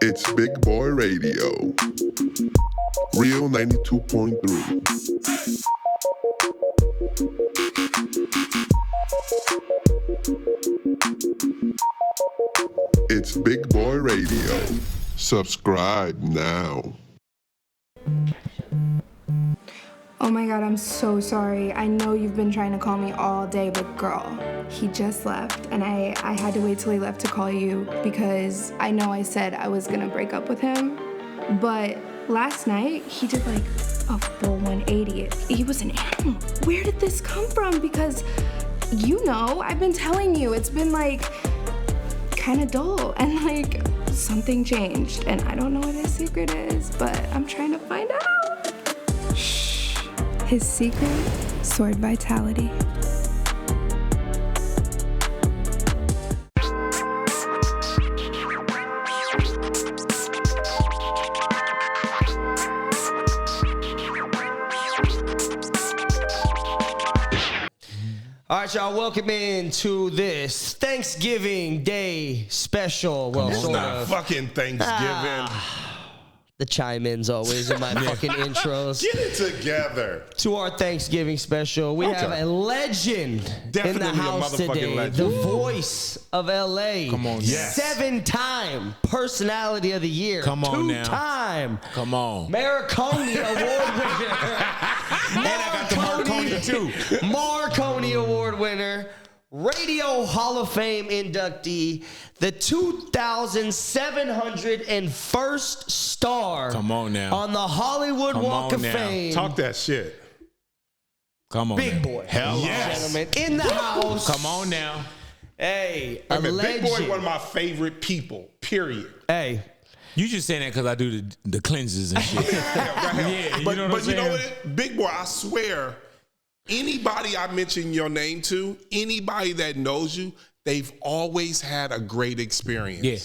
It's Big Boy Radio. Real 92.3. It's Big Boy Radio. Subscribe now. Oh my God, I'm so sorry. I know you've been trying to call me all day, but girl, he just left, and I had to wait till he left to call you because I know I said I was gonna break up with him, but last night he did like a full 180. He was an animal. Where did this come from? Because you know, I've been telling you, it's been like kind of dull, and like something changed, and I don't know what his secret is, but I'm trying to find out. Shh. His secret, sword vitality. All right, y'all, welcome into this Thanksgiving Day special. Well, It's sort not of. fucking Thanksgiving. The chime-ins always in my fucking intros. Get it together. To our Thanksgiving special, we have a legend in Definitely the a house motherfucking today. legend. The voice of LA. Come on, yes. 7-time personality of the year. Come on now. 2-time Come on. Marconi Award winner. And I got the Marconi too. Marconi Award winner, Radio Hall of Fame inductee, the 2,701st star. Come on now. On the Hollywood Come Walk on of now. Fame. Talk that shit. Come on. Big now. boy. Hell Yes. Gentlemen, in the house. Come on now. Hey, I a mean, legend. Big Boy, one of my favorite people, period. Hey. You just saying that because I do the cleanses and shit. Yeah, you But, know what I'm but you know saying? what? Big Boy, I swear, anybody I mention your name to, anybody that knows you, they've always had a great experience. Yeah.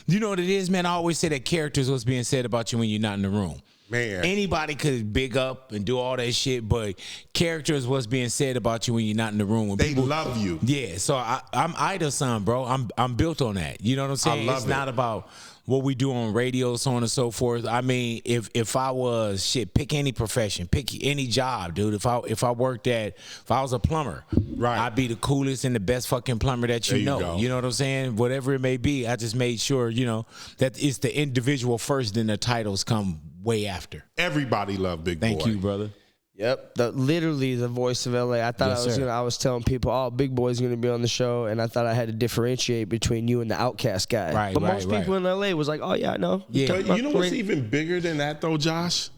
You know what it is, man? I always say that character is what's being said about you when you're not in the room. Man. Anybody could big up and do all that shit, but character is what's being said about you when you're not in the room. When They love you. Yeah, so I'm Ida's son, bro. I'm built on that. You know what I'm saying? love It's it. not about what we do on radio, so on and so forth. I mean, if I was pick any profession, pick any job, dude. If I was a plumber, Right. I'd be the coolest and the best fucking plumber that There you you know. go. You know what I'm saying? Whatever it may be, I just made sure, that it's the individual first, then the titles come way after. Everybody love Big Boy. Thank you, brother. Yep, literally the voice of LA. I thought Yes, sir. I was telling people, oh, Big Boy's gonna be on the show, and I thought I had to differentiate between you and the Outcast guy. Right, but right, most people in LA was like, oh yeah, I know. Yeah. But you know what's even bigger than that, though, Josh?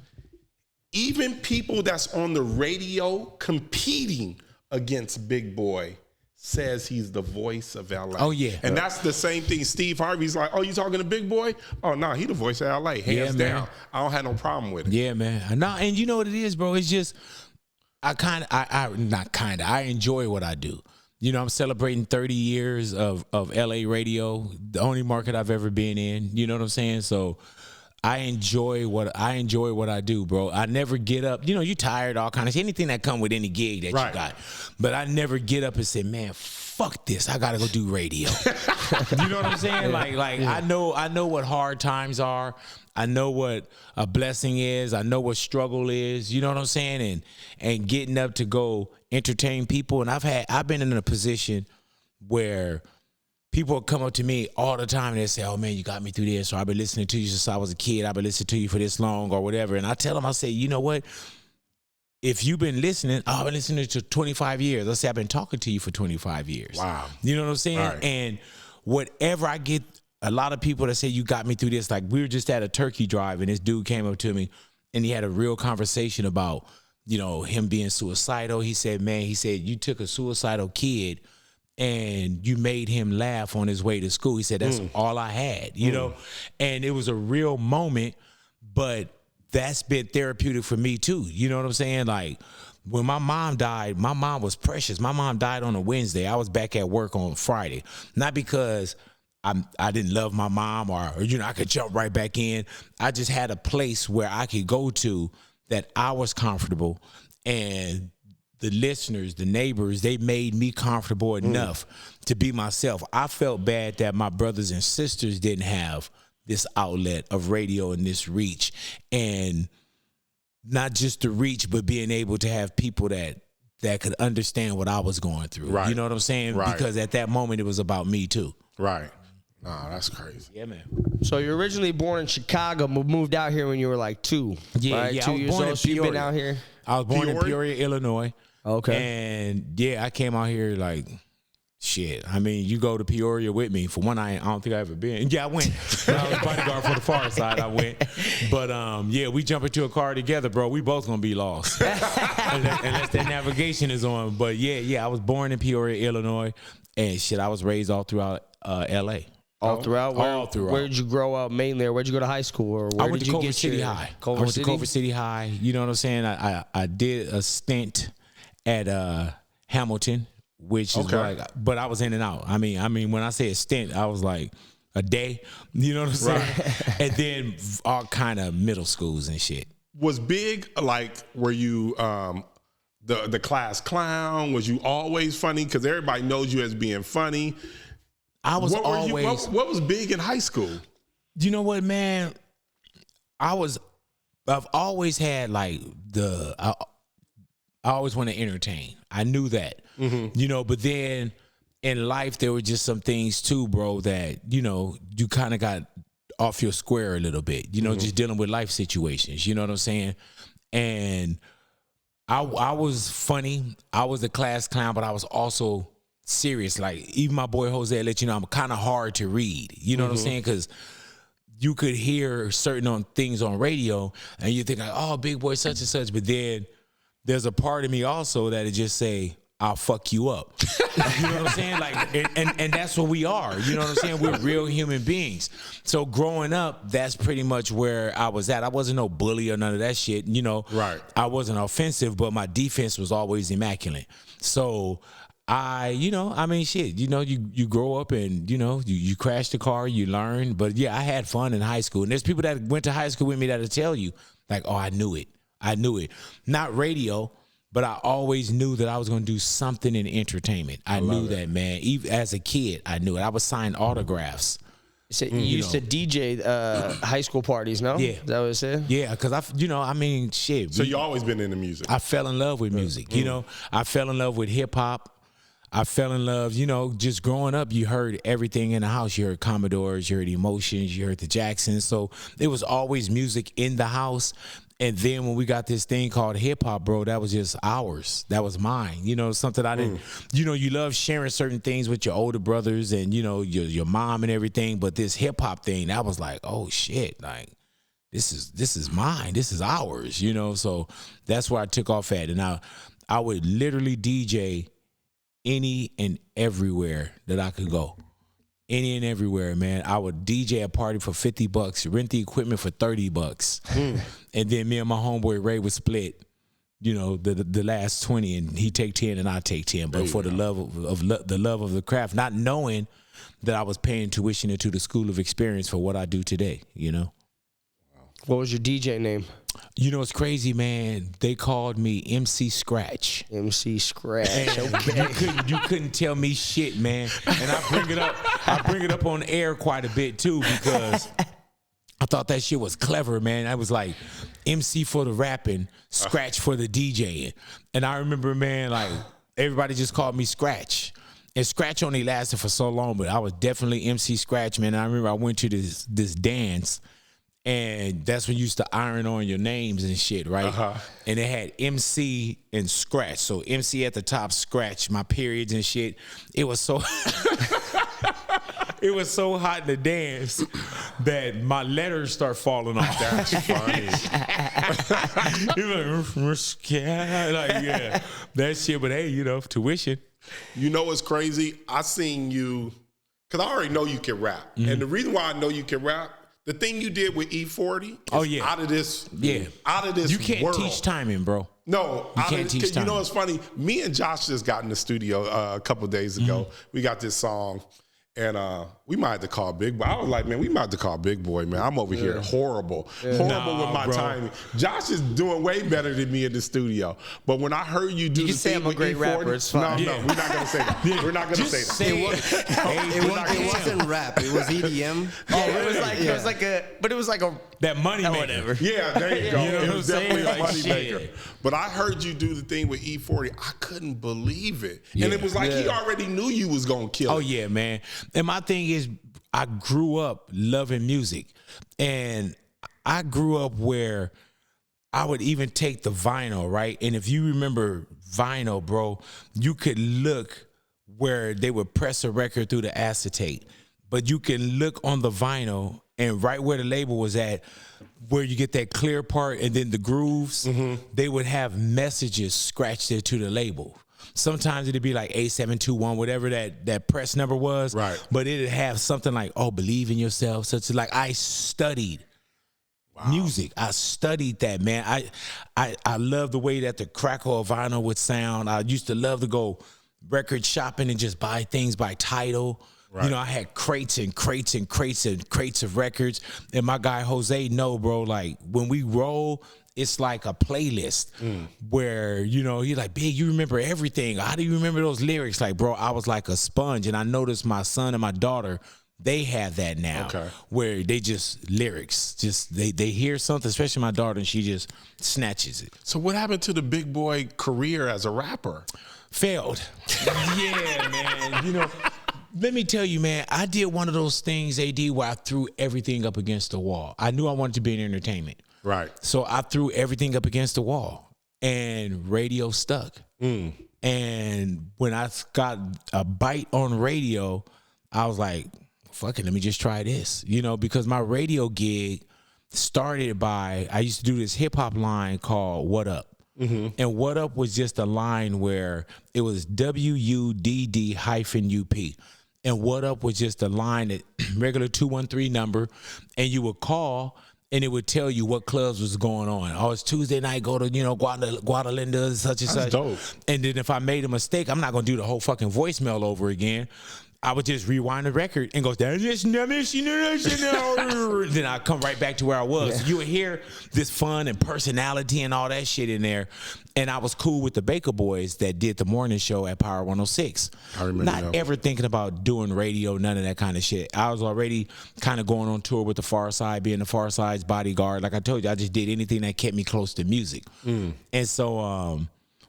Even people that's on the radio competing against Big Boy says he's the voice of LA. Oh, yeah. And that's the same thing. Steve Harvey's like, oh, you talking to Big Boy? Oh, no, he the voice of LA, hands Yeah, man. down. I don't have no problem with it. Yeah, man. No, and you know what it is, bro? It's just I enjoy what I do. I'm celebrating 30 years of LA radio, the only market I've ever been in. You know what I'm saying? So I enjoy what I do, bro. I never get up. You tired, all kind of shit. Anything that come with any gig that Right. you got. But I never get up and say, man, fuck this. I gotta go do radio. You know what I'm saying? I know what hard times are. I know what a blessing is. I know what struggle is. You know what I'm saying? And getting up to go entertain people. And I've been in a position where people come up to me all the time and they say, oh man, you got me through this, or I've been listening to you since I was a kid. I've been listening to you for this long or whatever. And I tell them, I say, you know what? If you've been listening, I've been listening to 25 years. I say, I've been talking to you for 25 years. Wow. You know what I'm saying? Right. And whatever I get, a lot of people that say, you got me through this. Like, we were just at a turkey drive and this dude came up to me and he had a real conversation about, him being suicidal. He said, you took a suicidal kid and you made him laugh on his way to school. He said, that's all I had, know? And it was a real moment, but that's been therapeutic for me too. You know what I'm saying? Like, when my mom died, my mom was precious. My mom died on a Wednesday. I was back at work on Friday. Not because I didn't love my mom or I could jump right back in. I just had a place where I could go to that I was comfortable, and listeners, the neighbors, they made me comfortable enough to be myself. I felt bad that my brothers and sisters didn't have this outlet of radio and this reach, and not just the reach, but being able to have people that could understand what I was going through. Right. You know what I'm saying? Right. Because at that moment, it was about me too. Right. Nah, that's crazy. Yeah, man. So you're originally born in Chicago, but moved out here when you were like 2. Yeah, right? yeah. 2 I was years born in old. So you've been Peoria. out here. I was born in Peoria? Peoria, Illinois. Okay. And yeah, I came out here like, shit. I mean, you go to Peoria with me. For one, I don't think I ever been. Yeah, I went. When I was bodyguard for the far side, I went. But yeah, we jump into a car together, bro. We both gonna be lost unless that navigation is on. But yeah, I was born in Peoria, Illinois, and shit, I was raised all throughout L.A. All throughout? All throughout. Where did you grow up mainly, or where'd you go to high school? Or where I went did to you Culver get City your High. Culver I went City? to Culver City High. You know what I'm saying? I did a stint at Hamilton, which is like, but I was in and out. I mean, when I say a stint, I was like a day. You know what I'm saying? And then all kind of middle schools and shit. Was Big like, were you the class clown? Was you always funny? Because everybody knows you as being funny. I was What what was Big in high school? You know what, man? I've always had like I always want to entertain. I knew that, you know, but then in life, there were just some things too, bro, that, you know, you kind of got off your square a little bit, you know, just dealing with life situations, you know what I'm saying? And I was funny. I was the class clown, but I was also serious. Like, even my boy Jose let you know I'm kind of hard to read, you know what I'm saying? Because you could hear certain things on radio and you think like, oh, big boy such and such, but then there's a part of me also that'll just say, I'll fuck you up. You know what I'm saying? Like, and that's what we are. You know what I'm saying? We're real human beings. So growing up, that's pretty much where I was at. I wasn't no bully or none of that shit. You know, Right. I wasn't offensive, but my defense was always immaculate. So shit, you know, you grow up and, you know, you crash the car, you learn. But yeah, I had fun in high school. And there's people that went to high school with me that'll tell you, like, oh, I knew it. Not radio, but I always knew that I was going to do something in entertainment. I knew that, man. Even as a kid, I knew it. I would sign autographs. So you used to DJ high school parties, no? Yeah. Is that what it said? Yeah, because shit. So you always been into music. I fell in love with music, you know. I fell in love with hip hop. I fell in love, you know, just growing up, you heard everything in the house. You heard Commodores, you heard Emotions, you heard the Jacksons. So it was always music in the house. And then when we got this thing called hip hop, bro, that was just ours. That was mine. You know, something I didn't, you know, you love sharing certain things with your older brothers and, you know, your mom and everything. But this hip hop thing, that was like, oh shit, like this is mine. This is ours, you know. So that's where I took off at. And I would literally DJ any and everywhere that I could go. Any and everywhere, man. I would DJ a party for $50, rent the equipment for $30. And then me and my homeboy Ray would split, you know, the last 20, and he take 10 and I take 10. But for the love of the craft, not knowing that I was paying tuition into the School of Experience for what I do today, you know. What was your DJ name? You know, it's crazy, man. They called me MC Scratch. MC Scratch. And Okay. you couldn't tell me shit, man. And I bring it up on air quite a bit too, because I thought that shit was clever, man. I was like MC for the rapping, Scratch for the DJing. And I remember, man, like everybody just called me Scratch. And Scratch only lasted for so long, but I was definitely MC Scratch, man. And I remember I went to this dance. And that's when you used to iron on your names and shit, right? And it had MC and Scratch. So MC at the top, Scratch, my periods and shit. It was so it was so hot in the dance that my letters start falling off. That's funny. It was like, yeah, that shit. But hey, you know, tuition. You know what's crazy? I seen you, because I already know you can rap. And the reason why I know you can rap, the thing you did with E40 is out of this You can't world. teach timing, bro. No, You can't teach You know timing. what's funny? Me and Josh just got in the studio a couple of days ago. We got this song, And we might have to call Big Boy. I was like, man, we might have to call Big Boy, man. I'm over here horrible with my timing. Josh is doing way better than me in the studio. But when I heard you do the say thing I'm a with great E40, rapper. It's fine. No, we're not going to say that. We're not going to say that. It wasn't rap. It was EDM. It was like a that money maker. whatever. Yeah, there you go. You know It what was I'm definitely saying? a Like, money shit. maker. But I heard you do the thing with E40. I couldn't believe it. Yeah. And it was like he already knew you was going to kill it. Oh yeah, man. And my thing is, I grew up loving music, and I grew up where I would even take the vinyl, right? And if you remember vinyl, bro, you could look where they would press a record through the acetate, but you can look on the vinyl and right where the label was at, where you get that clear part and then the grooves, they would have messages scratched into the label. Sometimes it'd be like A721, whatever that press number was. Right. But it'd have something like, oh, believe in yourself. Such like I studied music. I studied that, man. I love the way that the crackle of vinyl would sound. I used to love to go record shopping and just buy things by title. Right. You know, I had crates and crates and crates and crates of records. And my guy Jose bro, like when we roll, it's like a playlist where, you know, he's like, Big, you remember everything. How do you remember those lyrics? Like, bro, I was like a sponge. And I noticed my son and my daughter, they have that now. Okay. Where they just lyrics. Just they hear something, especially my daughter, and she just snatches it. So what happened to the Big Boy career as a rapper? Failed. Yeah, man. You know, let me tell you, man, I did one of those things, AD, where I threw everything up against the wall. I knew I wanted to be in entertainment. Right. So I threw everything up against the wall, and radio stuck. And when I got a bite on radio, I was like, fuck it, let me just try this. You know, because my radio gig started by, I used to do this hip hop line called What Up. And What Up was just a line where it was WUDD-UP. And What Up was just a line that regular 213 number, and you would call and it would tell you what clubs was going on. Oh, it's Tuesday night, go to, you know, Guadalinda, such and such. Dope. And then if I made a mistake, I'm not gonna do the whole fucking voicemail over again. I would just rewind the record and go, then I come right back to where I was. Yeah. You would hear this fun and personality and all that shit in there. And I was cool with the Baker Boys that did the morning show at Power 106. I remember Not ever thinking about doing radio, none of that kind of shit. I was already kind of going on tour with the Far Side, being the Far Side's bodyguard. Like I told you, I just did anything that kept me close to music. And so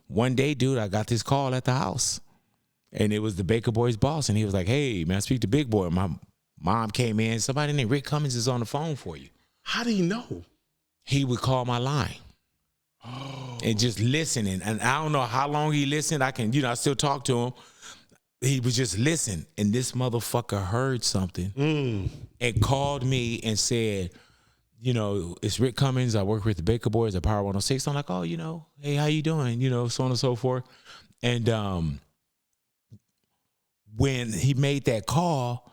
one day, dude, I got this call at the house. And it was the Baker Boys boss. And he was like, hey, man, I speak to Big Boy. My mom came in. Somebody named Rick Cummings is on the phone for you. How do you know? He would call my line. Oh. And just listening. And I don't know how long he listened. I can, you know, I still talk to him. He was just listening. And this motherfucker heard something and called me and said, you know, it's Rick Cummings. I work with the Baker Boys at Power 106. I'm like, oh, you know, hey, how you doing? You know, so on and so forth. And when he made that call,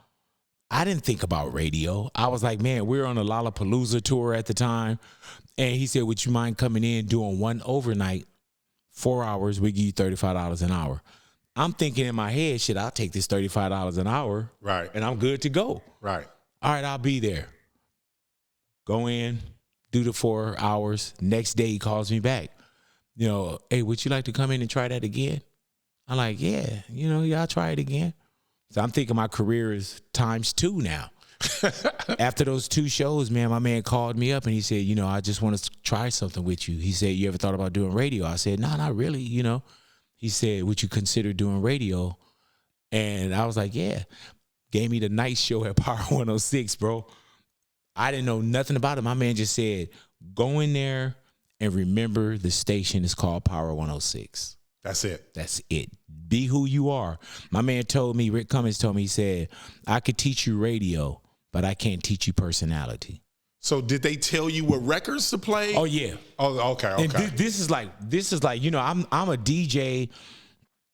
I didn't think about radio. I was like, man, we were on a Lollapalooza tour at the time. And he said, would you mind coming in doing one overnight, 4 hours, we give you $35 an hour. I'm thinking in my head, shit, I'll take this $35 an hour. Right. And I'm good to go. Right. All right, I'll be there. Go in, do the 4 hours. Next day, he calls me back. You know, hey, would you like to come in and try that again? I'm like, yeah, you know, yeah, I'll try it again. So I'm thinking my career is ×2 now. After those 2 shows, man, my man called me up and he said, you know, I just want to try something with you. He said, you ever thought about doing radio? I said, no, not really, you know. He said, would you consider doing radio? And I was like, yeah. Gave me the night show at Power 106, bro. I didn't know nothing about it. My man just said, go in there and remember the station is called Power 106. That's it. That's it. Be who you are. My man told me, Rick Cummings told me, he said, I could teach you radio, but I can't teach you personality. So did they tell you what records to play? Oh, yeah. Oh, okay. And this is like, you know, I'm a DJ.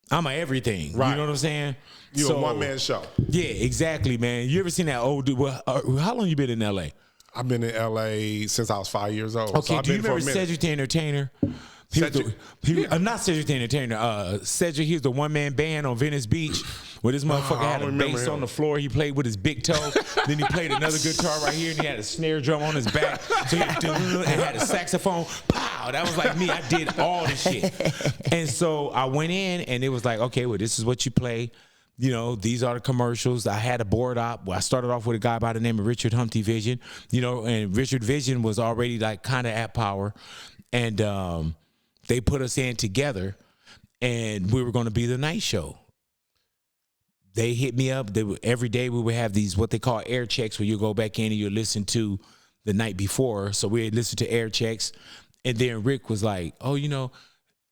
I'm a everything. Right. You know what I'm saying? You're a one-man show. Yeah, exactly, man. You ever seen that old dude? Well, how long you been in L.A.? I've been in L.A. since I was 5 years old. Okay, so do you remember Cedric the Entertainer? Not Cedric the Entertainer. Cedric, he was the one-man band on Venice Beach where this motherfucker I had a remember bass him. on the floor. He played with his big toe. Then he played another guitar right here, and he had a snare drum on his back. So he had a saxophone. Pow! That was like me. I did all the shit. And so I went in, and it was like, okay, well, this is what you play. You know, these are the commercials. I had a board op. I started off with a guy by the name of Richard Humpty Vision, you know, and Richard Vision was already like kind of at Power. And they put us in together, and we were going to be the night show. They hit me up. Every day we would have these, what they call air checks, where you go back in and you listen to the night before. So we had listened to air checks. And then Rick was like, oh, you know,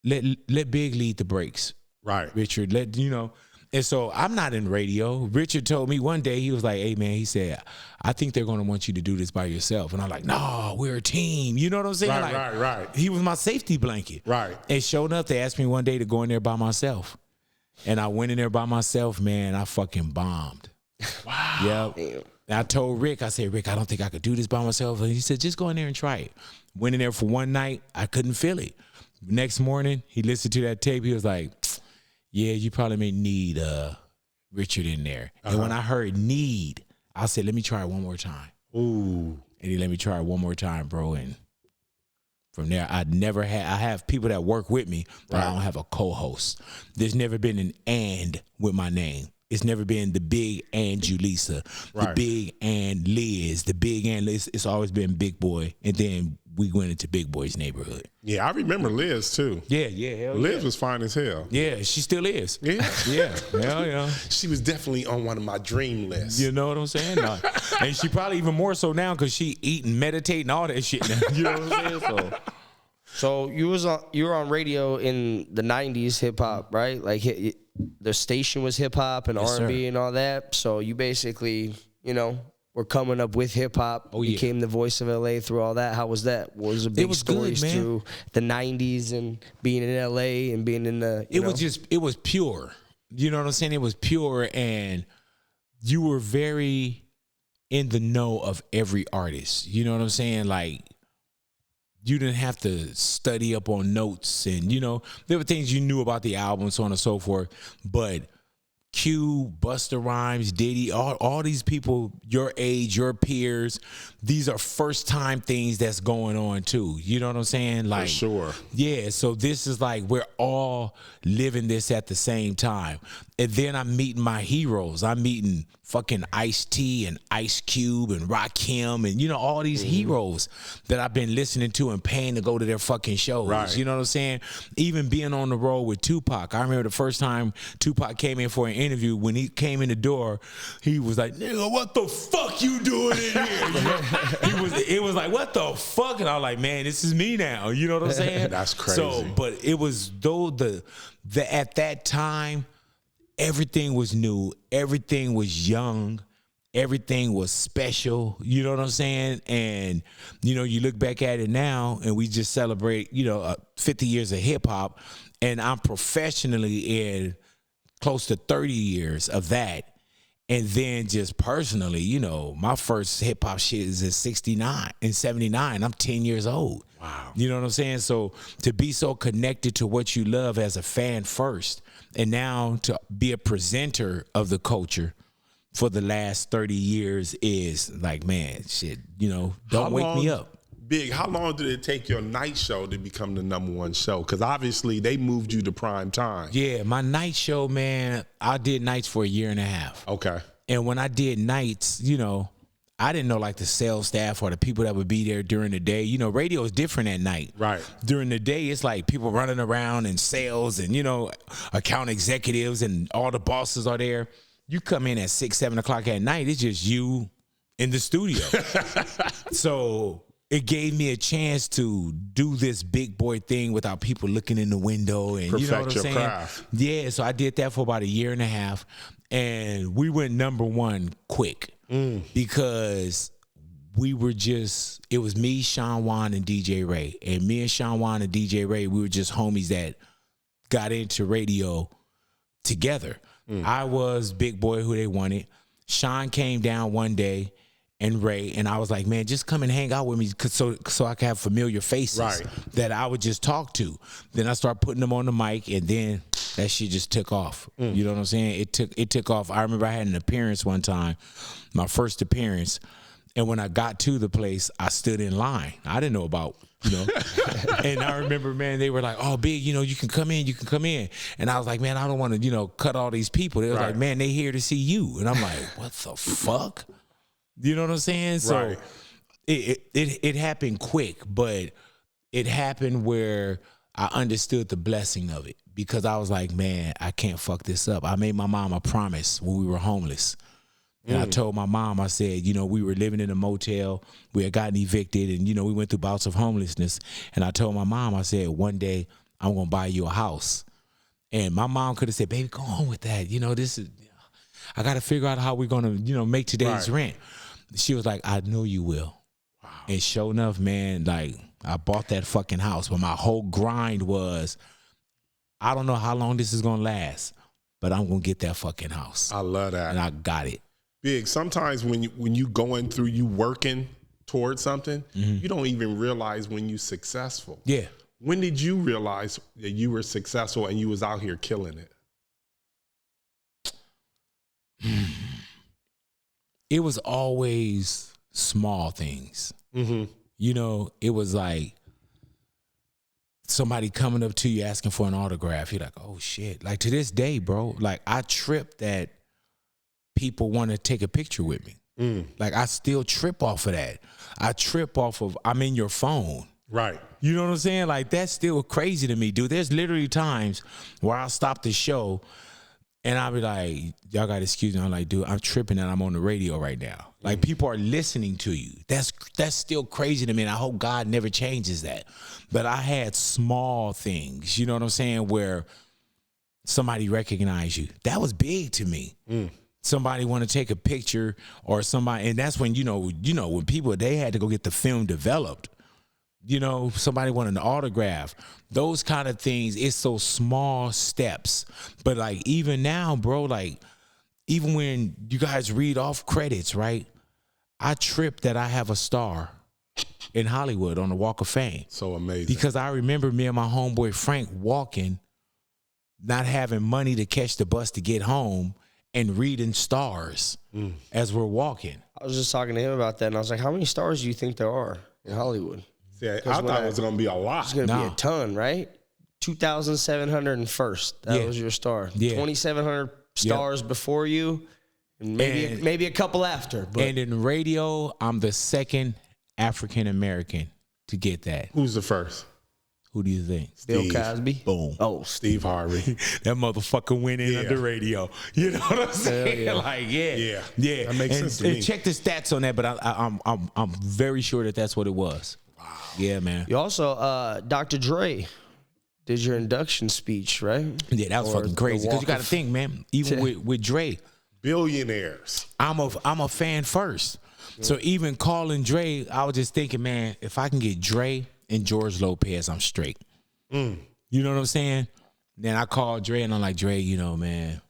let Big lead the breaks. Right. Richard, you know. And so I'm not in radio. Richard told me one day, he was like, hey, man, he said, I think they're going to want you to do this by yourself. And I'm like, no, we're a team. You know what I'm saying? Right. He was my safety blanket. Right. And sure enough, they asked me one day to go in there by myself. And I went in there by myself, man, I fucking bombed. Wow. Yep. And I told Rick, I said, Rick, I don't think I could do this by myself. And he said, just go in there and try it. Went in there for one night. I couldn't feel it. Next morning, he listened to that tape. He was like, yeah, you probably may need Richard in there. And when I heard need, I said, let me try it one more time. Ooh. And he let me try it one more time, bro. And from there, I have people that work with me, but I don't have a co-host. There's never been an and with my name. It's never been the big and Julissa, the big and Liz, the big and Liz. It's always been Big Boy. And then we went into Big Boy's neighborhood. Yeah, I remember Liz too. Yeah, hell Liz was fine as hell. Yeah, she still is. Yeah. Hell yeah. She was definitely on one of my dream lists. You know what I'm saying? No. And she probably even more so now because she eat and meditate and all that shit now. You know what I'm saying? So you were on radio in the 90s, hip hop, right? Like the station was hip hop and Yes, R&B sir. and all that. So you basically, you know, were coming up with hip hop. Oh, yeah. Became the voice of LA through all that. How was that? What was the big was good, stories man. through the 90s and being in LA and being in the It was pure. You know what I'm saying? It was pure, and you were very in the know of every artist. You know what I'm saying? Like, you didn't have to study up on notes, and, you know, there were things you knew about the album, so on and so forth. But Q, Busta Rhymes, Diddy, all these people your age, your peers, these are first time things that's going on too. You know what I'm saying? Like, For sure. Yeah, so this is like we're all living this at the same time. And then I'm meeting my heroes. I'm meeting fucking Ice-T and Ice Cube and Rakim and, you know, all these heroes that I've been listening to and paying to go to their fucking shows. Right. You know what I'm saying? Even being on the road with Tupac. I remember the first time Tupac came in for an interview. When he came in the door, he was like, nigga, what the fuck you doing in here? You know? It was like, what the fuck? And I was like, man, this is me now. You know what I'm saying? That's crazy. So, but it was at that time, everything was new, everything was young, everything was special, you know what I'm saying? And, you know, you look back at it now and we just celebrate, you know, 50 years of hip hop, and I'm professionally in close to 30 years of that. And then just personally, you know, my first hip hop shit is in 69 and 79. I'm 10 years old. Wow. You know what I'm saying? So to be so connected to what you love as a fan first, and now to be a presenter of the culture for the last 30 years is like, man, shit, you know, don't wake me up. Big, how long did it take your night show to become the #1 show? Because obviously they moved you to prime time. Yeah, my night show, man, I did nights for a year and a half. Okay. And when I did nights, you know, I didn't know like the sales staff or the people that would be there during the day. You know, radio is different at night. Right. During the day, it's like people running around and sales and, you know, account executives and all the bosses are there. You come in at 6, 7 o'clock at night, it's just you in the studio. So it gave me a chance to do this big boy thing without people looking in the window and you know what I'm saying? Craft. Yeah, so I did that for about a year and a half, and we went #1 quick because we were just, it was me, Sean Wan, and DJ Ray. And me and Sean Wan and DJ Ray, we were just homies that got into radio together. I was Big Boy, who they wanted. Sean came down one day, and Ray, and I was like, man, just come and hang out with me so I can have familiar faces Right. that I would just talk to. Then I start putting them on the mic, and then that shit just took off. You know what I'm saying? It took off. I remember I had an appearance one time, my first appearance, and when I got to the place, I stood in line. I didn't know about, and I remember, man, they were like, "Oh, Big, you can come in, And I was like, man, I don't want to, cut all these people. They was like, man, they here to see you. And I'm like, what the fuck? You know what I'm saying? So it happened quick, but it happened where I understood the blessing of it, because I was like, man, I can't fuck this up. I made my mom a promise when we were homeless. And I told my mom, I said, we were living in a motel. We had gotten evicted, and, we went through bouts of homelessness. And I told my mom, I said, one day I'm going to buy you a house. And my mom could have said, baby, go on with that. This is, I got to figure out how we're going to, make today's rent. She was like, I know you will. Wow. And sure enough, man, like, I bought that fucking house. But my whole grind was, I don't know how long this is going to last, but I'm going to get that fucking house. I love that. And I got it. Big, sometimes when you going through, you working towards something, you don't even realize when you successful. Yeah. When did you realize that you were successful and you was out here killing it? It was always small things. It was like somebody coming up to you asking for an autograph. You're like, oh shit. Like, to this day, bro, like, I trip that people want to take a picture with me. Like, I still trip off of that. I trip off of, I'm in your phone. Right. You know what I'm saying? Like, that's still crazy to me, dude. There's literally times where I'll stop the show and I'll be like, y'all got to excuse me. I'm like, dude, I'm tripping and I'm on the radio right now. Like, people are listening to you. That's still crazy to me, and I hope God never changes that. But I had small things, you know what I'm saying, where somebody recognized you. That was big to me. Somebody want to take a picture, or somebody, and that's when, when people, they had to go get the film developed. Somebody wanted an autograph. Those kind of things, it's so small steps. But like, even now, bro, like, even when you guys read off credits, right? I trip that I have a star in Hollywood on the Walk of Fame. So amazing. Because I remember me and my homeboy Frank walking, not having money to catch the bus to get home, and reading stars as we're walking. I was just talking to him about that, and I was like, how many stars do you think there are in Hollywood? See, I thought it was going to be a lot. It's going to be a ton, right? 2,701st. That was your star. Yeah. 2,700 stars before you, and maybe a couple after. But. And in radio, I'm the second African-American to get that. Who's the first? Who do you think? Bill Cosby. Boom. Oh, Steve Harvey. That motherfucker went in under radio. You know what I'm saying? Yeah. Like, yeah. That makes sense to me. And check the stats on that, but I'm very sure that that's what it was. Wow. Yeah, man. You also, Dr. Dre did your induction speech, right? Yeah, that was fucking crazy. Because you got to think, man. Even with Dre, billionaires. I'm a fan first. So even calling Dre, I was just thinking, man, if I can get Dre and George Lopez, I'm straight. You know what I'm saying? Then I called Dre and I'm like, Dre, man,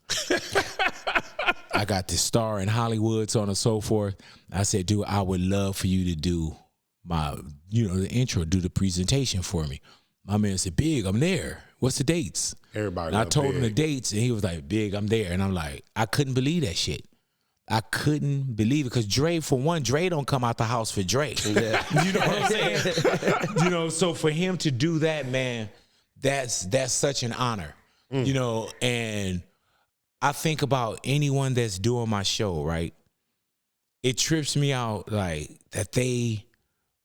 I got this star in Hollywood, so on and so forth. I said, dude, I would love for you to do my, the intro, do the presentation for me. My man said, Big, I'm there. What's the dates? Everybody. And I told him the dates, and he was like, Big, I'm there. And I'm like, I couldn't believe that shit. I couldn't believe it, because Dre, for one, Dre don't come out the house for Dre. Yeah. You know what I'm saying? So for him to do that, man, that's such an honor. And I think about anyone that's doing my show, right? It trips me out, like, that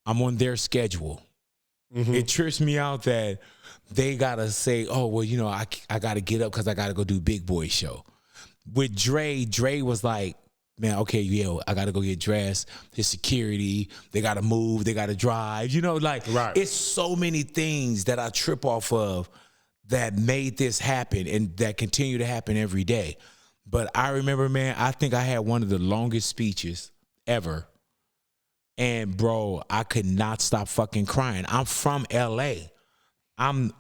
I'm on their schedule. It trips me out that they gotta say, oh, well, I gotta get up because I gotta go do Big Boy show. With Dre was like, man, okay, I gotta go get dressed. His security, they gotta move, they gotta drive. Right. It's so many things that I trip off of that made this happen and that continue to happen every day. But I remember, man, I think I had one of the longest speeches ever. And bro, I could not stop fucking crying. I'm from LA. I'm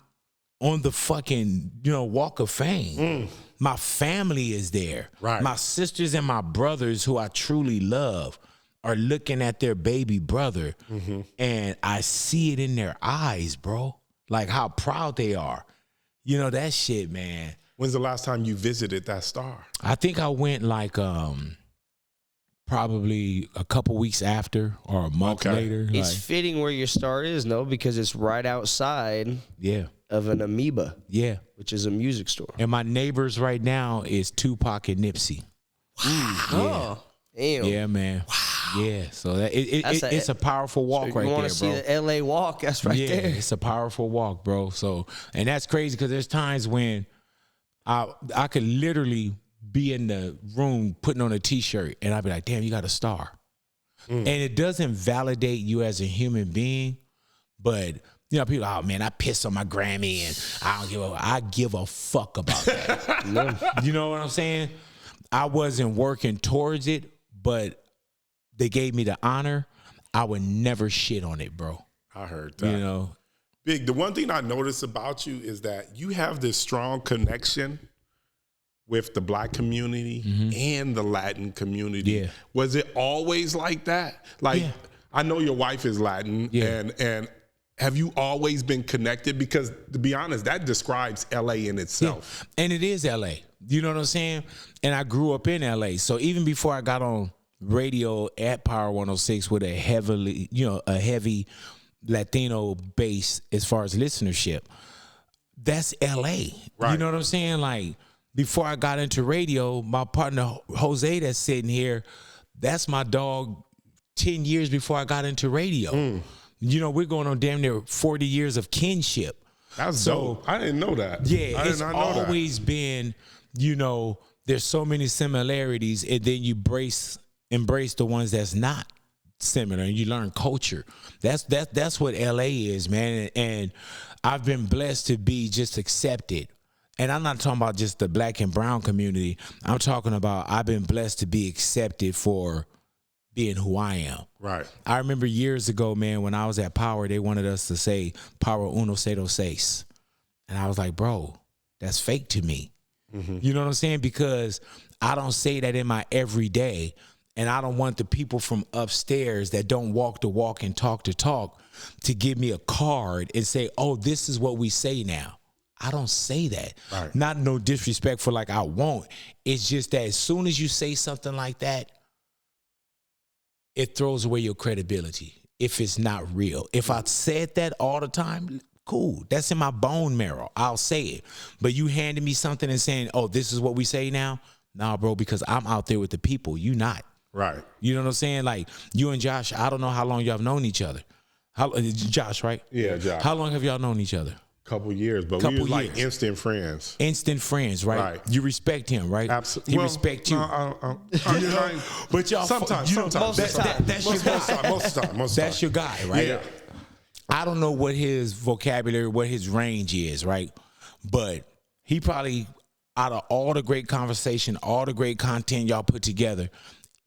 on the fucking, Walk of Fame. My family is there. Right. My sisters and my brothers, who I truly love, are looking at their baby brother, and I see it in their eyes, bro. Like, how proud they are. That shit, man. When's the last time you visited that star? I think I went like probably a couple weeks after or a month later. It's like, fitting where your star is, no, because it's right outside of an Amoeba, which is a music store. And my neighbors right now is Tupac and Nipsey. Oh, damn. Yeah, man. Wow. Yeah, so it's a pourful walk right there, bro. You want to see the LA walk? That's right there. Yeah, it's a powerful walk, bro. So, and that's crazy because there's times when I could literally be in the room putting on a T-shirt and I'd be like, damn, you got a star. And it doesn't validate you as a human being, but you know, people, oh man, I pissed on my Grammy and I give a fuck about that. You know what I'm saying? I wasn't working towards it, but they gave me the honor. I would never shit on it, bro. I heard that. You know, Big, the one thing I noticed about you is that you have this strong connection with the Black community and the Latin community. Yeah. Was it always like that? Like, I know your wife is Latin, and have you always been connected? Because to be honest, that describes LA in itself. Yeah. And it is LA. You know what I'm saying? And I grew up in LA. So even before I got on radio at Power 106 with a heavy Latino base as far as listenership, that's LA. Right. You know what I'm saying? Like, before I got into radio, my partner Jose that's sitting here, that's my dog 10 years before I got into radio. You know, we're going on damn near 40 years of kinship. That's dope. I didn't know that. Yeah, it's always been, you know, there's so many similarities, and then you embrace the ones that's not similar, and you learn culture. That's what LA is, man. And I've been blessed to be just accepted. And I'm not talking about just the Black and brown community. I'm talking about I've been blessed to be accepted for being who I am. Right. I remember years ago, man, when I was at Power, they wanted us to say Power 106. And I was like, bro, that's fake to me. You know what I'm saying? Because I don't say that in my everyday. And I don't want the people from upstairs that don't walk the walk and talk the talk to give me a card and say, oh, this is what we say now. I don't say that. Right. Not no disrespectful like I won't. It's just that as soon as you say something like that, it throws away your credibility if it's not real. If I said that all the time, cool. That's in my bone marrow. I'll say it. But you handing me something and saying, oh, this is what we say now? Nah, bro, because I'm out there with the people. You not. Right. You know what I'm saying? Like, you and Josh, I don't know how long y'all have known each other. Josh, right? Yeah, Josh. How long have y'all known each other? Couple years, but we was like instant friends. Instant friends, right? Right. You respect him, right? Absolutely. He respect you. But y'all, sometimes. That's your guy. Most of the time. That's your guy, right? Yeah. I don't know what his vocabulary, what his range is, right? But he probably, out of all the great conversation, all the great content y'all put together,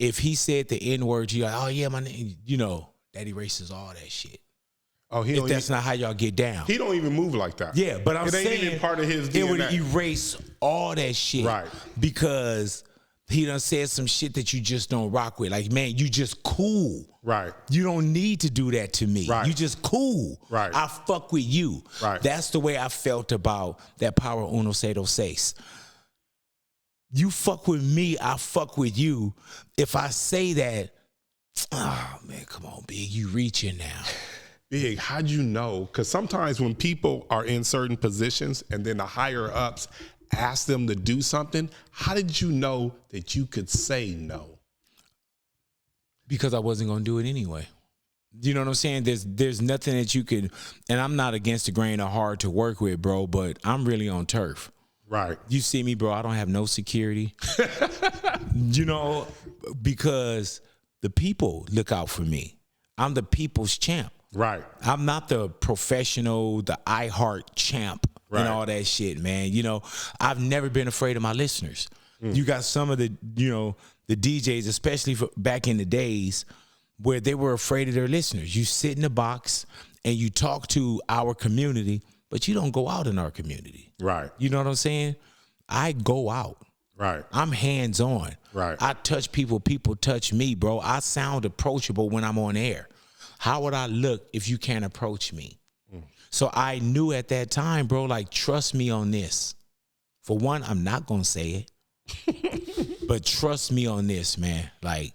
if he said the N-word, you're like, oh yeah, my name, you know, that erases all that shit. Oh, if that's not how y'all get down. He don't even move like that. Yeah, but I'm saying it ain't even part of his DNA. It would erase all that shit. Right. Because he done said some shit that you just don't rock with. Like, man, you just cool. Right. You don't need to do that to me. Right. You just cool. Right. I fuck with you. Right. That's the way I felt about that Power 106. You fuck with me, I fuck with you. If I say that, oh man, come on, Big, you reaching now. Big, how'd you know? Because sometimes when people are in certain positions and then the higher ups ask them to do something, how did you know that you could say no? Because I wasn't gonna do it anyway. You know what I'm saying? There's nothing that you could, and I'm not against the grain or hard to work with, bro, but I'm really on turf. Right. You see me, bro, I don't have no security. You know, because the people look out for me. I'm the people's champ. Right. I'm not the professional, the iHeart champ and all that shit, man. You know, I've never been afraid of my listeners. You got some of the, you know, the DJs, especially back in the days where they were afraid of their listeners. You sit in the box and you talk to our community, but you don't go out in our community. Right. You know what I'm saying? I go out. Right. I'm hands-on. Right. I touch people, people touch me, bro. I sound approachable when I'm on air. How would I look if you can't approach me? So I knew at that time, bro, like, trust me on this. For one, I'm not gonna say it, but trust me on this, man. Like,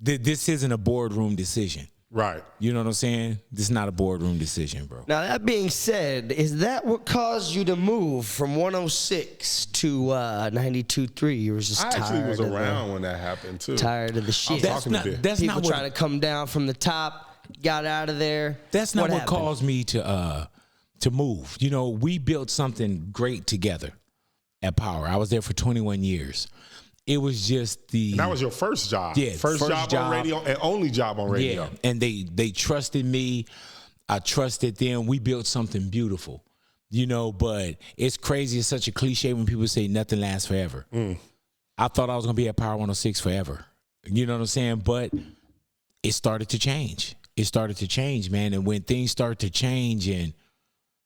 this isn't a boardroom decision. Right. You know what I'm saying? This is not a boardroom decision, bro. Now, that being said, is that what caused you to move from 106 to 92.3? You were just I tired actually was of around when that happened too. tired of the shit. That's not People what trying to come down from the top, got out of there. That's not what happened? caused me to move. You know, we built something great together at Power. I was there for 21 years. It was just And that was your first job. Yeah, First job on radio and only job on radio. Yeah, and they trusted me. I trusted them. We built something beautiful, you know, but it's crazy. It's such a cliche when people say nothing lasts forever. I thought I was going to be at Power 106 forever. You know what I'm saying? But it started to change. It started to change, man. And when things start to change and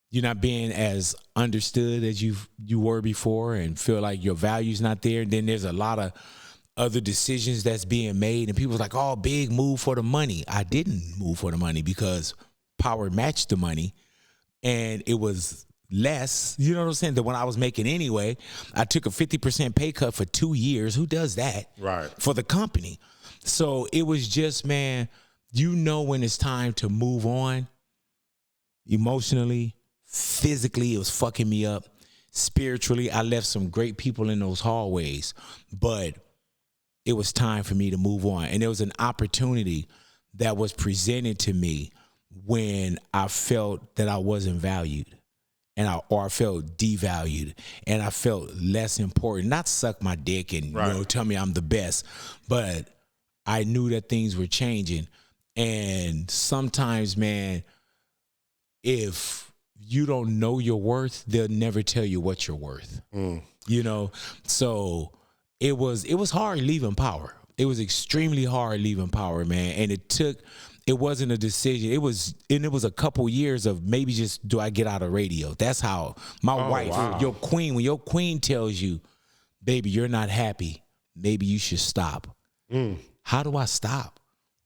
you're not being as understood as you were before and feel like your value's not there, then there's a lot of other decisions that's being made. And people's like, oh, big move for the money. I didn't move for the money because Power matched the money and it was less, you know what I'm saying, than what I was making anyway. I took a 50% pay cut for 2 years. Who does that? Right. For the company. So it was just, man, you know when it's time to move on emotionally. Physically, it was fucking me up. Spiritually, I left some great people in those hallways, but it was time for me to move on. And there was an opportunity that was presented to me when I felt that I wasn't valued or I felt devalued and I felt less important. Not suck my dick and tell me I'm the best, but I knew that things were changing. And sometimes, man, if you don't know your worth, they'll never tell you what you're worth. You know, so it was hard leaving Power. It was extremely hard leaving Power, man. And it wasn't a decision. It was a couple years of maybe just, do I get out of radio? That's how my wife, your queen, when your queen tells you, baby, you're not happy, maybe you should stop. How do I stop?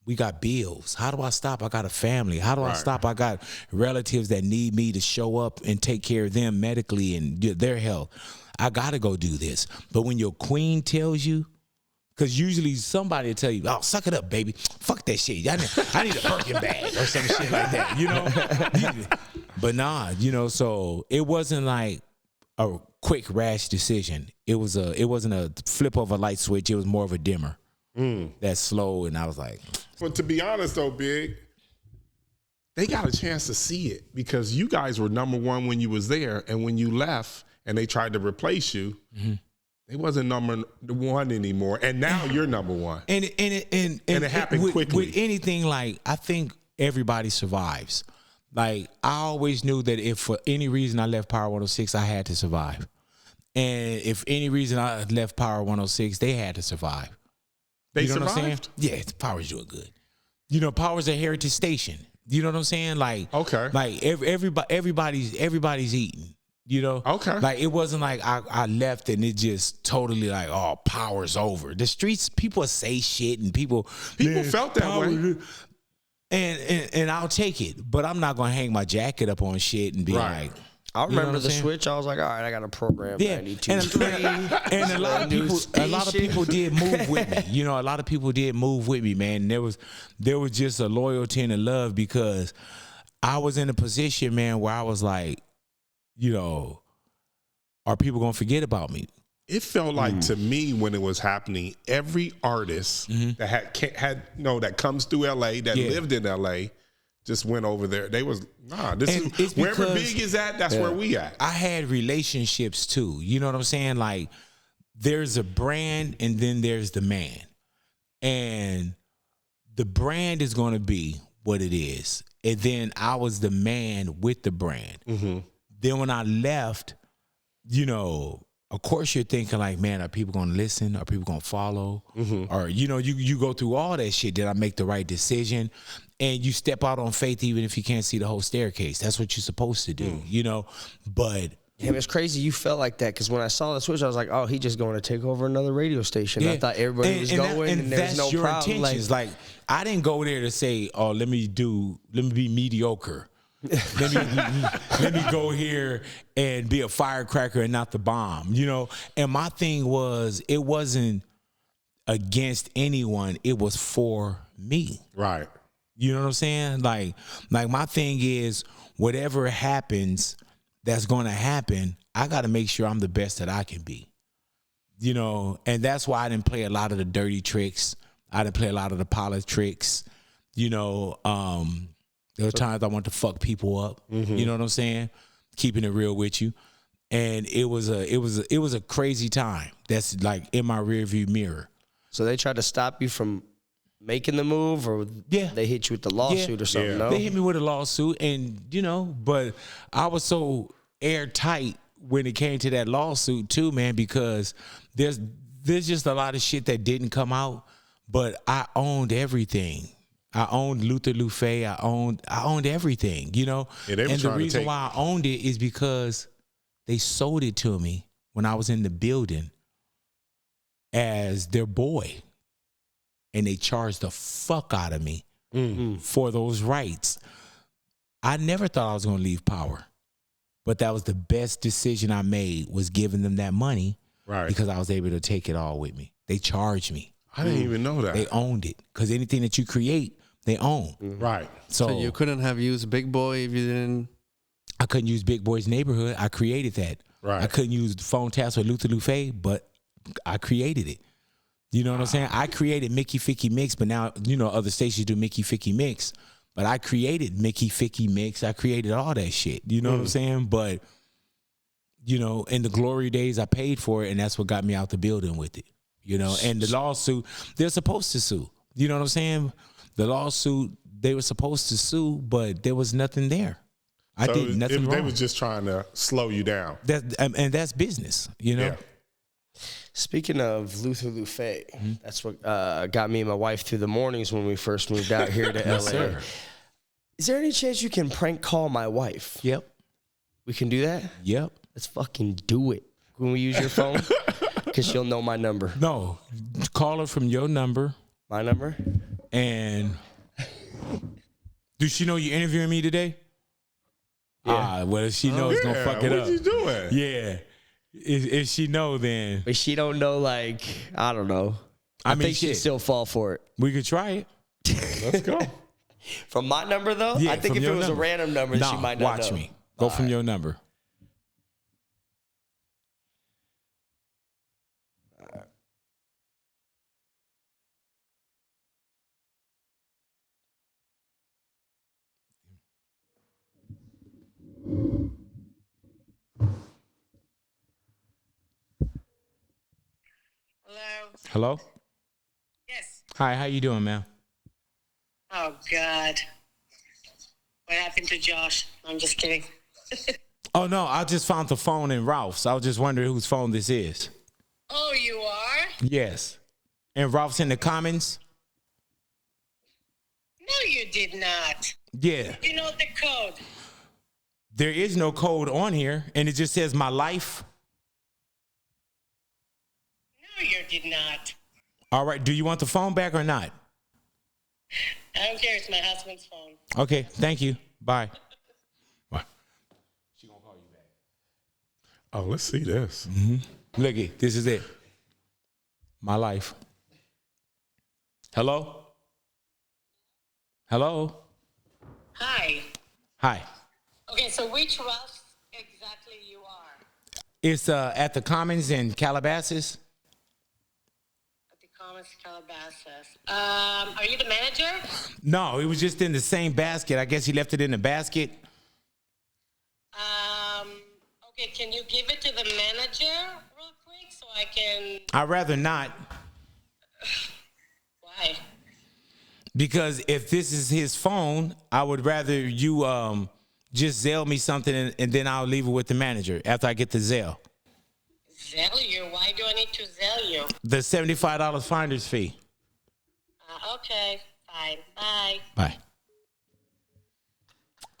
We got bills. How do I stop? I got a family. How do I stop? I got relatives that need me to show up and take care of them medically and their health. I got to go do this. But when your queen tells you, because usually somebody will tell you, oh, suck it up, baby. Fuck that shit. I need a Birkin bag or some shit like that, you know? But nah, you know, so it wasn't like a quick, rash decision. It wasn't a flip of a light switch. It was more of a dimmer. That's slow, and I was like... But to be honest, though, Big, they got a chance to see it because you guys were number one when you was there, and when you left and they tried to replace you, they wasn't number one anymore, and now you're number one. And it happened quickly. With anything, like, I think everybody survives. Like, I always knew that if for any reason I left Power 106, I had to survive. And if any reason I left Power 106, they had to survive. They you know survived? What I'm saying? Yeah, Power's doing good. You know, Power's a heritage station. You know what I'm saying? Like, okay, like everybody's eating. You know, okay. Like it wasn't like I left and it just totally like, oh, Power's over. The streets, people say shit and people felt that way. And I'll take it, but I'm not gonna hang my jacket up on shit and be like. I remember the switch. I was like, all right, I got a program. Yeah, and a lot of people did move with me. You know, a lot of people did move with me, man. There was just a loyalty and a love because I was in a position, man, where I was like, you know, are people gonna forget about me? It felt like to me when it was happening, every artist that had that comes through LA, that lived in LA, just went over there. They was, this is wherever Big is at, that's where we at. I had relationships too. You know what I'm saying? Like there's a brand and then there's the man. And the brand is going to be what it is. And then I was the man with the brand. Then when I left, you know, of course you're thinking like, man, are people going to listen? Are people going to follow? Or, you know, you go through all that shit. Did I make the right decision? And you step out on faith even if you can't see the whole staircase. That's what you're supposed to do, you know? But... Damn, it's crazy you felt like that because when I saw the switch, I was like, oh, he just going to take over another radio station. I thought everybody was going and there was no problem. Like I didn't go there to say, oh, let me be mediocre. Let me go here and be a firecracker and not the bomb, you know? And my thing was, it wasn't against anyone. It was for me. Right. You know what I'm saying? Like my thing is, whatever happens that's going to happen, I got to make sure I'm the best that I can be. You know, and that's why I didn't play a lot of the dirty tricks. I didn't play a lot of the politics. You know, there were times I wanted to fuck people up. You know what I'm saying? Keeping it real with you. And it was a crazy time. That's like in my rearview mirror. So they tried to stop you from making the move, or they hit you with the lawsuit or something? Yeah. No? They hit me with a lawsuit, and you know, but I was so airtight when it came to that lawsuit too, man, because there's just a lot of shit that didn't come out, but I owned everything. I owned Luther Lufe. I owned everything, you know. Yeah, they were and the trying to reason take- why I owned it is because they sold it to me when I was in the building as their boy. And they charged the fuck out of me for those rights. I never thought I was going to leave Power, but that was the best decision I made, was giving them that money, Right. because I was able to take it all with me. They charged me. I didn't even know that. They owned it, because anything that you create, they own. Right. So, So you couldn't have used Big Boy if you didn't. I couldn't use Big Boy's Neighborhood. I created that. Right. I couldn't use phone taps with Luther Lufe, but I created it. You know what I'm saying? I created Mickey Ficky Mix, but now, you know, other stations do Mickey Ficky Mix. But I created Mickey Ficky Mix. I created all that shit. You know what I'm saying? But, you know, in the glory days, I paid for it, and that's what got me out the building with it. You know, and the lawsuit, they're supposed to sue. You know what I'm saying? The lawsuit, they were supposed to sue, but there was nothing there. I So did nothing wrong. They was just trying to slow you down. And that's business, you know? Yeah. Speaking of Luther Lufe, that's what got me and my wife through the mornings when we first moved out here to LA. sir. Is there any chance you can prank call my wife? Yep. We can do that? Yep. Let's fucking do it. When we use your phone? Because she'll know my number. No, call her from your number. My number? And does she know you're interviewing me today? Yeah. Well, if she knows, it's gonna fuck it what up. you doing? Yeah. If she know, then But she don't know, like, I don't know. I mean, think she'd shit. still fall for it. we could try it. Let's go. From my number, though? Yeah, I think from if it your was number. a random number, she No, might not watch know. me. Go from your number. Hello. Hello? Yes. Hi, how you doing, ma'am? Oh God. What happened to Josh? I'm just kidding. Oh, no, I just found the phone in Ralph's. I was just wondering whose phone this is. Oh, you are? Yes. And Ralph's in the comments? No, you did not. Yeah. You know the code. There is no code on here, and it just says my life. No, you did not. All right, do you want the phone back or not? I don't care. It's my husband's phone. Okay, thank you. Bye. Bye. Oh, let's see this. Look it, this is it. My life. Hello? Hello? Hi. Hi. Okay, so which Ralph exactly you are? It's at the Commons in Calabasas. At the Commons Calabasas. Are you the manager? No, it was just in the same basket. I guess he left it in the basket. Okay, can you give it to the manager real quick so I can... I'd rather not, Why? because if this is his phone, I would rather you just Zelle me something and then I'll leave it with the manager after I get the Zelle. Zell you? Why do I need to Zell you? The $75 finder's fee. Okay, fine. Bye. Bye.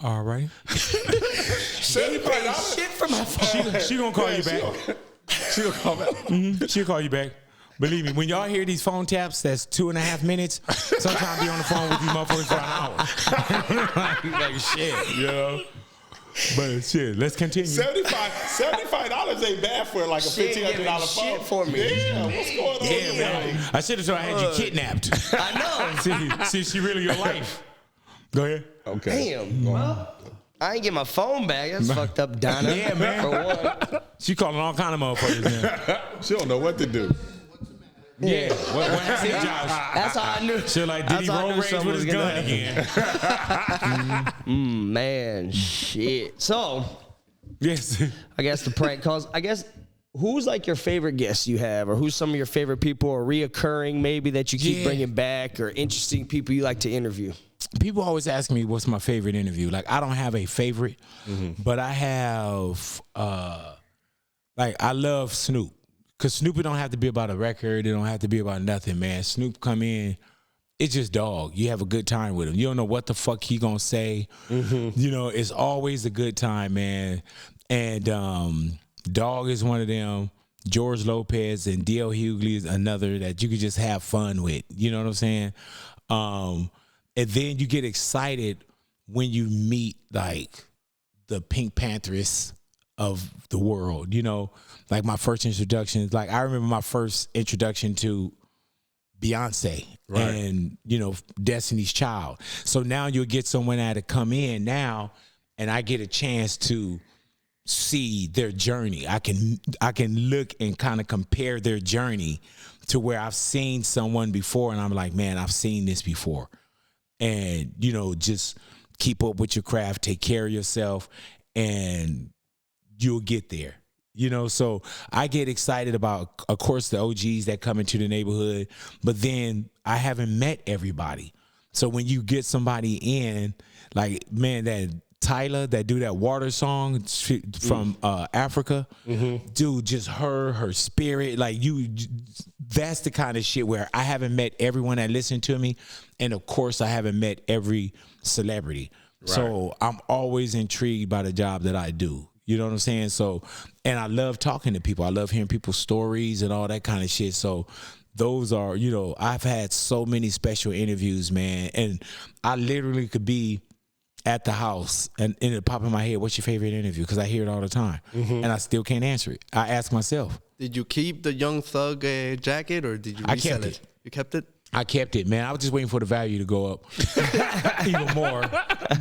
All right. Shit for my phone. She gonna call you back. She gonna call back. She'll call you back. Believe me, when y'all hear these phone taps, that's 2.5 minutes. Sometimes be on the phone with these motherfuckers for an hour. like shit, you know. But shit, let's continue. $75 ain't bad for like a $1,500 phone. Shit for me. Yeah, what's going on? Yeah, man. I should have told her I had you kidnapped. I know. see, she really your life. Go ahead. Okay. Damn. Well, I ain't get my phone back. That's fucked up, Donna. Yeah, man. For what? She calling all kind of motherfuckers now. She don't know what to do. Yeah. What happened, Josh? That's how I knew. She like, did he roll rage with his gun again? Man, shit. So, Yes. I guess the prank calls. I guess who's like your favorite guests you have, or who's some of your favorite people, or reoccurring maybe that you keep bringing back, or interesting people you like to interview? People always ask me what's my favorite interview. Like, I don't have a favorite, but I have, like, I love Snoop. Because Snoop, it don't have to be about a record. It don't have to be about nothing, man. Snoop come in, it's just dog. You have a good time with him. You don't know what the fuck he gonna say. You know, it's always a good time, man. And Dog is one of them. George Lopez and D.L. Hughley is another that you could just have fun with. You know what I'm saying? And then you get excited when you meet, like, the Pink Panthers of the world, you know? Like, my first introduction, like, I remember my first introduction to Beyonce and, you know, Destiny's Child. So now you'll get someone that'll come in now, and I get a chance to see their journey. I can look and kind of compare their journey to where I've seen someone before, and I'm like, man, I've seen this before. And, you know, just keep up with your craft, take care of yourself, and you'll get there. You know, so I get excited about, of course, the OGs that come into the neighborhood, but then I haven't met everybody. So when you get somebody in, like, man, that Tyler that do that water song from Africa, dude, just her spirit, like, that's the kind of shit where I haven't met everyone that listened to me, and of course I haven't met every celebrity. Right. So I'm always intrigued by the job that I do. You know what I'm saying? So, and I love talking to people. I love hearing people's stories and all that kind of shit. So those are, you know, I've had so many special interviews, man. And I literally could be at the house and it pop in my head, what's your favorite interview? Because I hear it all the time. And I still can't answer it. I ask myself. Did you keep the Young Thug jacket, or did you resell I kept it? You kept it? I kept it, man. I was just waiting for the value to go up even more.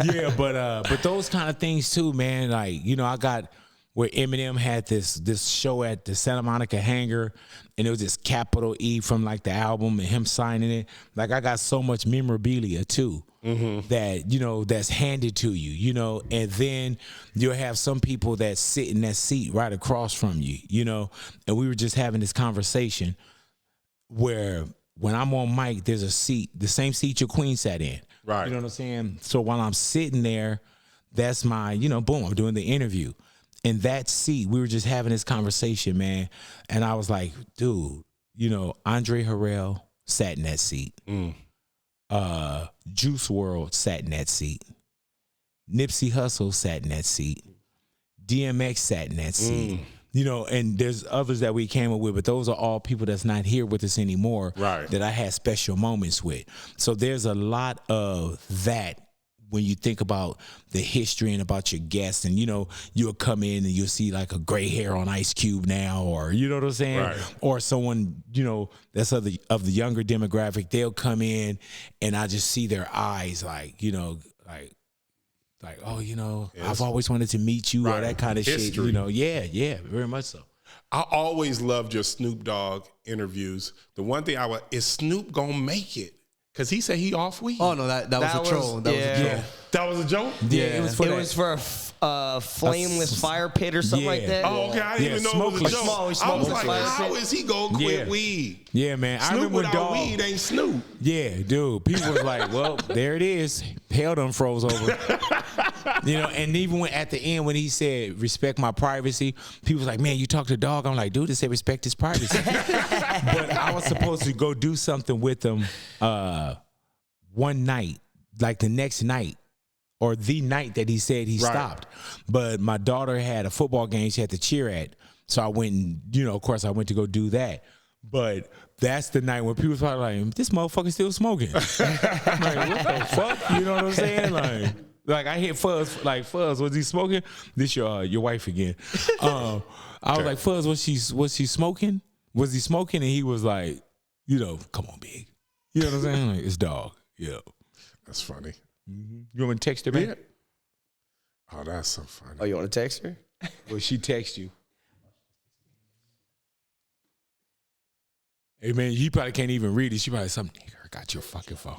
Yeah, but those kind of things too, man. Like, you know, I got where Eminem had this show at the Santa Monica Hangar, and it was this capital E from like the album and him signing it. Like, I got so much memorabilia too that, you know, that's handed to you, you know, and then you'll have some people that sit in that seat right across from you, you know, and we were just having this conversation where when I'm on mic, there's a seat, the same seat your queen sat in. Right. You know what I'm saying? So while I'm sitting there, that's my, you know, boom, I'm doing the interview. In that seat, we were just having this conversation, man. And I was like, dude, you know, Andre Harrell sat in that seat. Juice WRLD sat in that seat. Nipsey Hussle sat in that seat. DMX sat in that seat. You know, and there's others that we came up with, but those are all people that's not here with us anymore that I had special moments with. So there's a lot of that when you think about the history and about your guests. And, you know, you'll come in and you'll see like a gray hair on Ice Cube now, or, you know what I'm saying? Or someone, you know, that's of the younger demographic, they'll come in and I just see their eyes like, you know, like, oh, you know, I've always wanted to meet you, or that kind of shit. You know, yeah, very much so. I always loved your Snoop Dogg interviews. The one thing is Snoop gonna make it? Because he said he off weed. Oh, no, that was a troll. That was a troll. That was a joke? Yeah, it was for a flameless fire pit or something like that. Oh, okay. I didn't even know it was a joke. I was like, how is he going to quit weed? Yeah, man. Snoop I remember without weed ain't Snoop. Yeah, dude. People was like, well, there it is. Hell done froze over. You know, and even when at the end when he said, respect my privacy, people was like, man, you talk to Dog. I'm like, dude, it said respect his privacy. But I was supposed to go do something with him one night, like the next night, or the night that he said he stopped. But my daughter had a football game she had to cheer at. So I went and, you know, of course I went to go do that. But that's the night when people probably like, this motherfucker still smoking. I'm like, what the fuck? You know what I'm saying? Like I hit Fuzz, like, Fuzz, was he smoking? This your wife again. I was like, Fuzz, was she smoking? Was he smoking? And he was like, come on, big. You know what I'm saying? Like, it's dog. Yeah. That's funny. Mm-hmm. You want me to text her back? Yeah. Oh, that's so funny. Oh, you want to text her? Well, she text you. Hey, man, you probably can't even read it. She probably some nigga got your fucking phone.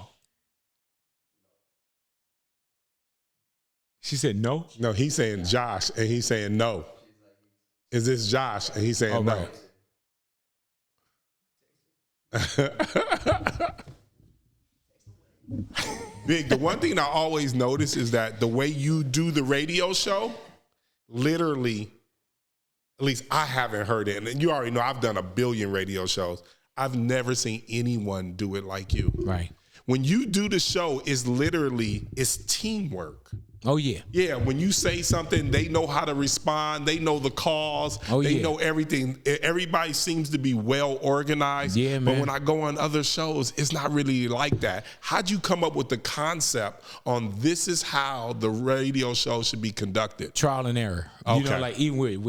She said no? No, he's saying Josh, and he's saying no. Is this Josh? And he's saying no. Big, the one thing I always notice is that the way you do the radio show, literally, at least I haven't heard it. And you already know I've done a billion radio shows. I've never seen anyone do it like you. Right. When you do the show, it's teamwork. Oh, yeah. Yeah, when you say something, they know how to respond. They know the cause. Oh, they yeah. know everything. Everybody seems to be well organized. Yeah, man. But when I go on other shows, it's not really like that. How'd you come up with the concept on this is how the radio show should be conducted? Trial and error. Okay. You know, like even with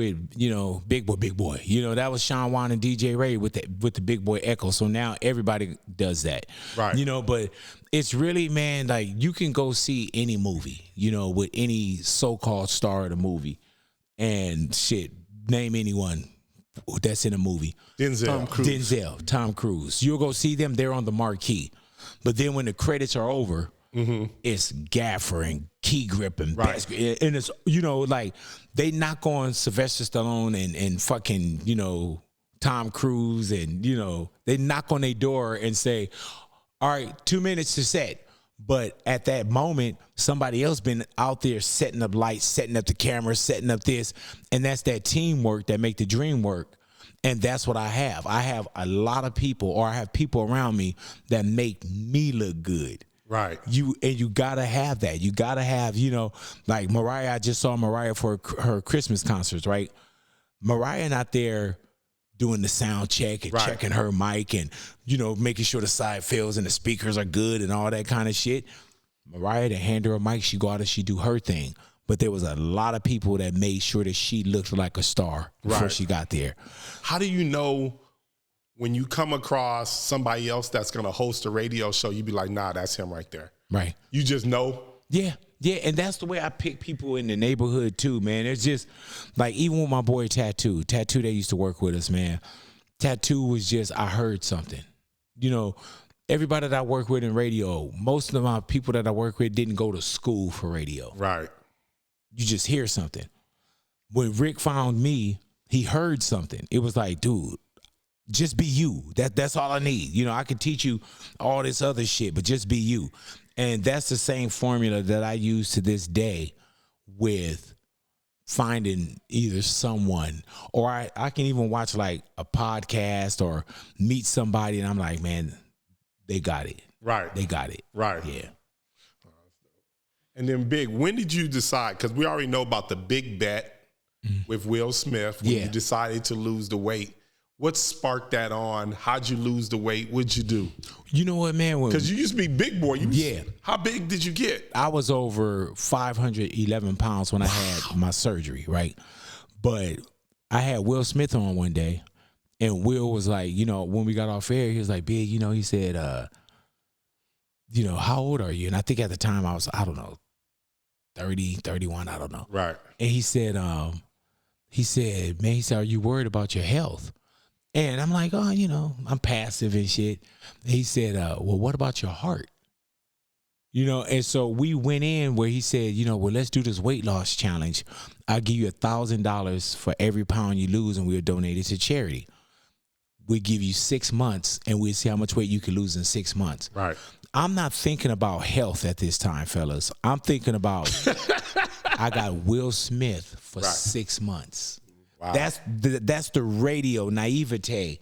Big Boy. You know, that was Sean Wan and DJ Ray with the Big Boy Echo. So now everybody does that. Right. You know, but it's really, man, like you can go see any movie, with any so-called star of the movie and shit, name anyone that's in a movie. Denzel. Tom Cruise. You'll go see them, they're on the marquee. But then when the credits are over, it's Gaffer and Key Grip and and it's, like they knock on Sylvester Stallone and fucking, Tom Cruise and, they knock on their door and say, all right, 2 minutes to set. But at that moment, somebody else been out there setting up lights, setting up the camera, setting up this. And that's that teamwork that make the dream work. And that's what I have. I have a lot of people, or I have people around me that make me look good. Right. You gotta have that. You gotta have, like Mariah. I just saw Mariah for her Christmas concerts, right? Mariah not there doing the sound check and checking her mic and, making sure the side fills and the speakers are good and all that kind of shit. Mariah, to hand her a mic, she go out and she do her thing. But there was a lot of people that made sure that she looked like a star before she got there. How do you know when you come across somebody else that's going to host a radio show, you be like, nah, that's him right there. Right. You just know? Yeah. Yeah, and that's the way I pick people in the neighborhood too, man. It's just like even with my boy Tattoo, they used to work with us, man. Tattoo was just, I heard something. Everybody that I work with in radio, most of my people that I work with didn't go to school for radio. Right. You just hear something. When Rick found me, he heard something. It was like, dude, just be you. That's all I need. I can teach you all this other shit, but just be you. And that's the same formula that I use to this day with finding either someone, or I can even watch like a podcast or meet somebody and I'm like, man, they got it. Right. They got it. Right. Yeah. And then Big, when did you decide? Because we already know about the big bet with Will Smith when you decided to lose the weight. What sparked that on? How'd you lose the weight? What'd you do? You know what, man? Because you used to be big boy. How big did you get? I was over 511 pounds when I had my surgery, right? But I had Will Smith on one day, and Will was like, when we got off air, he was like, Big, he said, how old are you? And I think at the time I was, I don't know, 30, 31, I don't know. Right. And he said, man, are you worried about your health? And I'm like, oh, I'm passive and shit. He said, well, what about your heart? And so we went in where he said, well, let's do this weight loss challenge. I'll give you $1,000 for every pound you lose and we'll donate it to charity. We give you 6 months and we'll see how much weight you can lose in 6 months. Right. I'm not thinking about health at this time, fellas. I'm thinking about I got Will Smith for 6 months. Wow. That's the radio naivete.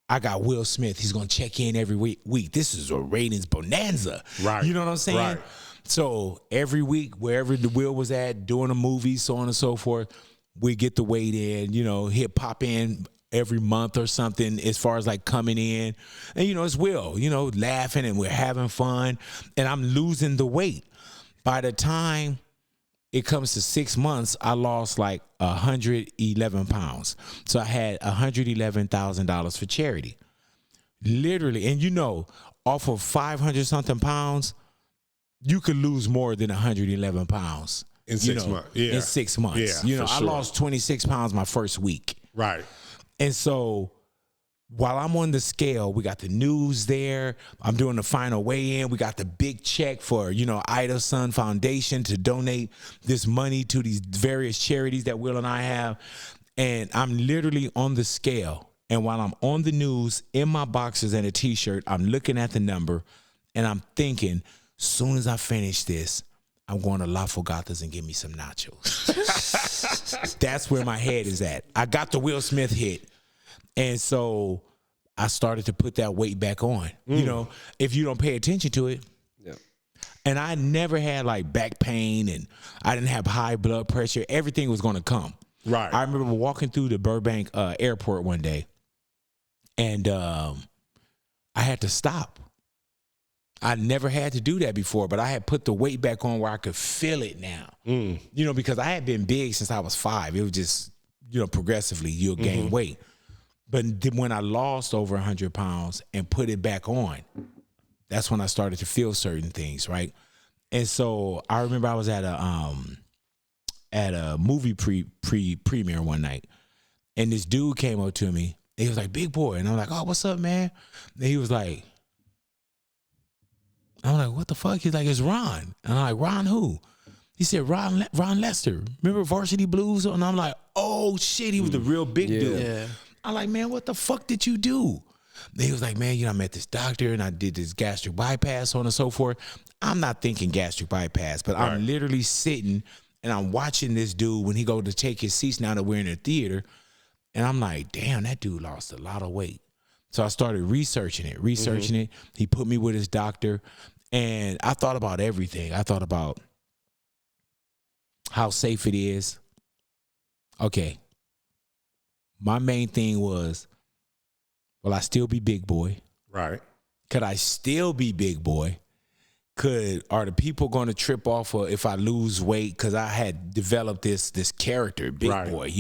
I got Will Smith. He's going to check in every week. This is a ratings bonanza. Right. You know what I'm saying? Right. So every week, wherever the Will was at, doing a movie, so on and so forth, we get the weight in, pop in every month or something as far as like coming in. And, it's Will, laughing and we're having fun. And I'm losing the weight. By the time it comes to 6 months, I lost like 111 pounds. So I had $111,000 for charity. Literally. And off of 500 something pounds, you could lose more than 111 pounds. In 6 months. Yeah. In 6 months. Yeah, I lost 26 pounds my first week. Right. And so while I'm on the scale, we got the news there. I'm doing the final weigh-in. We got the big check for, Ida Son Foundation to donate this money to these various charities that Will and I have. And I'm literally on the scale. And while I'm on the news in my boxers and a T-shirt, I'm looking at the number and I'm thinking, soon as I finish this, I'm going to La Fogatas and get me some nachos. That's where my head is at. I got the Will Smith hit. And so I started to put that weight back on. If you don't pay attention to it. Yeah. And I never had like back pain and I didn't have high blood pressure. Everything was going to come. Right. I remember walking through the Burbank airport one day and I had to stop. I never had to do that before, but I had put the weight back on where I could feel it now. Because I had been big since I was 5. It was just, progressively you'll gain weight. But then when I lost over 100 pounds and put it back on, that's when I started to feel certain things, right? And so I remember I was at a movie premiere one night, and this dude came up to me. He was like, "Big boy," and I'm like, "Oh, what's up, man?" And he was like, I'm like, "What the fuck?" He's like, "It's Ron." And I'm like, "Ron who?" He said, Ron Lester. Remember Varsity Blues? And I'm like, "Oh shit, he was the real big dude." Yeah. I'm like, "Man, what the fuck did you do?" And he was like, "Man, I met this doctor and I did this gastric bypass, so on and so forth." I'm not thinking gastric bypass, but right. I'm literally sitting and I'm watching this dude when he go to take his seats now that we're in the theater. And I'm like, damn, that dude lost a lot of weight. So I started researching it. He put me with his doctor. And I thought about everything. I thought about how safe it is. Okay. My main thing was, will I still be big boy? Right. Could I still be big boy? Are the people going to trip off if I lose weight? Because I had developed this character, big boy,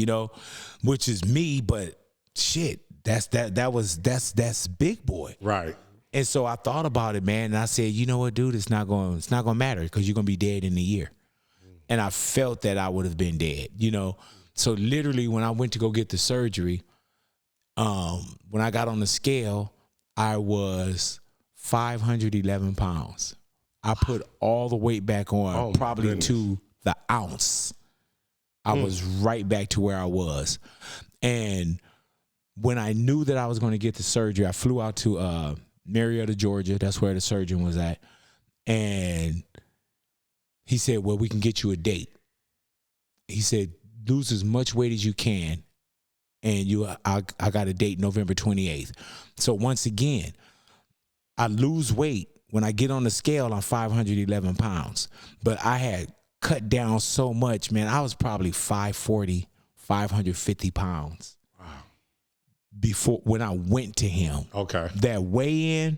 which is me, but shit, that's big boy. Right. And so I thought about it, man, and I said, you know what, dude, it's not going to matter because you're going to be dead in a year. And I felt that I would have been dead, So literally when I went to go get the surgery, when I got on the scale, I was 511 pounds. I put all the weight back on, probably to the ounce. I was right back to where I was. And when I knew that I was going to get the surgery, I flew out to Marietta, Georgia. That's where the surgeon was at. And he said, well, we can get you a date. He said, lose as much weight as you can. And I got a date November 28th. So once again, I lose weight. When I get on the scale, I'm 511 pounds. But I had cut down so much, man. I was probably 540, 550 pounds. Wow. Before, when I went to him. Okay. That weigh-in,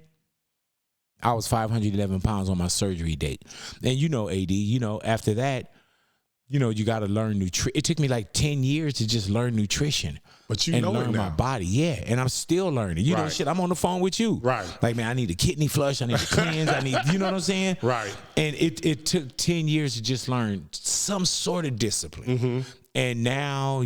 I was 511 pounds on my surgery date. And AD, after that, you got to learn nutrition. It took me like 10 years to just learn nutrition. But learn my body. Yeah. And I'm still learning. Shit, I'm on the phone with you. Right. Like, man, I need a kidney flush. I need to cleanse. I need, you know what I'm saying? Right. And it took 10 years to just learn some sort of discipline. Mm-hmm. And now,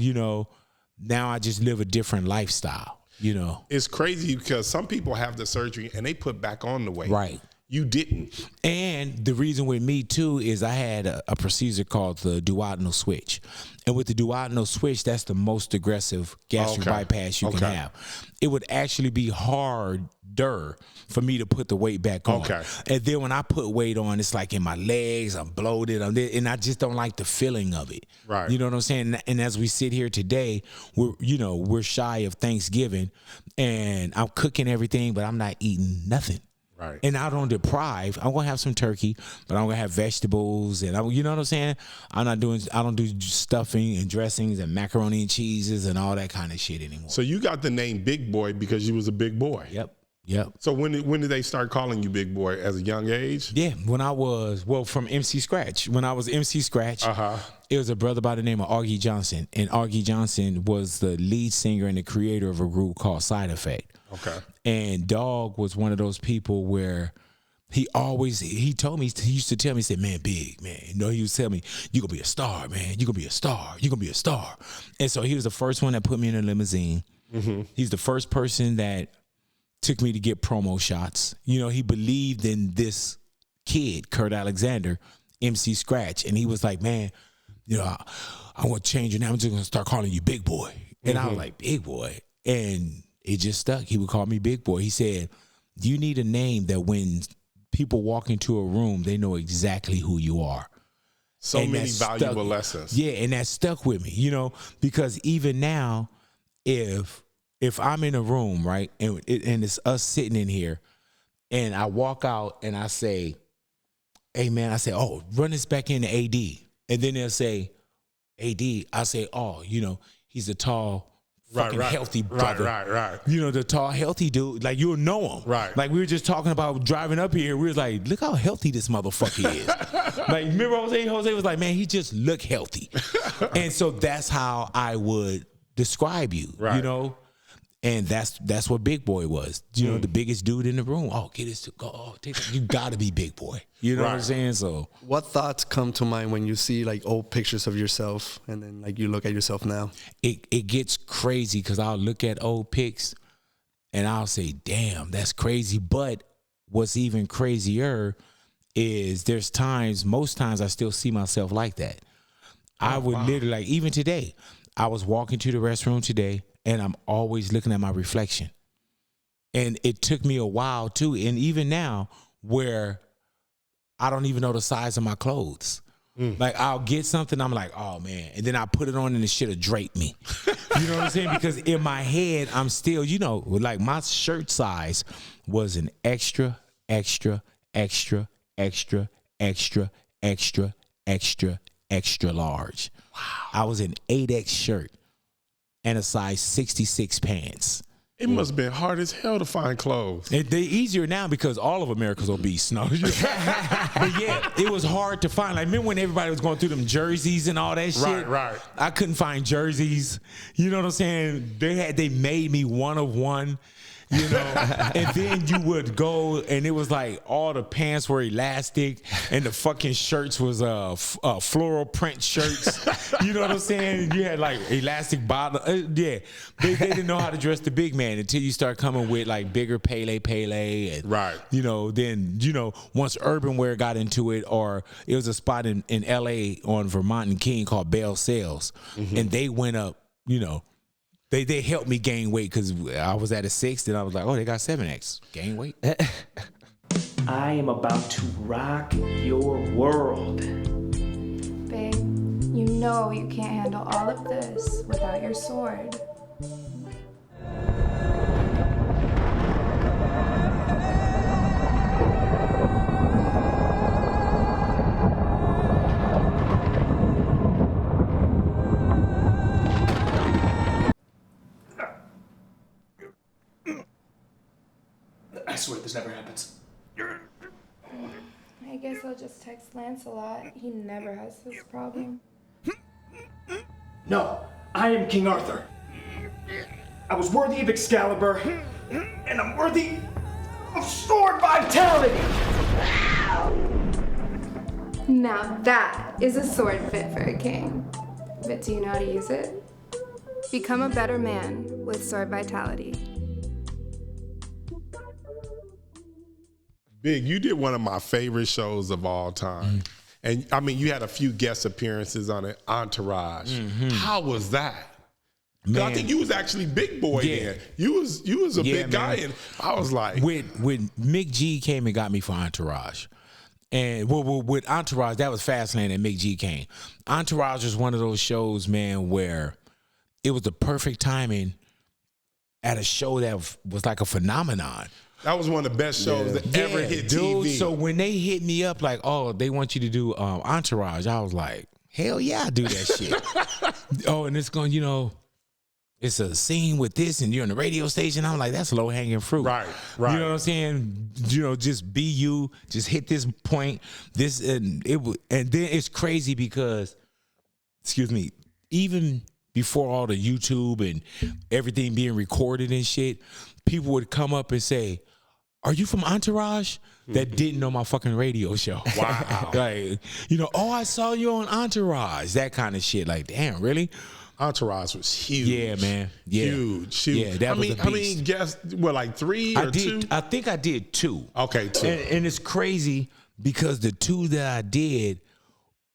now I just live a different lifestyle, It's crazy because some people have the surgery and they put back on the weight. Right. You didn't. And the reason with me, too, is I had a procedure called the duodenal switch. And with the duodenal switch, that's the most aggressive gastric bypass you can have. It would actually be harder for me to put the weight back on. Okay. And then when I put weight on, it's like in my legs, I'm bloated, and I just don't like the feeling of it. Right. You know what I'm saying? And as we sit here today, we're shy of Thanksgiving, and I'm cooking everything, but I'm not eating nothing. Right. And I don't deprive. I'm gonna have some turkey, but I'm gonna have vegetables, and you know what I'm saying. I don't do stuffing and dressings and macaroni and cheeses and all that kind of shit anymore. So you got the name Big Boy because you was a big boy. Yep. So when did they start calling you Big Boy? As a young age? Yeah, when I was from MC Scratch. When I was MC Scratch, it was a brother by the name of Augie Johnson, and Augie Johnson was the lead singer and the creator of a group called Side Effect. Okay. And Dog was one of those people where he used to tell me, he said, man, Big, man, he used to tell me, you gonna be a star, man. You gonna be a star. You gonna be a star. And so he was the first one that put me in a limousine. Mm-hmm. He's the first person that took me to get promo shots. He believed in this kid, Kurt Alexander, MC Scratch. And he was like, man, I want to change your name. I'm just gonna start calling you Big Boy. And I was like, Big Boy. And it just stuck. He would call me Big Boy. He said, you need a name that when people walk into a room, they know exactly who you are. So and many valuable lessons. Yeah, and that stuck with me, because even now, if I'm in a room, right, and it's us sitting in here, and I walk out and I say, hey, man, I say, oh, run this back into AD. And then they'll say, AD. I say, oh, he's a tall, fucking healthy brother. Right. The tall, healthy dude. Like, you'll know him. Right. Like, we were just talking about driving up here. We was like, look how healthy this motherfucker is. Like, remember Jose? Jose was like, man, he just look healthy. And so that's how I would describe you, And that's what Big Boy was. The biggest dude in the room. Oh, get this to go. Oh, you gotta be Big Boy. You know what I'm saying? So what thoughts come to mind when you see like old pictures of yourself and then like you look at yourself now? It gets crazy because I'll look at old pics and I'll say, damn, that's crazy. But what's even crazier is most times I still see myself like that. I would literally, like, even today, I was walking to the restroom today, and I'm always looking at my reflection. And it took me a while, too. And even now, where I don't even know the size of my clothes. Like, I'll get something, I'm like, oh, man. And then I put it on, and the shit will drape me. You know what I'm saying? Because in my head, I'm still, like, my shirt size was an extra, extra, extra, extra, extra, extra, extra, extra large. Wow. I was an 8X shirt and a size 66 pants. It must have been hard as hell to find clothes. They're easier now because all of America's obese. No, but yeah, it was hard to find. Like, remember when everybody was going through them jerseys and all that shit? Right. I couldn't find jerseys. You know what I'm saying? They made me one of one. And then you would go and it was like all the pants were elastic and the fucking shirts was floral print shirts. You know what I'm saying? You had like elastic bottom. Yeah, they didn't know how to dress the big man until you start coming with like bigger Pele and then once urban wear got into it, or it was a spot in LA on Vermont and King called Bell Sales, and they went up. They helped me gain weight because I was at a 6, and I was like, oh, they got 7X. Gain weight. I am about to rock your world. Babe, you know you can't handle all of this without your sword. I swear this never happens. I guess I'll just text Lancelot. He never has this problem. No, I am King Arthur. I was worthy of Excalibur, and I'm worthy of sword vitality! Now that is a sword fit for a king. But do you know how to use it? Become a better man with sword vitality. Big, you did one of my favorite shows of all time. And I mean, you had a few guest appearances on it, Entourage. How was that? Man, I think you was actually Big Boy then. You was a big guy, and I was like, when Mick G came and got me for Entourage, and with Entourage, that was Fastlane, and Mick G came. Entourage was one of those shows, man, where it was the perfect timing at a show that was like a phenomenon. That was one of the best shows that ever hit dude. TV. So when they hit me up like, oh, they want you to do Entourage, I was like, hell yeah, I do that shit. Oh, and it's going, it's a scene with this, and you're on the radio station. I'm like, that's low hanging fruit. Right. You know what I'm saying? Just be you. Just hit this point. And then it's crazy because, excuse me, even before all the YouTube and everything being recorded and shit, people would come up and say, are you from Entourage? That didn't know my fucking radio show. Wow. Like, oh, I saw you on Entourage. That kind of shit. Like, damn, really? Entourage was huge. Yeah, man. Yeah. Huge. Yeah, that was a beast. I mean, guess, like 3 or 2? I think I did 2. Okay, 2. And it's crazy because the 2 that I did,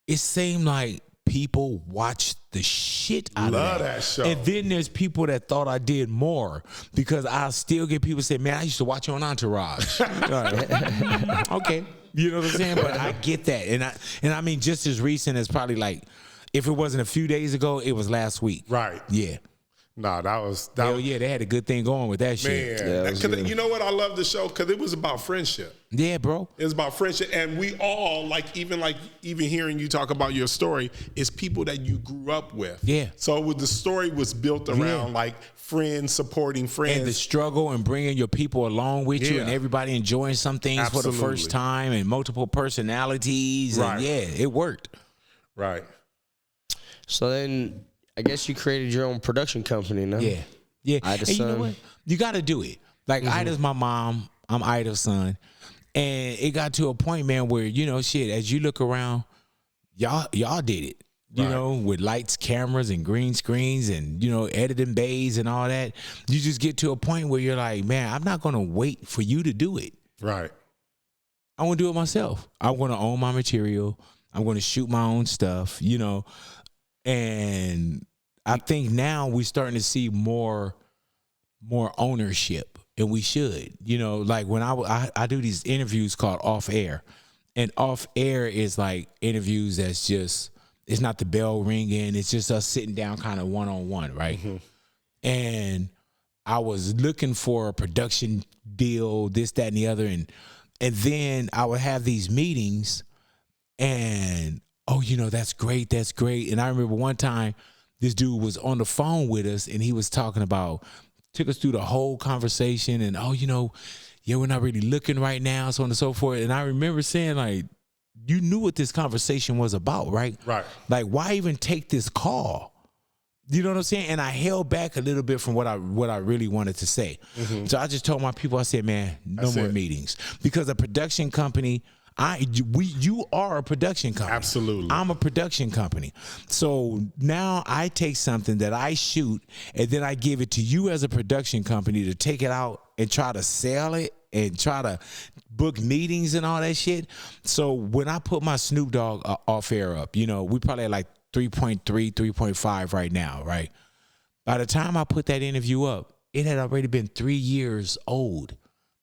it seemed like people watched the shit out Love of that show. And then there's people that thought I did more because I still get people say, man, I used to watch you on Entourage. Okay. You know what I'm saying? But I get that. And I mean, just as recent as probably like, if it wasn't a few days ago, it was last week. Right. Yeah. No, that was yeah, they had a good thing going with that shit. Man, you know what? I love the show because it was about friendship. Yeah, bro. It was about friendship, and we all even hearing you talk about your story is people that you grew up with. Yeah. So the story was built around like friends supporting friends, and the struggle and bringing your people along with you, and everybody enjoying some things for the first time, and multiple personalities. Right. And yeah, it worked. Right. So then, I guess you created your own production company, no? Yeah. Yeah. Ida's and you son. know what? You got to do it. Like, Ida's my mom. I'm Ida's son. And it got to a point, man, where, shit, as you look around, y'all did it. You know, with lights, cameras, and green screens and, editing bays and all that. You just get to a point where you're like, man, I'm not going to wait for you to do it. Right. I want to do it myself. I want to own my material. I'm going to shoot my own stuff, And I think now we're starting to see more ownership, and we should. Like when I do these interviews called off air, and off air is like interviews that's just, it's not the bell ringing, it's just us sitting down kind of one-on-one, right? Mm-hmm. And I was looking for a production deal, this, that, and the other, and then I would have these meetings, and that's great. And I remember one time this dude was on the phone with us, and he was talking about, took us through the whole conversation, and we're not really looking right now, so on and so forth. And I remember saying, like, you knew what this conversation was about, right? Right. Like, why even take this call? You know what I'm saying? And I held back a little bit from what I really wanted to say. Mm-hmm. So I just told my people, I said, man, no more meetings. Because a production company, you are a production company. Absolutely. I'm a production company. So now I take something that I shoot, and then I give it to you as a production company to take it out and try to sell it and try to book meetings and all that shit. So when I put my Snoop Dogg off air up, we probably at like 3.3, 3.5 right now, right? By the time I put that interview up, it had already been 3 years old.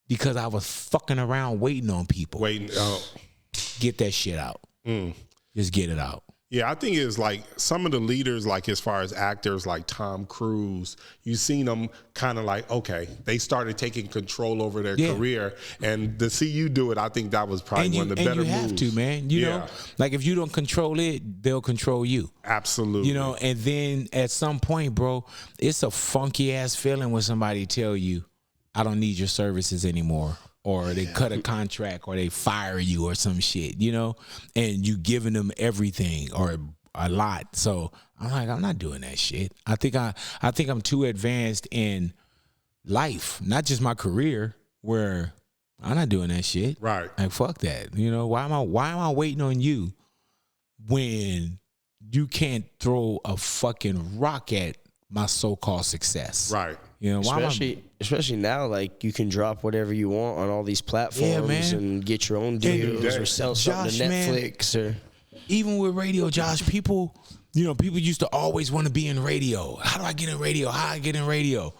Because I was fucking around waiting on people. Get that shit out. Just get it out. Yeah, I think it's like some of the leaders, like as far as actors like Tom Cruise, you've seen them kind of like, okay, they started taking control over their career. And to see you do it, I think that was probably one of the better moves. And you have to, man. You know, like if you don't control it, they'll control you. Absolutely. And then at some point, bro, it's a funky ass feeling when somebody tell you, I don't need your services anymore, or they cut a contract, or they fire you, or some shit, and you giving them everything or a lot. So I'm like, I'm not doing that shit. I think I'm too advanced in life, not just my career, where I'm not doing that shit. Right. Like fuck that. Why am I waiting on you when you can't throw a fucking rock at my so-called success? Right. Especially now, like you can drop whatever you want on all these platforms and get your own deals or sell something to Netflix, or even with radio, Josh. People used to always want to be in radio. How do I get in radio? How I get in radio?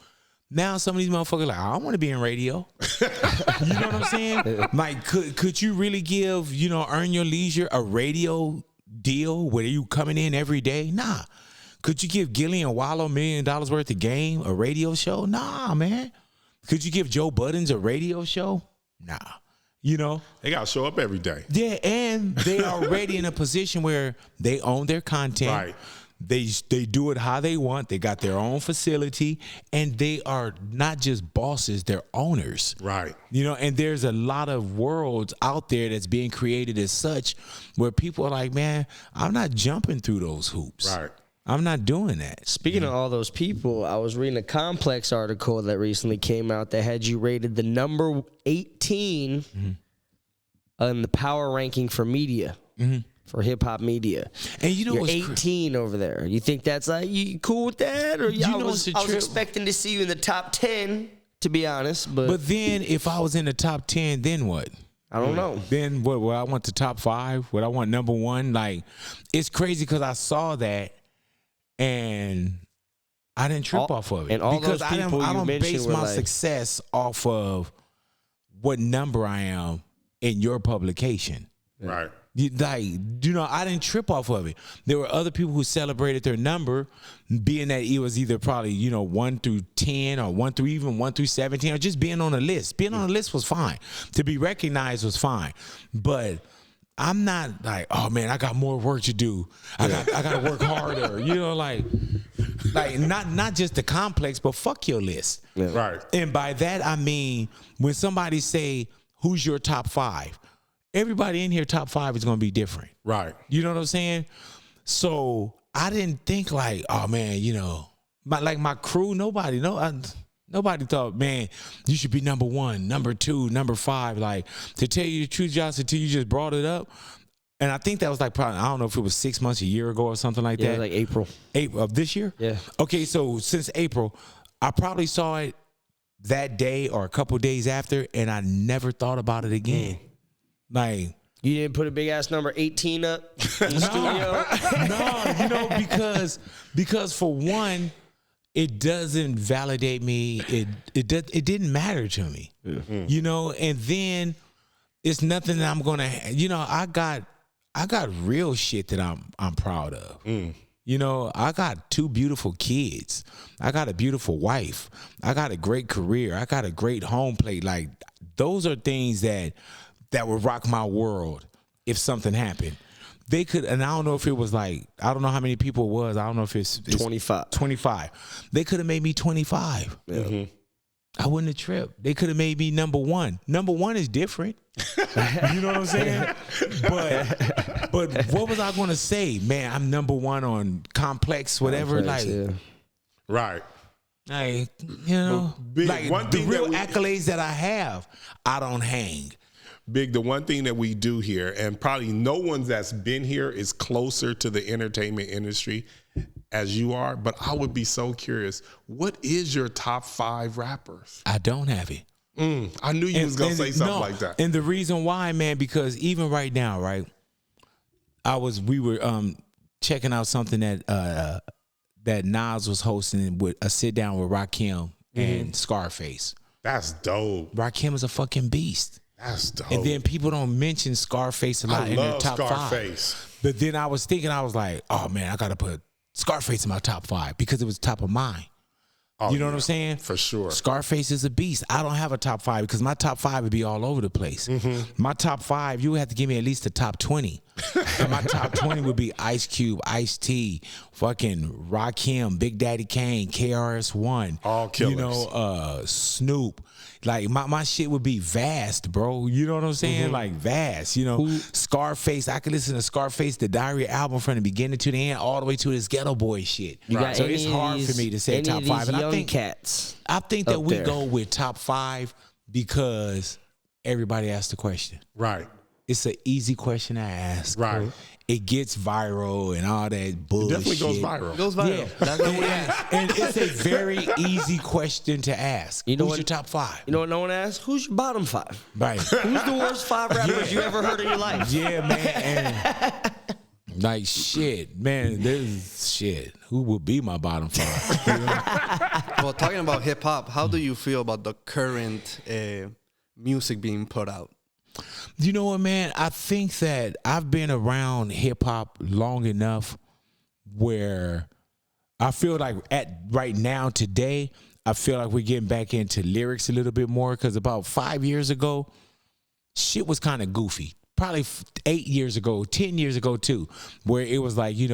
Now some of these motherfuckers like, I don't want to be in radio. You know what I'm saying? Like, could you really give Earn Your Leisure a radio deal where you coming in every day? Nah. Could you give Gillian Wallow $1 million worth of game, a radio show? Nah, man. Could you give Joe Buttons a radio show? Nah. You know? They got to show up every day. Yeah, and they are already in a position where they own their content. Right. They do it how they want. They got their own facility, and they are not just bosses, they're owners. Right. You know, and there's a lot of worlds out there that's being created as such where people are like, man, I'm not jumping through those hoops. Right. I'm not doing that. Speaking of all those people, I was reading a Complex article that recently came out that had you rated the number 18 on the power ranking for media, for hip hop media. And you know You're what's 18 over there. You think that's like, you cool with that? Or You I know was what's the trip? expecting to see you in the top 10, to be honest, but then if I was in the top 10, then what? I don't know. Then what? Would I want the top 5? Would I want number 1? Like, it's crazy because I saw that and I didn't trip off of it. And all because those people I you don't mentioned base were my like- success off of what number I am in your publication. Right. I didn't trip off of it. There were other people who celebrated their number, being that it was either probably 1 through 10 or 1 through 17, or just being on a list. Being on a list was fine. To be recognized was fine, but I'm not like, oh man, I got more work to do. I got to work harder. Like not just the Complex, but fuck your list. Yeah. Right. And by that I mean when somebody say, who's your top 5? Everybody in here top 5 is gonna be different. Right. You know what I'm saying? So I didn't think like, oh man, my crew, nobody thought, man, you should be number 1, number 2, number 5. Like, to tell you the truth, Josh, until you just brought it up. And I think that was like probably, I don't know if it was 6 months, a year ago or something like Yeah, that. like April. April of this year? Yeah. Okay, so since April, I probably saw it that day or a couple days after, and I never thought about it again. Like, You didn't put a big ass number 18 up in the studio? No, because for one, it doesn't validate me. It didn't matter to me. And then it's nothing that I'm gonna. I got real shit that I'm proud of. I got 2 beautiful kids. I got a beautiful wife. I got a great career. I got a great home plate. Like, those are things that would rock my world if something happened. They could, and I don't know if it was like, I don't know how many people it was. I don't know if it's 25. 25. They could have made me 25. Yeah. I wouldn't have tripped. They could have made me number 1. Number 1 is different. You know what I'm saying? But what was I going to say? Man, I'm number 1 on Complex, whatever. Right. Like, Big, like one the thing real that accolades that I have, I don't hang. Big, the one thing that we do here, and probably no one that's been here is closer to the entertainment industry as you are, but I would be so curious, what is your top 5 rappers? I don't have it. I knew you was going to say something like that. And the reason why, man, because even right now, right, we were checking out something that Nas was hosting with a sit down with Rakim and Scarface. That's dope. Rakim is a fucking beast. That's dope. And then people don't mention Scarface a lot in their top Scarface. 5. But then I was thinking, I was like, oh man, I gotta put Scarface in my top 5 because it was top of mind. Oh, You know what I'm saying? For sure. Scarface is a beast. I don't have a top 5 because my top 5 would be all over the place. My top 5, you would have to give me at least a top 20. And my top 20 would be Ice Cube, Ice-T, fucking Rakim, Big Daddy Kane, KRS-One. All killers. Snoop. Like, my shit would be vast, bro. You know what I'm saying? Like, vast. Scarface. I could listen to Scarface, the Diary album from the beginning to the end, all the way to this Ghetto Boy shit. So it's hard for me to say top 5. And I think cats. I think that we there. go with top 5 because everybody asked the question. Right. It's an easy question to ask. Right. It gets viral and all that bullshit. Definitely goes viral. Goes viral. Yeah. That's what we ask. And it's a very easy question to ask. You know Who's what- your top 5? You know what no one asks? Who's your bottom 5? Right. Who's the worst 5 rappers you ever heard in your life? Yeah, man. And like, shit, man, there's shit. Who would be my bottom 5? You know? Well, talking about hip hop, how do you feel about the current music being put out? You know what, man? I think that I've been around hip hop long enough where I feel like right now, today, I feel like we're getting back into lyrics a little bit more because about 5 years ago, shit was kind of goofy. Probably 8 years ago, 10 years ago too, where it was like, you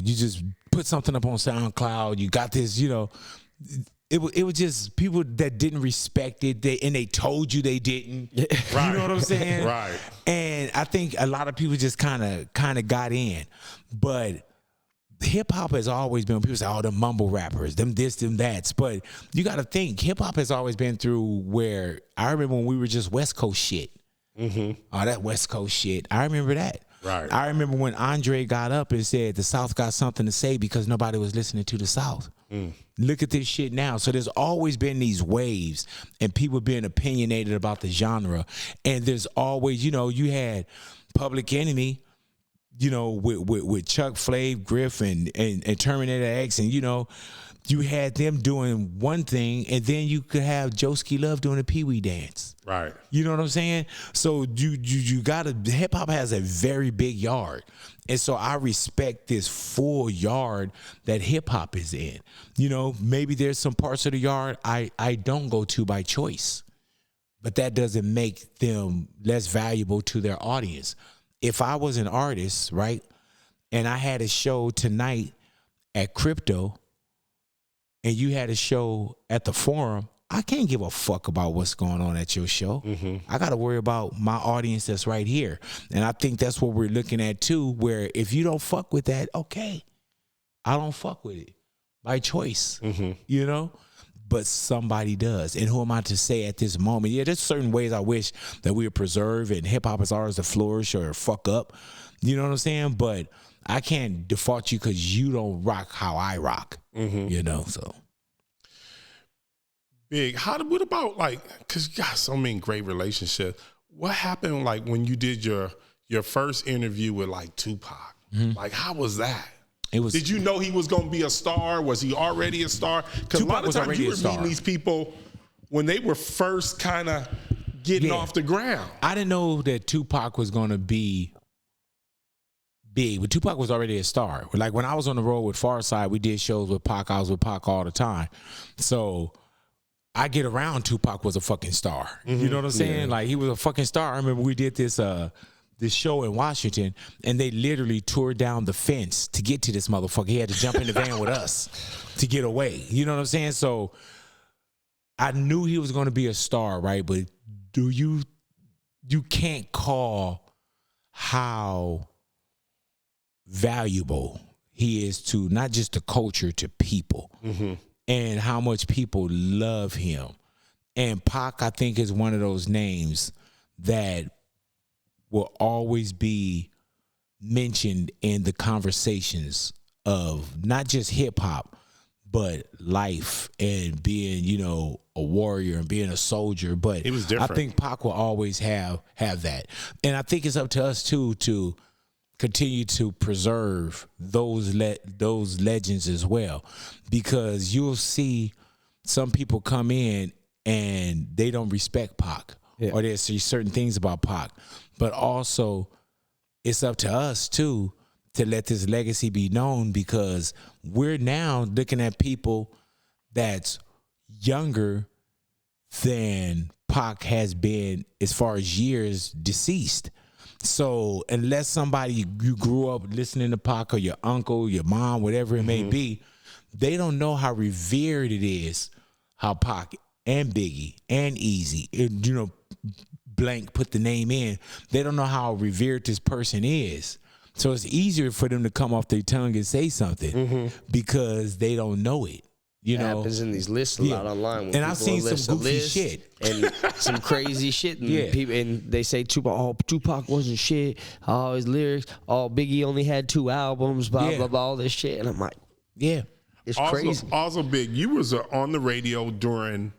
just put something up on SoundCloud, you got this, it was just people that didn't respect it, and they told you they didn't. Right. You know what I'm saying? Right. And I think a lot of people just kind of got in. But hip hop has always been, people say, oh, the mumble rappers, them this, them that. But you got to think, hip hop has always been through where, I remember when we were just West Coast shit. Mm-hmm. Oh, that West Coast shit. I remember that. Right. I remember when Andre got up and said the South got something to say because nobody was listening to the South. Look at this shit now. So there's always been these waves and people being opinionated about the genre. And there's always, you had Public Enemy, with Chuck Flav, Griff, and Terminator X, and you had them doing one thing, and then you could have Joski Love doing a Pee-wee dance. Right. You know what I'm saying? So you gotta, hip hop has a very big yard. And so I respect this full yard that hip hop is in. Maybe there's some parts of the yard I don't go to by choice, but that doesn't make them less valuable to their audience. If I was an artist, right, and I had a show tonight at Crypto, and you had a show at the Forum, I can't give a fuck about what's going on at your show. Mm-hmm. I got to worry about my audience that's right here. And I think that's what we're looking at too, where if you don't fuck with that, okay, I don't fuck with it by choice, but somebody does. And who am I to say at this moment? Yeah, there's certain ways I wish that we would preserve and hip hop is ours to flourish or fuck up. You know what I'm saying? But I can't default you because you don't rock how I rock, so. Big, what about because you got so many great relationships. What happened when you did your first interview with Tupac? Mm-hmm. How was that? Did you know he was going to be a star? Was he already a star? Because a lot of times you were meeting these people when they were first kind of getting off the ground. I didn't know that Tupac was going to be big, but Tupac was already a star. When I was on the road with Farside, we did shows with Pac. I was with Pac all the time. So I get around Tupac was a fucking star. Mm-hmm. You know what I'm saying? Yeah. He was a fucking star. I remember we did this show in Washington, and they literally tore down the fence to get to this motherfucker. He had to jump in the van with us to get away. You know what I'm saying? So I knew he was going to be a star, right? But you can't call how valuable he is to not just the culture, to people. Mm-hmm. And how much people love him. And Pac, I think, is one of those names that will always be mentioned in the conversations of not just hip hop, but life and being, a warrior and being a soldier. But it was different. I think Pac will always have that. And I think it's up to us too to continue to preserve those legends as well, because you'll see some people come in and they don't respect Pac, or they see certain things about Pac, but also it's up to us too to let this legacy be known, because we're now looking at people that's younger than Pac has been as far as years deceased. So unless somebody you grew up listening to Pac, or your uncle, your mom, whatever it may be, they don't know how revered it is, how Pac and Biggie and Easy, blank put the name in. They don't know how revered this person is. So it's easier for them to come off their tongue and say something because they don't know it. It happens in these lists a lot online. And I've seen some goofy shit and some crazy shit. And people, and they say Tupac wasn't shit. All his lyrics, Biggie only had 2 albums, blah blah blah, all this shit. And I'm like, it's crazy. Also, Big, you was on the radio during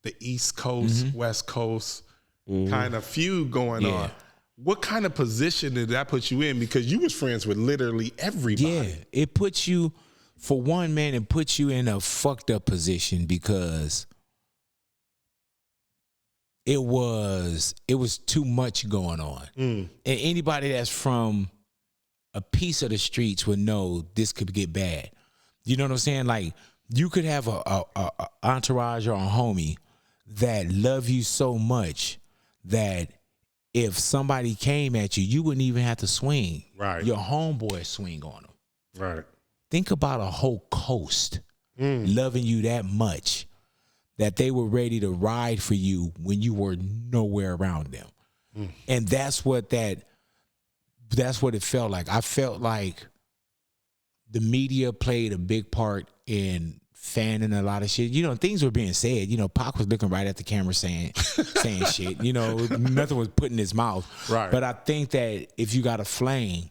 the East Coast, West Coast kind of feud going on. What kind of position did that put you in? Because you was friends with literally everybody. Yeah, it puts you. For one, man, it puts you in a fucked up position, because it was too much going on. And anybody that's from a piece of the streets would know this could get bad. You know what I'm saying? you could have a entourage or a homie that love you so much that if somebody came at you, you wouldn't even have to swing. Right. Your homeboy swing on them. Right. Think about a whole coast loving you that much that they were ready to ride for you when you were nowhere around them. And that's what it felt like. I felt like the media played a big part in fanning a lot of shit. You know, things were being said. You know, Pac was looking right at the camera saying shit. You know, nothing was put in his mouth. Right. But I think that if you got a flame,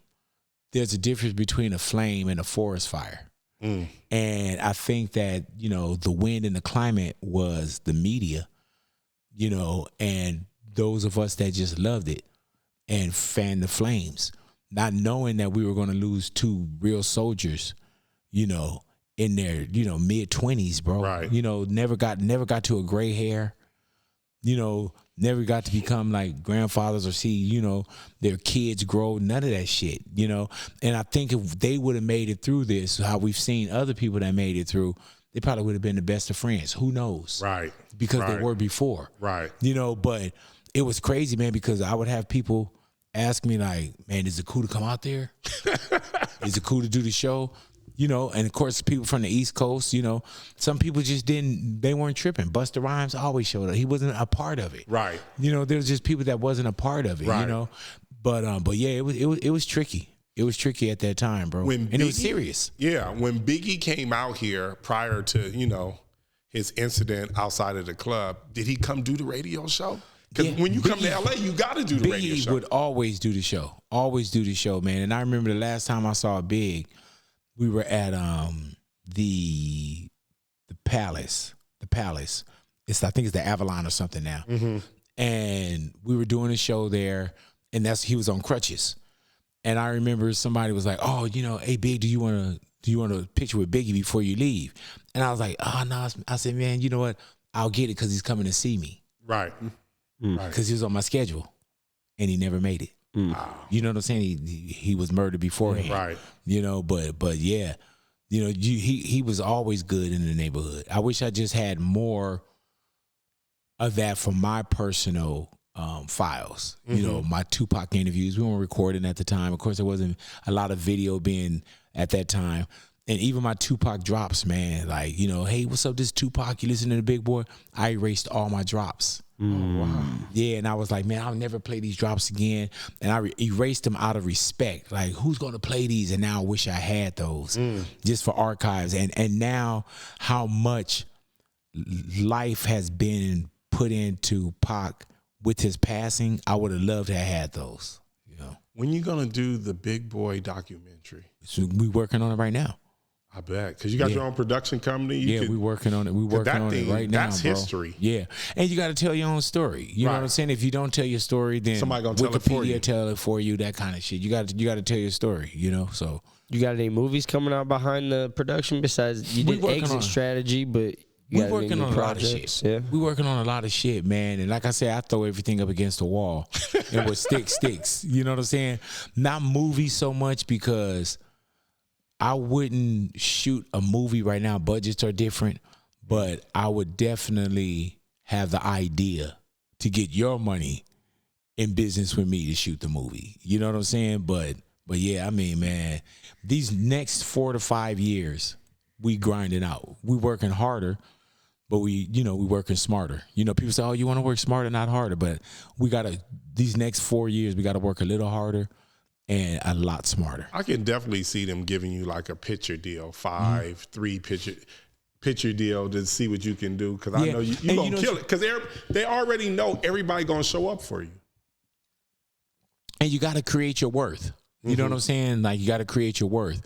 there's a difference between a flame and a forest fire. And I think that, you know, the wind and the climate was the media, you know, and those of us that just loved it and fanned the flames, not knowing that we were going to lose two real soldiers, you know, in their, you know, mid-20s, bro. Right. You know, never got to a gray hair, you know, never got to become like grandfathers or see, you know, their kids grow, none of that shit, you know. And I think if they would have made it through this, how we've seen other people that made it through, they probably would have been the best of friends. Who knows? Right. Because they were before. Right. You know, but it was crazy, man, because I would have people ask me like, man, is it cool to come out there? Is it cool to do the show? You know, and of course, people from the East Coast, you know, some people just they weren't tripping. Busta Rhymes always showed up. He wasn't a part of it. Right. You know, there was just people that wasn't a part of it, Right. you know. But yeah, it was tricky. It was tricky at that time, bro. And it was serious. Yeah. When Biggie came out here prior to, you know, his incident outside of the club, did he come do the radio show? Because when you come to LA, you got to do the radio Biggie show. would always do the show. Always do the show, man. And I remember the last time I saw Big, we were at the Palace. The Palace. I think it's the Avalon or something now. And we were doing a show there, and he was on crutches. And I remember somebody was like, "Oh, you know, hey Big, do you want a picture with Biggie before you leave?" And I was like, "Oh no." I said, "Man, you know what? I'll get it because he's coming to see me." Right. Because he was on my schedule, and he never made it. You know what I'm saying? He was murdered beforehand. Right. You know, but yeah, you know, he was always good in the neighborhood. I wish I just had more of that for my personal files. You know, my Tupac interviews. We weren't recording at the time. Of course, there wasn't a lot of video being at that time. And even my Tupac drops, man, like, you know, hey, what's up, this Tupac? You listen to the Big Boy? I erased all my drops. Oh, wow. Yeah, and I was like, man, I'll never play these drops again. And I erased them out of respect. Like, who's going to play these? And now I wish I had those just for archives. And now how much life has been put into Pac with his passing, I would have loved to have had those. You know, When you going to do the Big Boy documentary? So we working on it right now. I bet. Because you got your own production company. We working on it. We working on it right now, that's bro. history. Yeah. And you got to tell your own story. You know what I'm saying? If you don't tell your story, then Somebody gonna tell it for you. Wikipedia tell it for you, that kind of shit. You got to tell your story, you know? So You got any movies coming out behind the production besides you We did working Exit on- Strategy, but you we got any working new on a lot of projects? shit. Yeah. We working on a lot of shit, man. And like I said, I throw everything up against the wall. And what sticks. You know what I'm saying? Not movies so much because I wouldn't shoot a movie right now. Budgets are different. But I would definitely have the idea to get your money in business with me to shoot the movie. You know what I'm saying? But yeah, I mean, man, these next 4 to 5 years, we grinding out. We working harder, but we working smarter. You know, people say, oh, you want to work smarter, not harder. But these next 4 years, we got to work a little harder and a lot smarter. I can definitely see them giving you like a picture deal, 3 picture deal to see what you can do. Because I know you're going to kill it. Because they already know everybody going to show up for you. And you got to create your worth. You know what I'm saying? Like, you got to create your worth.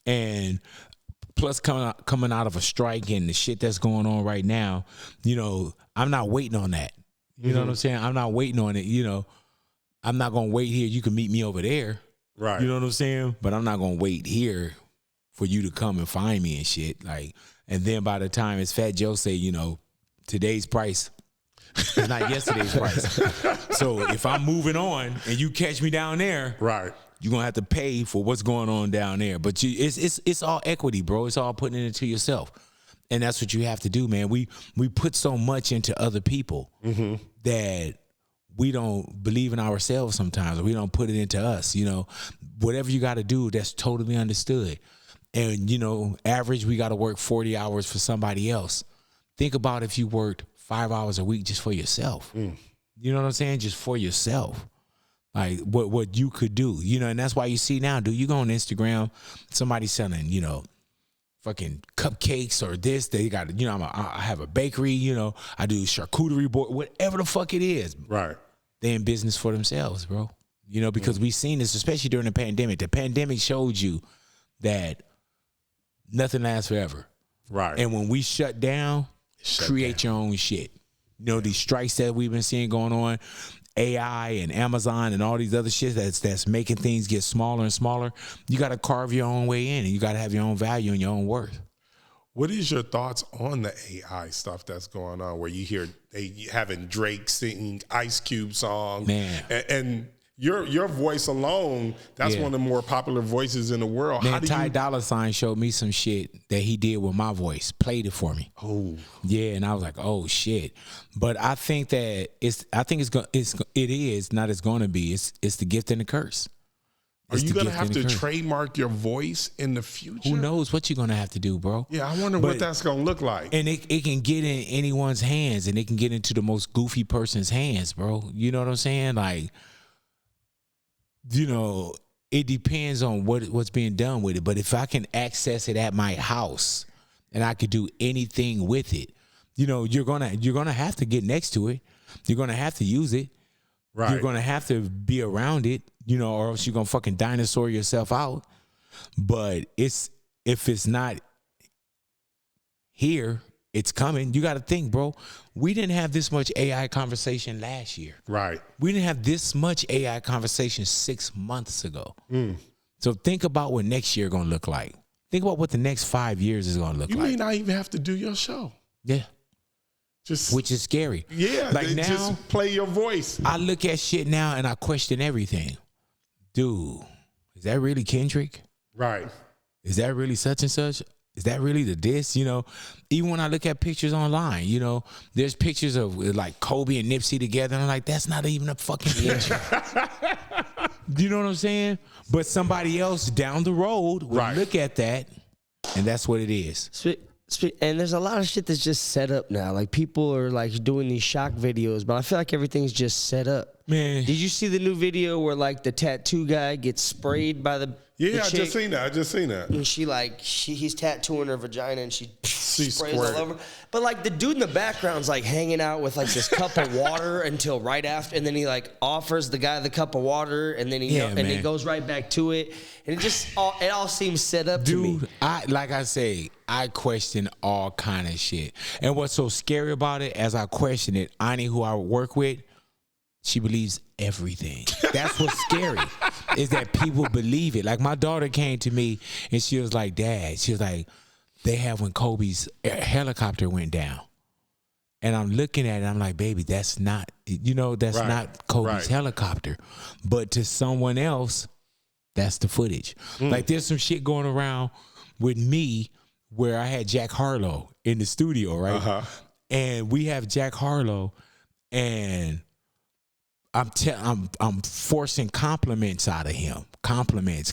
And plus coming out of a strike and the shit that's going on right now, you know, I'm not waiting on that. You know what I'm saying? I'm not waiting on it. You know, I'm not going to wait here. You can meet me over there. Right. You know what I'm saying? But I'm not going to wait here for you to come and find me and shit. Like, and then by the time, as Fat Joe say, you know, today's price is not yesterday's price. So if I'm moving on and you catch me down there, Right. you're going to have to pay for what's going on down there. But it's all equity, bro. It's all putting it into yourself. And that's what you have to do, man. We put so much into other people that we don't believe in ourselves sometimes. We don't put it into us. You know, whatever you got to do, that's totally understood. And, you know, average, we got to work 40 hours for somebody else. Think about if you worked 5 hours a week just for yourself. You know what I'm saying? Just for yourself. Like what you could do, you know, and that's why you see now, dude, you go on Instagram, somebody selling, you know, fucking cupcakes or this, they got, you know, I have a bakery, you know, I do charcuterie board, whatever the fuck it is. Right. They in business for themselves, bro. You know, because we've seen this, especially during the pandemic. The pandemic showed you that nothing lasts forever. Right. And when we shut down, create your own shit. You know, these strikes that we've been seeing going on, AI and Amazon and all these other shit that's making things get smaller and smaller. You got to carve your own way in, and you got to have your own value and your own worth. What is your thoughts on the AI stuff that's going on, where you hear they having Drake singing Ice Cube songs, man, and your voice alone, that's one of the more popular voices in the world. Man, Ty Dolla $ign showed me some shit that he did with my voice, played it for me. Oh, yeah, and I was like, oh shit. But I think that it's the gift and the curse. Are you going to have to trademark your voice in the future? Who knows what you're going to have to do, bro? Yeah, I wonder what that's going to look like. And it can get in anyone's hands, and it can get into the most goofy person's hands, bro. You know what I'm saying? Like, you know, it depends on what's being done with it. But if I can access it at my house and I could do anything with it, you know, you're gonna have to get next to it. You're gonna have to use it. Right. You're gonna have to be around it, you know, or else you're gonna fucking dinosaur yourself out. But if it's not here, it's coming. You got to think, bro. We didn't have this much AI conversation last year. Right. We didn't have this much AI conversation 6 months ago. So think about what next year going to look like. Think about what the next 5 years is going to look like. You may not even have to do your show. Yeah. Which is scary. Yeah. Like now, just play your voice. I look at shit now and I question everything. Dude, is that really Kendrick? Right. Is that really such and such? Is that really the diss? You know, even when I look at pictures online, you know, there's pictures of like Kobe and Nipsey together. And I'm like, that's not even a fucking picture. Do you know what I'm saying? But somebody else down the road will look at that, and that's what it is. And there's a lot of shit that's just set up now. Like, people are like doing these shock videos, but I feel like everything's just set up. Man, did you see the new video where like the tattoo guy gets sprayed by the Yeah, I just seen that. And he's tattooing her vagina and she sprays all over. But like the dude in the background's like hanging out with like this cup of water until right after, and then he like offers the guy the cup of water, and then he goes right back to it, and it all seems set up to me. Dude, I question all kind of shit, and what's so scary about it, as I question it, Ani, who I work with, she believes everything. That's what's scary, is that people believe it. Like, my daughter came to me and she was like, Dad, she was like, they have when Kobe's helicopter went down. And I'm looking at it, I'm like, baby, that's not, not Kobe's helicopter. But to someone else, that's the footage. Like, there's some shit going around with me where I had Jack Harlow in the studio, right? And we have Jack Harlow, and I'm forcing compliments out of him. Compliments.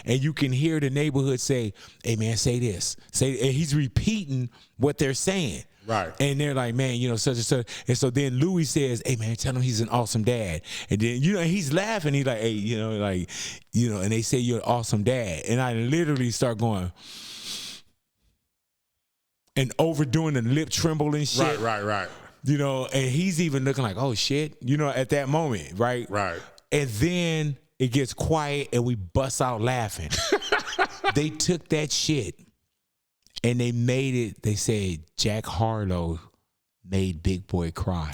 And you can hear the neighborhood say, hey, man, say this. And he's repeating what they're saying. Right. And they're like, man, such and such. And so then Louis says, hey, man, tell him he's an awesome dad. And then, he's laughing. He's like, hey, and they say you're an awesome dad. And I literally start going and overdoing the lip tremble and shit. Right. And he's even looking like, oh, shit, at that moment, right? Right. And then it gets quiet and we bust out laughing. They took that shit and they made it, they said, Jack Harlow made Big Boy cry.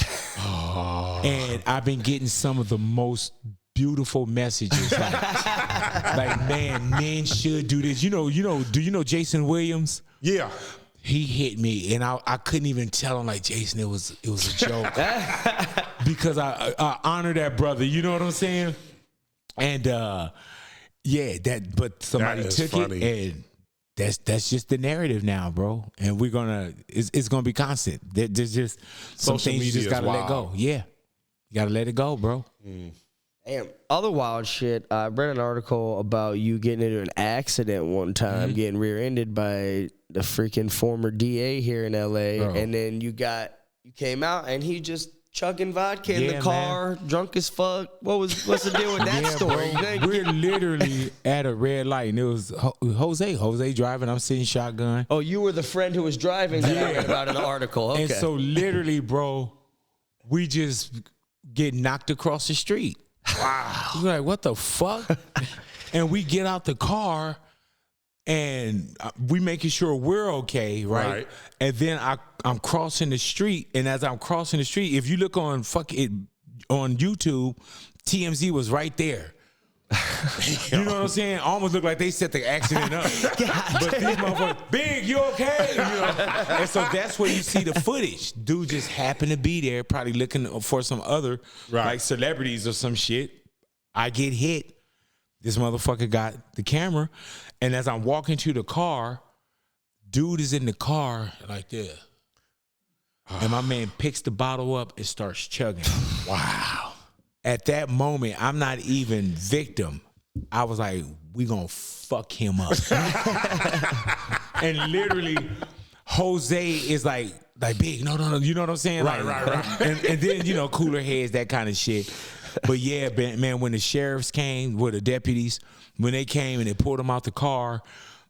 And I've been getting some of the most beautiful messages. Like, man, men should do this. Do you know Jason Williams? Yeah. He hit me, and I couldn't even tell him, like, Jason, it was a joke. Because I honor that brother, you know what I'm saying? And but somebody took it, and that's just the narrative now, bro. And it's gonna be constant. There's just some Social things you media just gotta is let go. wild. Yeah, you gotta let it go, bro. Damn. Other wild shit. I read an article about you getting into an accident one time, getting rear-ended by the freaking former DA here in LA, Bro. and then you came out and he just chugging vodka in Yeah, the car, drunk as fuck. What's the deal with that story? We're literally at a red light, and it was Jose driving. I'm sitting shotgun. Oh, you were the friend who was driving that I read about in the article. Okay. And so literally, bro, we just get knocked across the street. Wow. We're like, what the fuck? And we get out the car and we making sure we're okay, right? And then I'm crossing the street, and as I'm crossing the street, if you look on on YouTube, TMZ was right there. You know what I'm saying? Almost looked like they set the accident up. But these motherfuckers, Big, you okay? You know? And so that's where you see the footage. Dude just happened to be there, probably looking for some other like celebrities or some shit. I get hit. This motherfucker got the camera. And as I'm walking to the car, dude is in the car like this. And my man picks the bottle up and starts chugging. Wow. At that moment, I'm not even victim. I was like, we gonna fuck him up. And literally, Jose is like Big, no, you know what I'm saying? Right. And then, you know, cooler heads, that kind of shit. But yeah, man, when the sheriffs came, with the deputies, when they came and they pulled him out the car,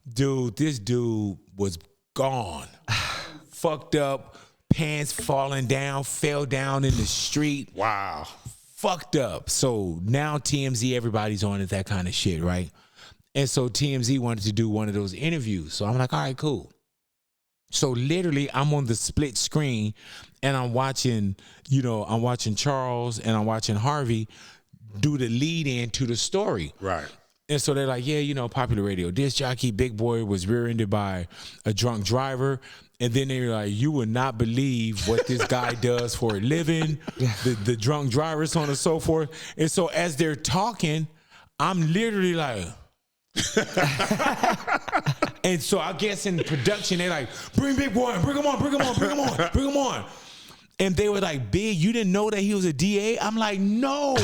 dude, this dude was gone. Fucked up, pants falling down, fell down in the street. Wow. Fucked up. So now TMZ, everybody's on it, that kind of shit, right? And so TMZ wanted to do one of those interviews. So I'm like, all right, cool. So literally, I'm on the split screen and I'm watching Charles and I'm watching Harvey do the lead in to the story. Right. And so they're like, yeah, you know, popular radio. Disc jockey Big Boy was rear-ended by a drunk driver. And then they were like, you would not believe what this guy does for a living, the drunk driver, so on and so forth. And so as they're talking, I'm literally like... And so I guess in production, they're like, bring Big Boy, bring him on. And they were like, Big, you didn't know that he was a DA? I'm like, no.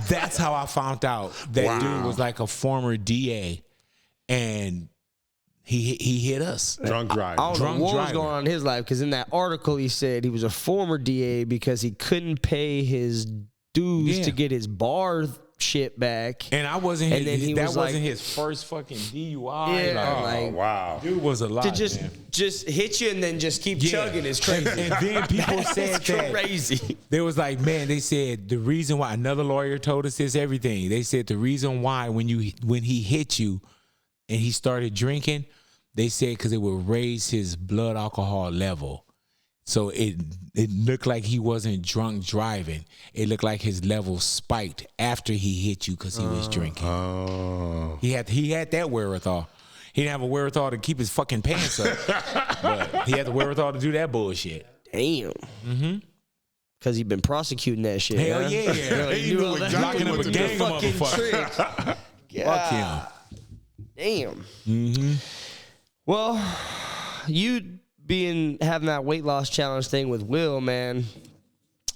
That's how I found out that dude was like a former DA. And he hit us. Drunk driver. I don't know what was going on in his life, because in that article he said he was a former DA because he couldn't pay his dues to get his bar shit back. And I wasn't and then that was wasn't his first fucking DUI. Yeah, wow. Dude was a lot. To just hit you and then just keep chugging is crazy. And then people said that crazy. They was like, man, they said the reason why, another lawyer told us this, everything. They said the reason why when he hit you and he started drinking, they said because it would raise his blood alcohol level. So it looked like he wasn't drunk driving. It looked like his level spiked after he hit you because he was drinking. Oh. He had that wherewithal. He didn't have a wherewithal to keep his fucking pants up. But he had the wherewithal to do that bullshit. Damn. Mm-hmm. Because he been prosecuting that shit. Hell huh? yeah. He knew exactly Locking up what a to gang do. of motherfuckers. Fuck him. Damn. Mm-hmm. Well, you having that weight loss challenge thing with Will, man.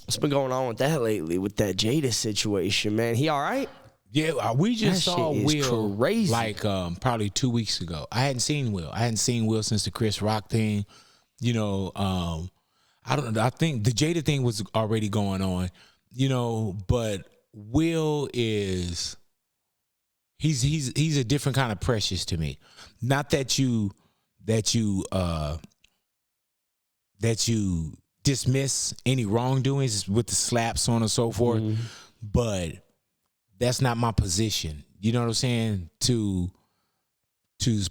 What's been going on with that lately, with that Jada situation, man? He all right? Yeah, we just That saw shit is Will crazy. like probably 2 weeks ago. I hadn't seen Will since the Chris Rock thing. You know, I don't know. I think the Jada thing was already going on, you know, but Will is he's a different kind of precious to me. Not that you dismiss any wrongdoings with the slaps, so on and so forth, but that's not my position. You know what I'm saying? To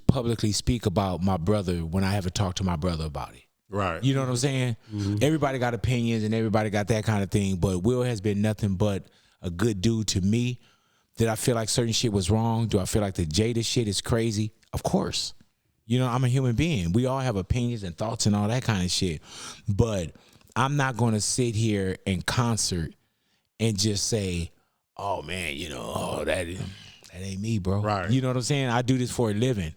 publicly speak about my brother when I haven't talked to my brother about it. Right. You know what I'm saying? Everybody got opinions and everybody got that kind of thing, but Will has been nothing but a good dude to me. Did I feel like certain shit was wrong? Do I feel like the Jada shit is crazy? Of course. You know, I'm a human being. We all have opinions and thoughts and all that kind of shit. But I'm not going to sit here in concert and just say, oh, man, you know, that ain't me, bro. Right. You know what I'm saying? I do this for a living.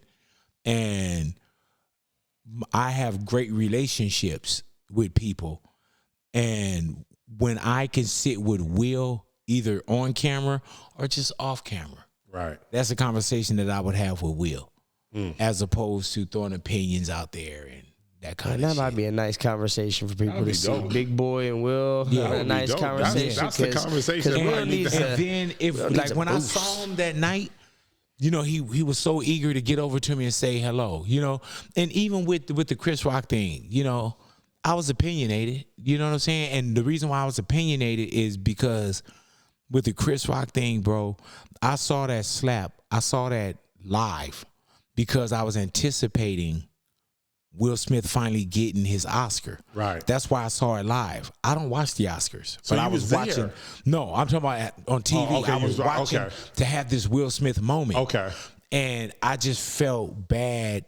And I have great relationships with people. And when I can sit with Will, either on camera or just off camera, Right. that's a conversation that I would have with Will, as opposed to throwing opinions out there and that kind That of might shit. be a nice conversation for people That'd to be see. dope. Big Boy and Will Yeah, have that a would be nice dope. conversation. That's the conversation Because that Will might need needs to to. And then if Will needs like a when I boost. saw him that night, you know, he was so eager to get over to me and say hello, you know. And even with the Chris Rock thing, you know, I was opinionated. You know what I'm saying? And the reason why I was opinionated is because with the Chris Rock thing, bro, I saw that slap. I saw that live because I was anticipating Will Smith finally getting his Oscar. Right. That's why I saw it live. I don't watch the Oscars. So but I you was was there? watching. No, I'm talking about on TV. Oh, okay, I you was was- watching okay. to have this Will Smith moment. Okay. And I just felt bad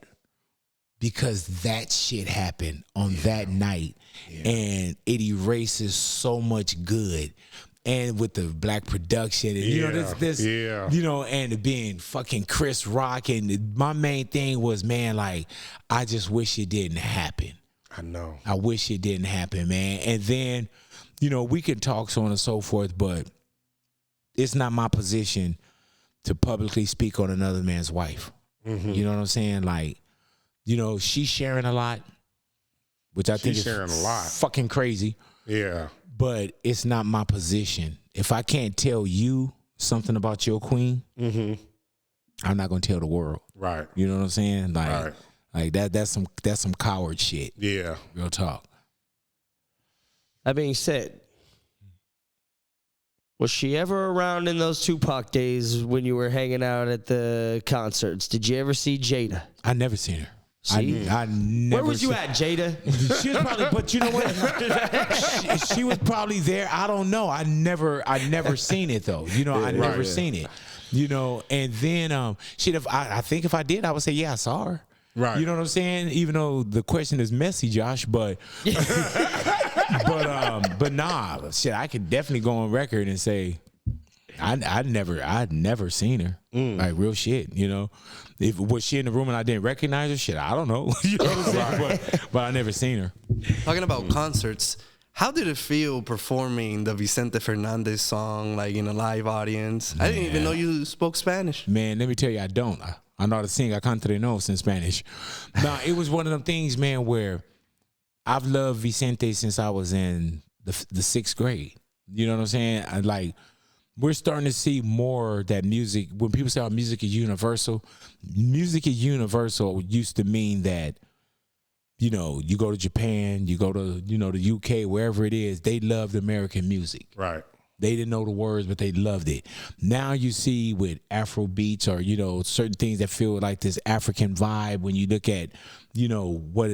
because that shit happened on that night. And it erases so much good. And with the black production, and you know, this, you know, and it being fucking Chris Rock, and my main thing was, man, like, I just wish it didn't happen. I know. I wish it didn't happen, man. And then, you know, we can talk so on and so forth, but it's not my position to publicly speak on another man's wife. You know what I'm saying? Like, you know, she's sharing a lot, which I think is sharing a lot. fucking crazy. Yeah. But it's not my position. If I can't tell you something about your queen, I'm not gonna tell the world. Right. You know what I'm saying? Like, Right. like that's some coward shit. Yeah. Real talk. That being said, was she ever around in those Tupac days when you were hanging out at the concerts? Did you ever see Jada? I never seen her. See? I never. Where was you seen- at, Jada? She was probably, but you know what? she was probably there. I don't know. I never seen it though. You know, I never seen it. You know, and then shit. If I think if I did, I would say yeah, I saw her. Right. You know what I'm saying? Even though the question is messy, Josh, but but nah, shit. I could definitely go on record and say I'd never seen her. Like real shit. You know. If was she in the room and I didn't recognize her, shit, I don't know. You know what I'm saying? But I never seen her. Talking about concerts, how did it feel performing the Vicente Fernandez song like in a live audience? I didn't even know you spoke Spanish. Man, let me tell you, I don't. I know how to sing. I can't know in Spanish. Nah, it was one of them things, man, where I've loved Vicente since I was in the 6th grade. You know what I'm saying? We're starting to see more that music, when people say music is universal used to mean that, you know, you go to Japan, you go to, you know, the UK, wherever it is, they loved American music. Right. They didn't know the words, but they loved it. Now you see with Afro beats or, you know, certain things that feel like this African vibe when you look at, you know, what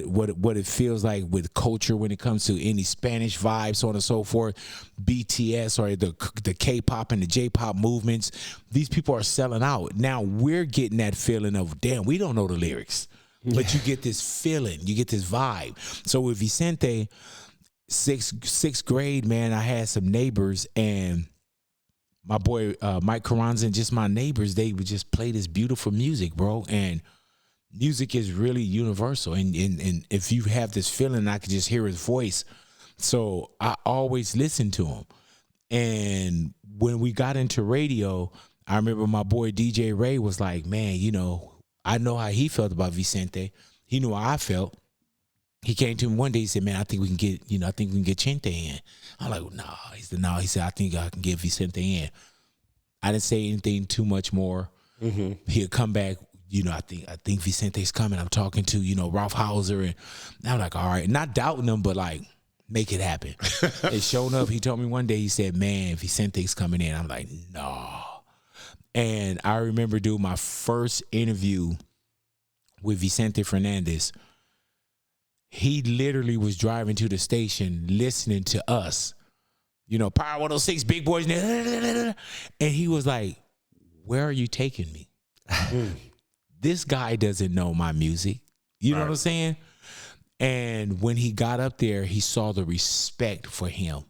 it feels like with culture when it comes to any Spanish vibes, so on and so forth, BTS or the K-pop and the J-pop movements. These people are selling out. Now we're getting that feeling of, damn, we don't know the lyrics. But you get this feeling, you get this vibe. So with Vicente, sixth grade, man, I had some neighbors, and my boy Mike Carranza and just my neighbors, they would just play this beautiful music, bro. And music is really universal. And if you have this feeling, I could just hear his voice. So I always listened to him. And when we got into radio, I remember my boy DJ Ray was like, man, you know, I know how he felt about Vicente. He knew how I felt. He came to me one day. He said, "Man, I think we can get, you know, I think we can get Chente in." I'm like, well, "No." He said, "No." He said, "I think I can get Vicente in." I didn't say anything too much more. He'll come back. You know, I think Vicente's coming. I'm talking to, you know, Ralph Hauser, and I'm like, all right, not doubting him, but like, make it happen. And showing up, he told me one day. He said, "Man, Vicente's coming in." I'm like, no. And I remember doing my first interview with Vicente Fernandez. He literally was driving to the station listening to us, you know, Power 106, Big Boys. And he was like, "Where are you taking me?" This guy doesn't know my music. You know what I'm saying? And when he got up there, he saw the respect for him.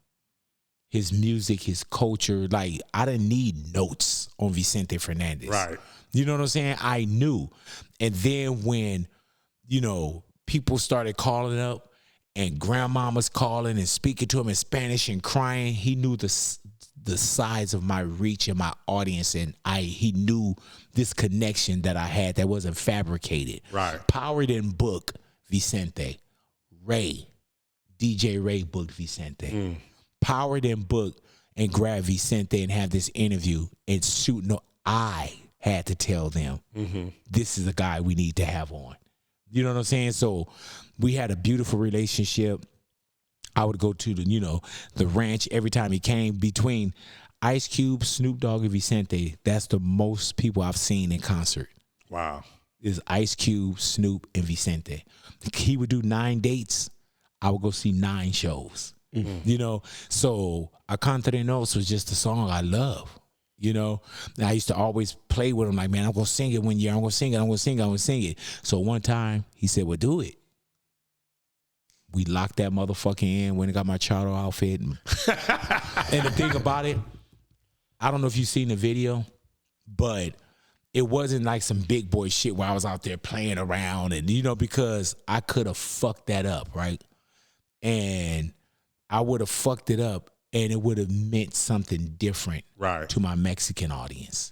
his music, his culture. Like, I didn't need notes on Vicente Fernandez. Right. You know what I'm saying? I knew. And then when, people started calling up and grandmama's calling and speaking to him in Spanish and crying, he knew the size of my reach and my audience, and he knew this connection that I had that wasn't fabricated. Right. Power didn't book Vicente. DJ Ray booked Vicente. Power didn't book and grab Vicente and have this interview and shoot. No, I had to tell them, this is a guy we need to have on. You know what I'm saying? So we had a beautiful relationship. I would go to the ranch every time he came. Between Ice Cube, Snoop Dogg, and Vicente, that's the most people I've seen in concert. Wow. Is Ice Cube, Snoop, and Vicente. He would do 9 dates. I would go see 9 shows. So A Contranos was just a song I love. And I used to always play with him like, man, I'm going to sing it one year. I'm going to sing it. I'm going to sing it. I'm going to sing it. So one time he said, well, do it. We locked that motherfucker in, went and got my charter outfit. And the thing about it, I don't know if you've seen the video, but it wasn't like some big boy shit where I was out there playing around and, because I could have fucked that up, right? And I would have fucked it up and it would have meant something different to my Mexican audience.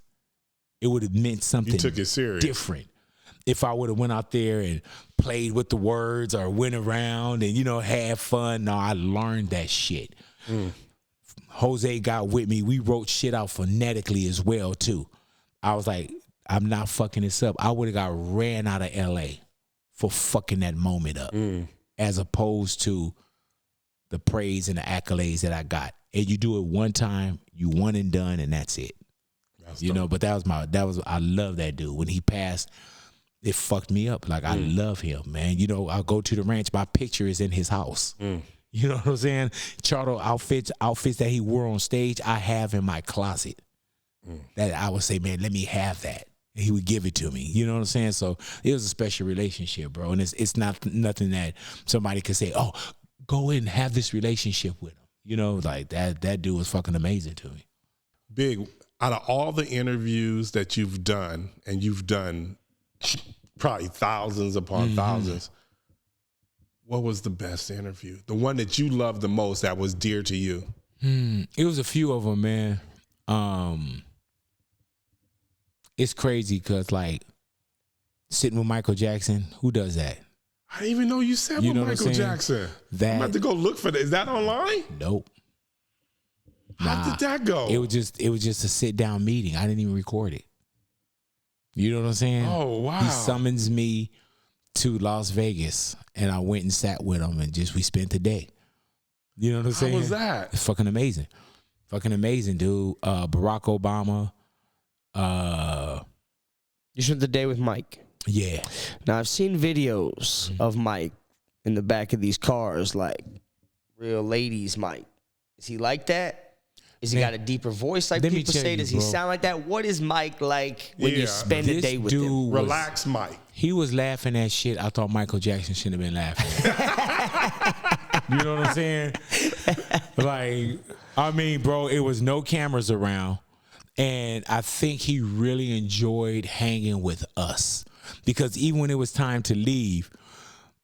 It would have meant something you took it serious. Different. If I would have went out there and played with the words or went around and, had fun. No, I learned that shit. Jose got with me. We wrote shit out phonetically as well, too. I was like, I'm not fucking this up. I would have got ran out of L.A. for fucking that moment up as opposed to the praise and the accolades that I got. And you do it one time, you one and done, and that's it. But I love that dude. When he passed, it fucked me up. Like, I love him, man. I'll go to the ranch. My picture is in his house. You know what I'm saying? Charter outfits that he wore on stage, I have in my closet. That I would say, man, let me have that. And he would give it to me. You know what I'm saying? So it was a special relationship, bro. And it's not nothing that somebody could say, oh, go in and have this relationship with him. Like that dude was fucking amazing to me. Big, out of all the interviews that you've done, and you've done probably thousands upon thousands, what was the best interview? The one that you loved the most, that was dear to you? It was a few of them, man. It's crazy because, like, sitting with Michael Jackson, who does that? I didn't even know you said with Michael Jackson. I'm about to go look for that. Is that online? Nope. How did that go? It was just a sit down meeting. I didn't even record it. You know what I'm saying? Oh, wow. He summons me to Las Vegas, and I went and sat with him, and we spent the day. You know what I'm saying? How was that? It's fucking amazing. Fucking amazing, dude. Barack Obama. You spent the day with Mike. Yeah. Now, I've seen videos of Mike in the back of these cars, like real ladies Mike. Is he like that? Is he got a deeper voice like people say? Does he sound like that? What is Mike like when you spend a day with him? Relax, Mike. He was laughing at shit I thought Michael Jackson shouldn't have been laughing at. You know what I'm saying? Like, I mean, bro, it was no cameras around. And I think he really enjoyed hanging with us. Because even when it was time to leave,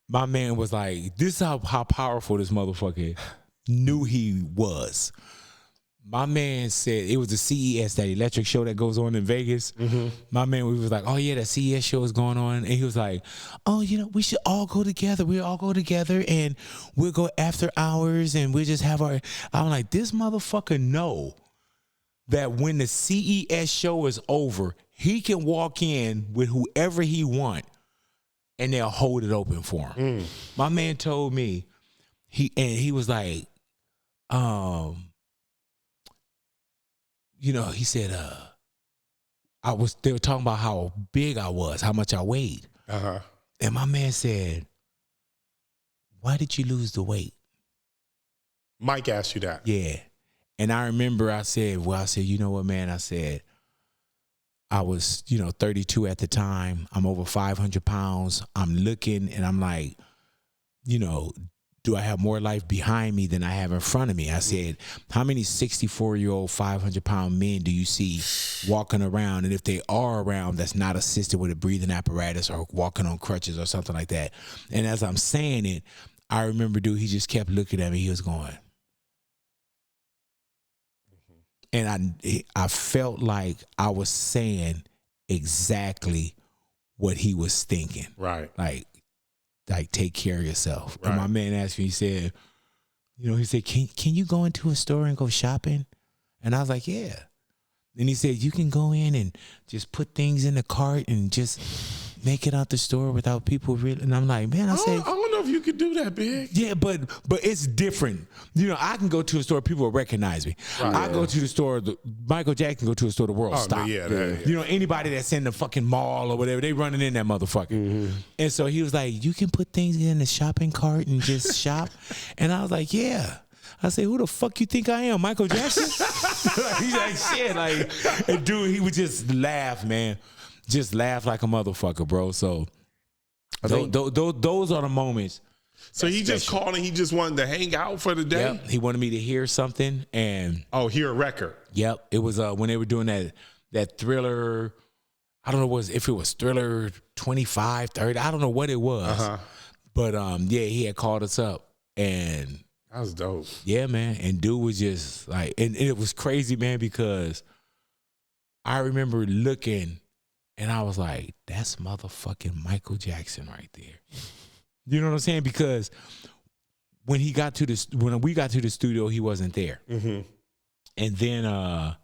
my man was like, this is how powerful this motherfucker knew he was. My man said, it was the CES, that electric show that goes on in Vegas. My man was like, oh, yeah, that CES show is going on. And he was like, oh, we should all go together. We'll all go together and we'll go after hours and we'll just have our... I'm like, this motherfucker know that when the CES show is over, he can walk in with whoever he want and they'll hold it open for him. My man told me, he was like, he said, they were talking about how big I was, how much I weighed. And my man said, why did you lose the weight? Mike asked you that. Yeah. And I remember I said, you know what, man? I said, I was, 32 at the time. I'm over 500 pounds. I'm looking and I'm like, do I have more life behind me than I have in front of me? I said, how many 64-year-old, 500-pound men do you see walking around? And if they are around, that's not assisted with a breathing apparatus or walking on crutches or something like that. And as I'm saying it, I remember, dude, he just kept looking at me. He was going. And I felt like I was saying exactly what he was thinking. Right. Like take care of yourself. Right. And my man asked me, he said, can you go into a store and go shopping? And I was like, yeah. And he said, you can go in and just put things in the cart and just make it out the store without people really. And I'm like, man, I don't know if you could do that, Big. yeah, but it's different. I can go to a store, people will recognize me. Right. I go to the store, Michael Jackson go to a store, the world stop. Yeah. Anybody that's in the fucking mall or whatever, they running in that motherfucker. And so he was like, you can put things in the shopping cart and just shop. And I was like, yeah. I said, who the fuck you think I am, Michael Jackson? He's like, shit. And dude, he would just laugh, man. Just laugh like a motherfucker, bro. So those are the moments. So he just called and he just wanted to hang out for the day? Yep. He wanted me to hear something and hear a record. Yep. It was when they were doing that Thriller. I don't know if it was Thriller 25, 30. I don't know what it was. But he had called us up and that was dope. Yeah, man. And dude was just like, and it was crazy, man, because I remember looking and I was like, that's motherfucking Michael Jackson right there. You know what I'm saying? Because when we got to the studio, he wasn't there. Mm-hmm. And then I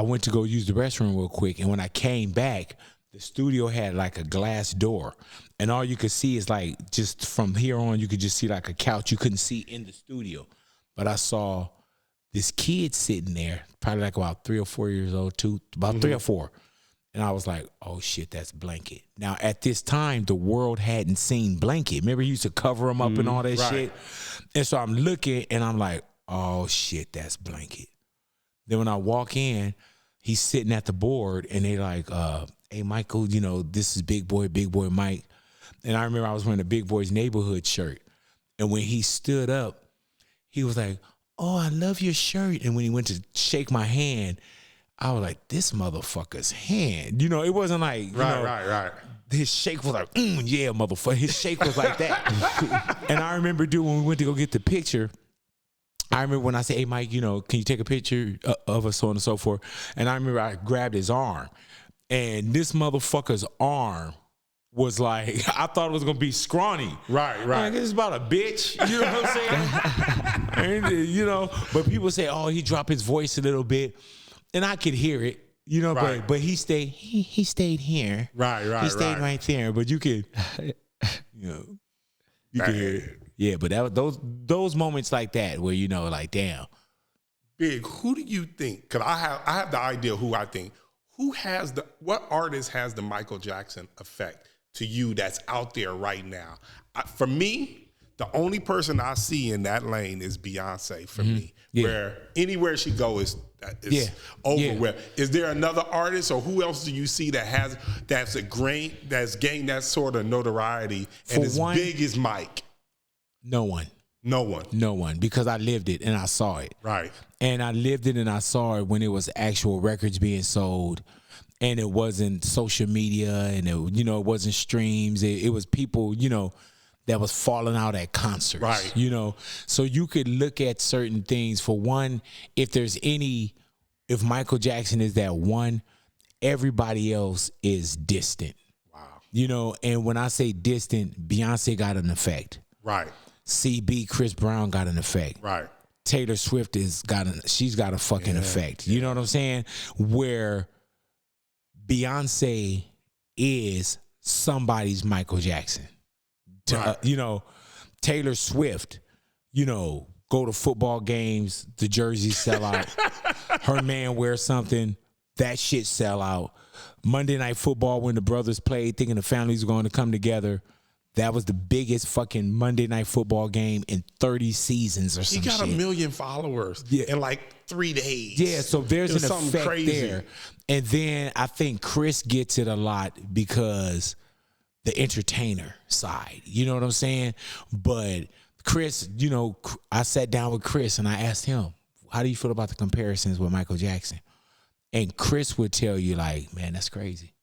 went to go use the restroom real quick. And when I came back, the studio had like a glass door. And all you could see is like, just from here on, you could just see like a couch. You couldn't see in the studio. But I saw this kid sitting there, probably like about 3 or 4 years old, about 3 or 4. And I was like, oh, shit, that's Blanket. Now, at this time, the world hadn't seen Blanket. Remember, he used to cover him up and all that shit? And so I'm looking, and I'm like, oh, shit, that's Blanket. Then when I walk in, he's sitting at the board, and they like, hey, Michael, this is Big Boy Mike. And I remember I was wearing a Big Boy's Neighborhood shirt. And when he stood up, he was like, oh, I love your shirt. And when he went to shake my hand, I was like, this motherfucker's hand. It wasn't like, Right. His shake was like, yeah, motherfucker. His shake was like that. And I remember, dude, when we went to go get the picture, I remember when I said, hey, Mike, can you take a picture of us, so on and so forth? And I remember I grabbed his arm. And this motherfucker's arm was like, I thought it was going to be scrawny. Right. Like, it's about a bitch. You know what I'm saying? And, but people say, oh, he dropped his voice a little bit. And I could hear it, right. but he stayed here. Right. He stayed right there. But you could, you could hear it. Yeah, but that was those moments like that where, like, damn. Big, who do you think? Because I have the idea who I think. What artist has the Michael Jackson effect to you that's out there right now? For me, the only person I see in that lane is Beyonce for me. Yeah. Where anywhere she goes is over with. Is there another artist or who else do you see that's gained that sort of notoriety and as big as Mike? No one. Because I lived it and I saw it. Right. And I lived it and I saw it when it was actual records being sold and it wasn't social media and it wasn't streams. It was people, that was falling out at concerts. Right. So you could look at certain things. For one, if Michael Jackson is that one, everybody else is distant. Wow. And when I say distant, Beyonce got an effect. Right. CB, Chris Brown got an effect. Right. Taylor Swift she's got a fucking effect. You know what I'm saying? Where Beyonce is somebody's Michael Jackson. Taylor Swift, go to football games, the jerseys sell out. Her man wears something, that shit sell out. Monday Night Football, when the brothers played, thinking the families were going to come together, that was the biggest fucking Monday Night Football game in 30 seasons or some shit. He got 1 million followers in like 3 days. Yeah, so there's an effect crazy there. And then I think Chris gets it a lot because the entertainer side. You know what I'm saying? But Chris, you know, I sat down with Chris and I asked him, how do you feel about the comparisons with Michael Jackson? And Chris would tell you, like, man, that's crazy.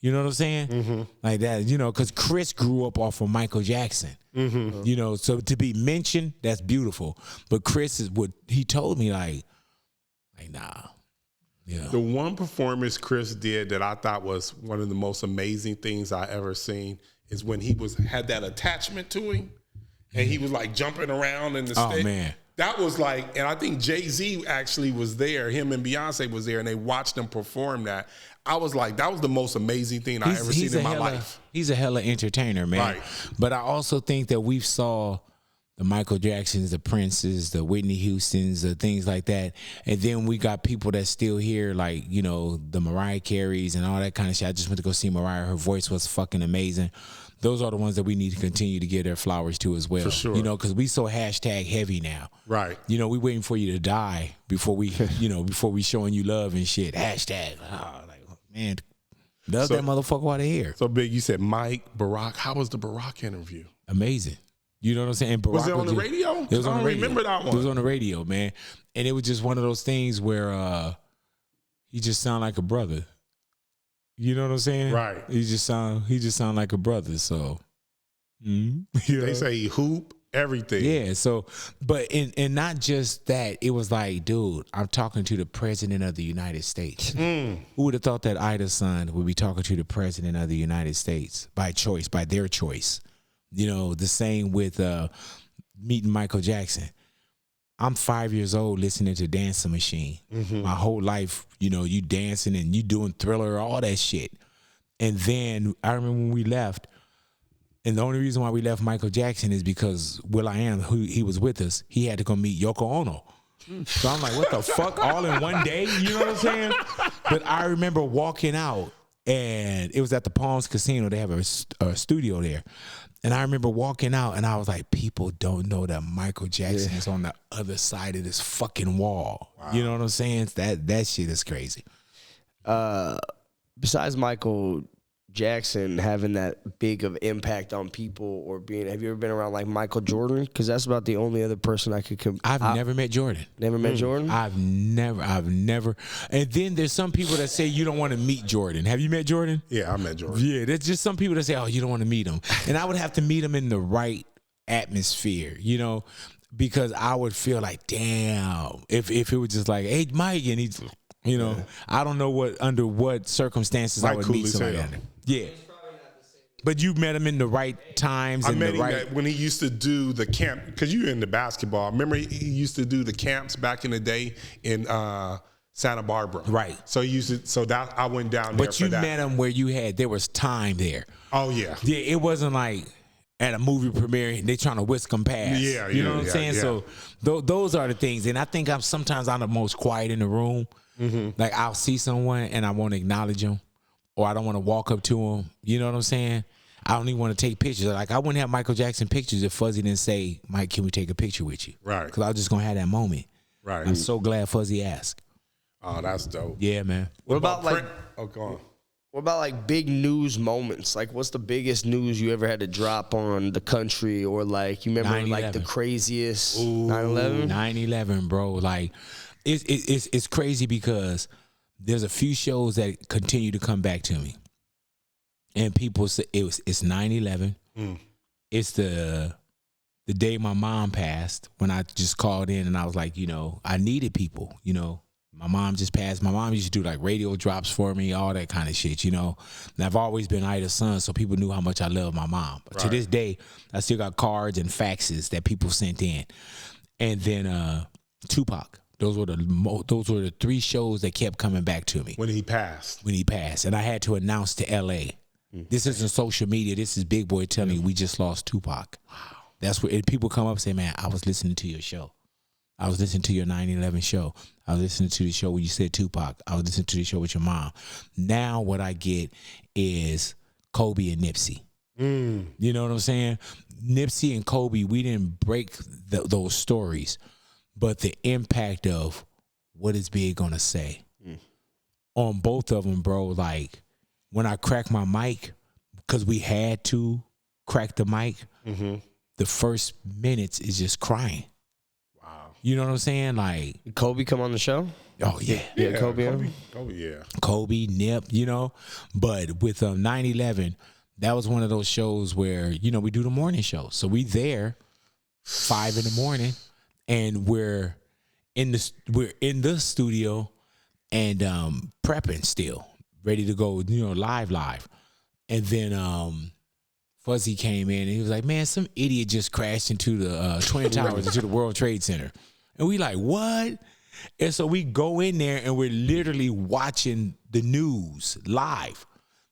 You know what I'm saying? Mm-hmm. Like that, you know, because Chris grew up off of Michael Jackson. Mm-hmm. You know, so to be mentioned, that's beautiful. But Chris is what he told me, like nah. You know. The one performance Chris did that I thought was one of the most amazing things I ever seen is when he had that attachment to him, and he was like jumping around in the stage. Oh man. That was like, and I think Jay-Z actually was there. Him and Beyonce was there, and they watched him perform that. I was like, that was the most amazing thing I ever seen in my life. He's a hella entertainer, man. Right. But I also think that we've saw the Michael Jacksons, the Princes, the Whitney Houstons, the things like that. And then we got people that's still here, like, you know, the Mariah Careys and all that kind of shit. I just went to go see Mariah. Her voice was fucking amazing. Those are the ones that we need to continue to give their flowers to as well. For sure. You know, because we so hashtag heavy now. Right. You know, we waiting for you to die before we, you know, before we showing you love and shit. Hashtag. Oh, like, man, love that motherfucker out of here. So, Big, you said Mike, Barack. How was the Barack interview? Amazing. You know what I'm saying? And Barack Was it on the radio? It was I on don't the radio. remember that one. It was on the radio, man. And it was just one of those things where he just sounded like a brother. You know what I'm saying? Right. He just sound like a brother. So They say he hoop, everything. yeah. So, but and not just that. It was like, dude, I'm talking to the president of the United States. Who would have thought that Ida's son would be talking to the president of the United States by choice, by their choice? You know, the same with meeting Michael Jackson. I'm 5 years old listening to Dancing Machine. My whole life, you know, you dancing and you doing Thriller, all that shit. And then I remember when we left, and the only reason why we left Michael Jackson is because will.i.am, who he was with us, he had to go meet Yoko Ono. So I'm like, what the fuck, all in one day? You know what I'm saying? But I remember walking out, and it was at the Palms Casino. They have a studio there. And I remember walking out, and I was like, people don't know that Michael Jackson is on the other side of this fucking wall. Wow. You know what I'm saying? That shit is crazy. Besides Michael Jackson having that big of impact on people, or have you ever been around like Michael Jordan? Because that's about the only other person I could I've never met Jordan. Never met Jordan? I've never. And then there's some people that say you don't want to meet Jordan. Have you met Jordan? Yeah, I met Jordan. Yeah, there's just some people that say, oh, you don't want to meet him. And I would have to meet him in the right atmosphere, you know, because I would feel like, damn, if it was just like, hey, Mike, and he's, you know, I don't know under what circumstances I would meet somebody. Yeah. But you met him in the right times. I met him when he used to do the camp, because you're into basketball. Remember, he used to do the camps back in the day in Santa Barbara. Right. So that I went down there. But you met him where there was time there. Oh yeah. Yeah, it wasn't like at a movie premiere and they trying to whisk them past. Yeah, you know what I'm saying? Yeah. So those are the things. And I think sometimes I'm the most quiet in the room. Like I'll see someone and I won't acknowledge them, or I don't want to walk up to them. You know what I'm saying? I don't even want to take pictures. Like I wouldn't have Michael Jackson pictures if Fuzzy didn't say, Mike, can we take a picture with you? Right. Because I was just going to have that moment. Right. I'm so glad Fuzzy asked. Oh, that's dope. Yeah, man. What about like go on. What about like big news moments? Like what's the biggest news you ever had to drop on the country, or like you remember 9/11. like the craziest 9/11? 9/11, bro. Like it's crazy because there's a few shows that continue to come back to me. And people say it's 9/11. It's the day my mom passed, when I just called in and I was like, you know, I needed people, you know. My mom just passed. My mom used to do like radio drops for me, all that kind of shit, you know. And I've always been Ida's son, so people knew how much I love my mom. But to this day, I still got cards and faxes that people sent in. And then Tupac. Those were the three shows that kept coming back to me. When he passed. And I had to announce to L.A. This isn't social media. This is Big Boy telling me we just lost Tupac. Wow. That's where people come up and say, man, I was listening to your show. I was listening to your 9/11 show. I was listening to the show when you said Tupac. I was listening to the show with your mom. Now what I get is Kobe and Nipsey. You know what I'm saying? Nipsey and Kobe, we didn't break those stories, but the impact of what is Big gonna say on both of them, bro. Like when I crack my mic, because we had to crack the mic. The first minutes is just crying. Wow. You know what I'm saying? Like, Kobe come on the show? oh yeah. Yeah, Kobe. Oh yeah. Kobe, Nip, you know. But with 9/11, that was one of those shows where, you know, we do the morning show. So we there 5 a.m, and we're in the studio and prepping still, ready to go, you know, live. And then Fuzzy came in and he was like, man, some idiot just crashed into the Twin Towers, into the World Trade Center. And we like, what? And so we go in there and we're literally watching the news live.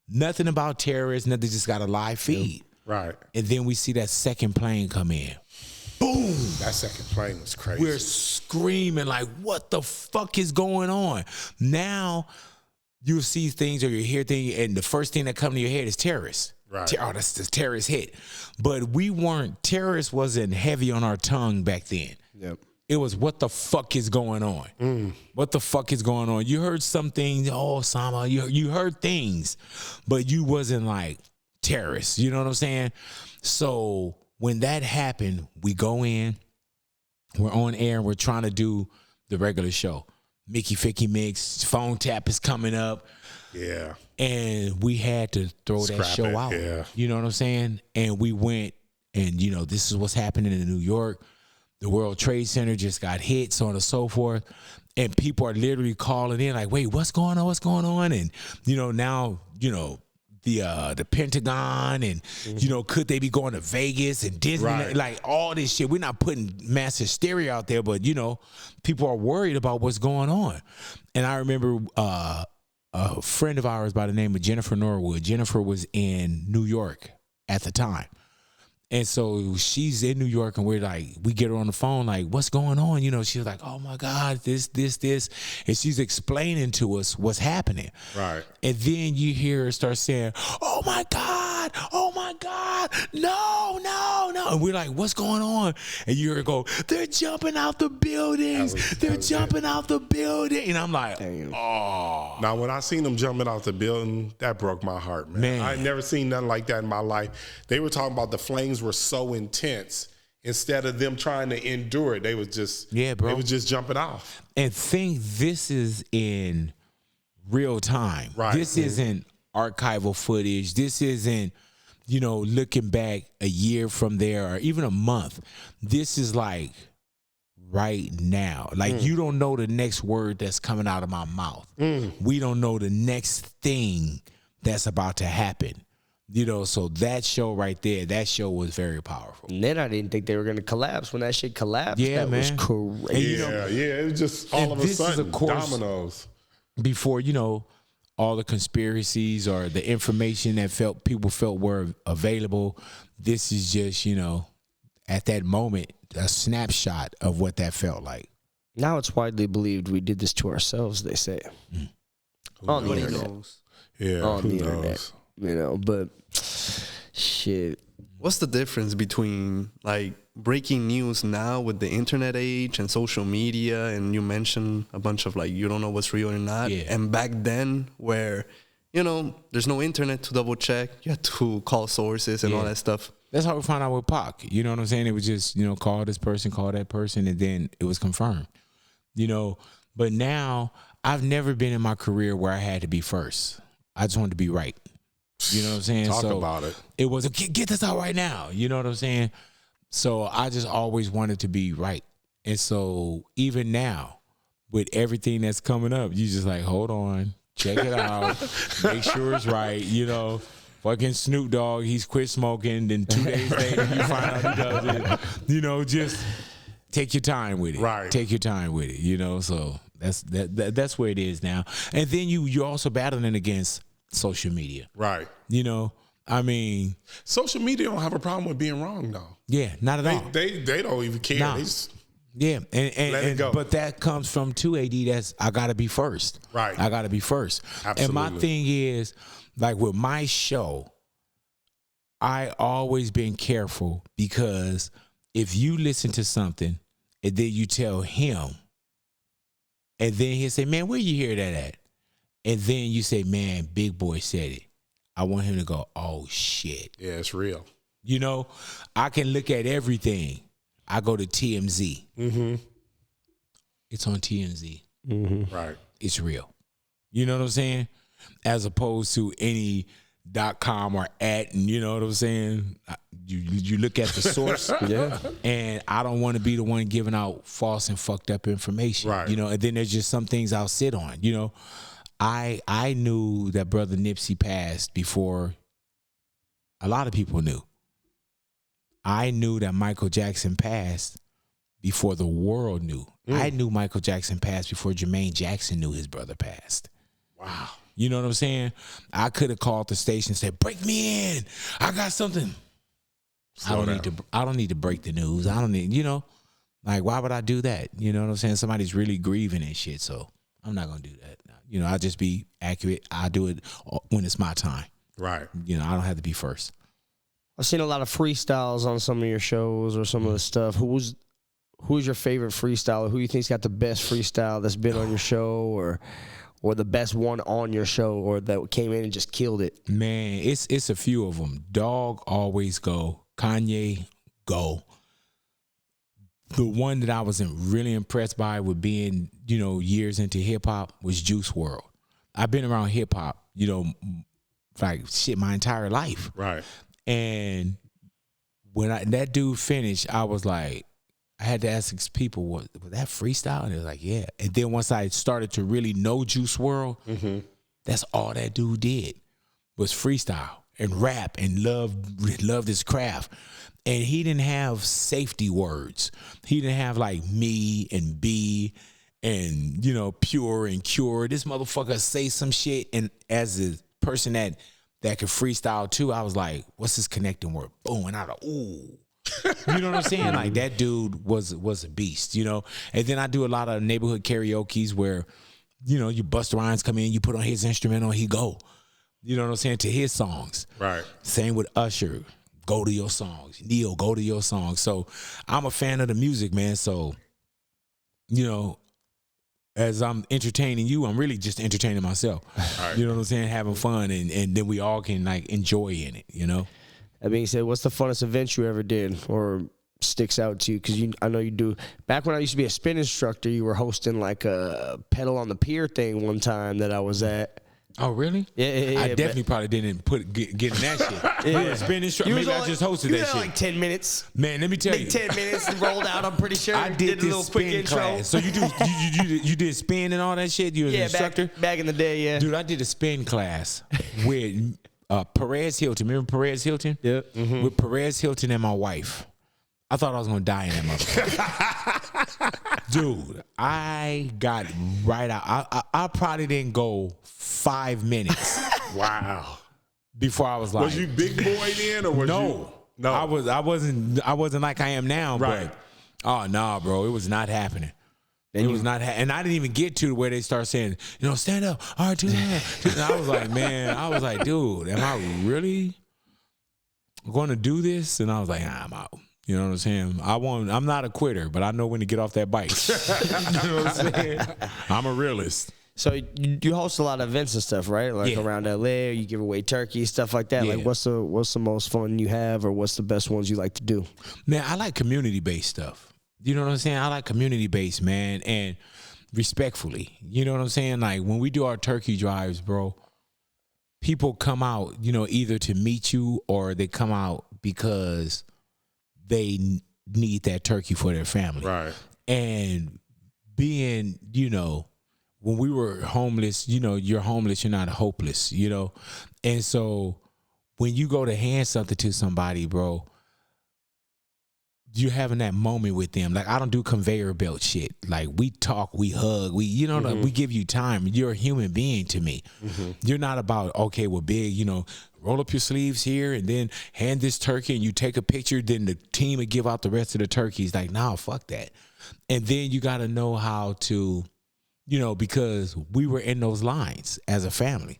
Nothing about terrorists, nothing, just got a live feed. Right. And then we see that second plane come in. Boom! That second plane was crazy. We're screaming like, what the fuck is going on? Now you see things or you hear things, and the first thing that comes to your head is terrorists. Right. Oh, that's the terrorist hit. But terrorists wasn't heavy on our tongue back then. Yep. It was, what the fuck is going on? What the fuck is going on? You heard some things, oh, Osama, you heard things, but you wasn't like terrorists. You know what I'm saying? So when that happened, we go in, we're on air, and we're trying to do the regular show. Mickey Ficky Mix, phone tap is coming up. Yeah. And we had to throw that Scrap show it, out. yeah. You know what I'm saying? And we went, and, you know, this is what's happening in New York. The World Trade Center just got hit, so on and so forth. And people are literally calling in like, wait, what's going on? What's going on? And, you know, now, you know, the Pentagon and, you know, could they be going to Vegas and Disney? Right. Like all this shit. We're not putting mass hysteria out there, but, you know, people are worried about what's going on. And I remember a friend of ours by the name of Jennifer Norwood. Jennifer was in New York at the time. And so she's in New York, and we get her on the phone, like, what's going on? You know, she's like, oh my God, this. And she's explaining to us what's happening. Right. And then you hear her start saying, oh my God, no. And we're like, what's going on? And you hear her go, they're jumping out the buildings. They're jumping out the building. And I'm like, oh. Now, when I seen them jumping out the building, that broke my heart, man. I never seen nothing like that in my life. They were talking about the flames were so intense. Instead of them trying to endure it, they was just they was just jumping off. And think this is in real time. Right. This isn't archival footage. This isn't, you know, looking back a year from there or even a month. This is like right now. Like you don't know the next word that's coming out of my mouth. We don't know the next thing that's about to happen. You know, so that show right there, that show was very powerful. And then I didn't think they were going to collapse. When that shit collapsed, that was crazy. It was just all of a sudden, dominoes. Before, you know, all the conspiracies or the information that people felt were available, this is just, you know, at that moment, a snapshot of what that felt like. Now it's widely believed we did this to ourselves, they say. On the internet. Yeah, On who the knows? internet. You know, but shit. What's the difference between like breaking news now with the internet age and social media, and you mentioned a bunch of like you don't know what's real or not, and back then where, you know, there's no internet to double check, you had to call sources and all that stuff. That's how we found out with Pac. You know what I'm saying? It was just, you know, call this person, call that person, and then it was confirmed. You know, but now I've never been in my career where I had to be first. I just wanted to be right. You know what I'm saying? Talk about it. It was, get this out right now. You know what I'm saying? So I just always wanted to be right. And so even now, with everything that's coming up, you just like, hold on, check it out, make sure it's right. You know, fucking Snoop Dogg, he's quit smoking. Then 2 days later, you find out he does it. You know, just take your time with it. Right. Take your time with it. You know, so that's where it is now. And then you're also battling against social media. Right. You know, I mean, social media don't have a problem with being wrong though. Yeah, not at all. They don't even care. Nah. They just Yeah, let it go. But that comes from 2AD. That's I gotta be first. Right. I gotta be first. Absolutely. And my thing is, like with my show, I always been careful, because if you listen to something and then you tell him, and then he'll say, "Man, where you hear that at?" And then you say, "Man, Big Boy said it," I want him to go, oh shit. Yeah, it's real. You know, I can look at everything. I go to TMZ. Mm-hmm. It's on TMZ. Mm-hmm. Right. It's real. You know what I'm saying? As opposed to any .com or @ and you know what I'm saying? You look at the source. Yeah. And I don't want to be the one giving out false and fucked up information. Right. You know, and then there's just some things I'll sit on. You know, I knew that brother Nipsey passed before a lot of people knew. I knew that Michael Jackson passed before the world knew. I knew Michael Jackson passed before Jermaine Jackson knew his brother passed. Wow. You know what I'm saying? I could have called the station and said, break me in. I got something. I don't need to break the news. I don't need, you know, like, why would I do that? You know what I'm saying? Somebody's really grieving and shit. So I'm not going to do that. You know, I'll just be accurate. I'll do it when it's my time. Right. You know, I don't have to be first. I've seen a lot of freestyles on some of your shows or some of the stuff. Who's your favorite freestyler? Who you think's got the best freestyle that's been on your show, or the best one on your show, or that came in and just killed it? Man, it's a few of them. Dog always go. Kanye go. The one that I wasn't really impressed by with being, you know, years into hip hop was Juice WRLD. I've been around hip hop, you know, like shit my entire life. Right. And when that dude finished, I was like, I had to ask people, was that freestyle? And they were like, yeah. And then once I started to really know Juice WRLD, that's all that dude did was freestyle and rap and loved his craft. And he didn't have safety words. He didn't have like me and be and, you know, pure and cure. This motherfucker say some shit. And as a person that could freestyle too, I was like, what's his connecting word? Boom. And I was like, ooh. You know what I'm saying? Like, that dude was a beast, you know? And then I do a lot of neighborhood karaoke's where, you know, you Busta Rhymes come in, you put on his instrumental, he go. You know what I'm saying? To his songs. Right. Same with Usher. Go to your songs. Neil, go to your songs. So I'm a fan of the music, man. So, you know, as I'm entertaining you, I'm really just entertaining myself. Right. You know what I'm saying? Having fun, and then we all can like enjoy in it, you know? That being said, what's the funnest event you ever did or sticks out to you? Because I know you do. Back when I used to be a spin instructor, you were hosting like a pedal on the pier thing one time that I was at. Oh, really? Yeah. I definitely probably didn't get in that shit. Yeah. Spin instructor. Maybe I just hosted that shit. Like 10 minutes. Man, let me tell you. 10 minutes and rolled out. I'm pretty sure. I did a this little quick spin intro. class. So you did spin and all that shit? You was an instructor? Back in the day, yeah. Dude, I did a spin class with Perez Hilton. Remember Perez Hilton? Yeah. Mm-hmm. With Perez Hilton and my wife. I thought I was going to die in that motherfucker. Dude, I got right out. I probably didn't go 5 minutes. Wow. Before I was like, was you big boy then, or was you? No, I wasn't like I am now. Right. But, oh no, bro, it was not happening. It was not, and I didn't even get to where they start saying, you know, stand up, all right, do that. And I was like, man, dude, am I really going to do this? And I was like, nah, I'm out. You know what I'm saying? I'm not a quitter, but I know when to get off that bike. You know what I'm saying? I'm a realist. So you host a lot of events and stuff, right? Like around LA, or you give away turkey, stuff like that. Yeah. Like what's the most fun you have, or what's the best ones you like to do? Man, I like community-based stuff. You know what I'm saying? I like community-based, man, and respectfully. You know what I'm saying? Like when we do our turkey drives, bro, people come out, you know, either to meet you or they come out because they need that turkey for their family. Right. And being, you know, when we were homeless, you know, you're homeless, you're not hopeless, you know? And so when you go to hand something to somebody, bro, you're having that moment with them. Like, I don't do conveyor belt shit. Like, we talk, we hug, we give you time. You're a human being to me. Mm-hmm. You're not about, okay, well, big, you know, roll up your sleeves here and then hand this turkey and you take a picture, then the team would give out the rest of the turkeys. Like, nah, fuck that. And then you got to know how to, you know, because we were in those lines as a family.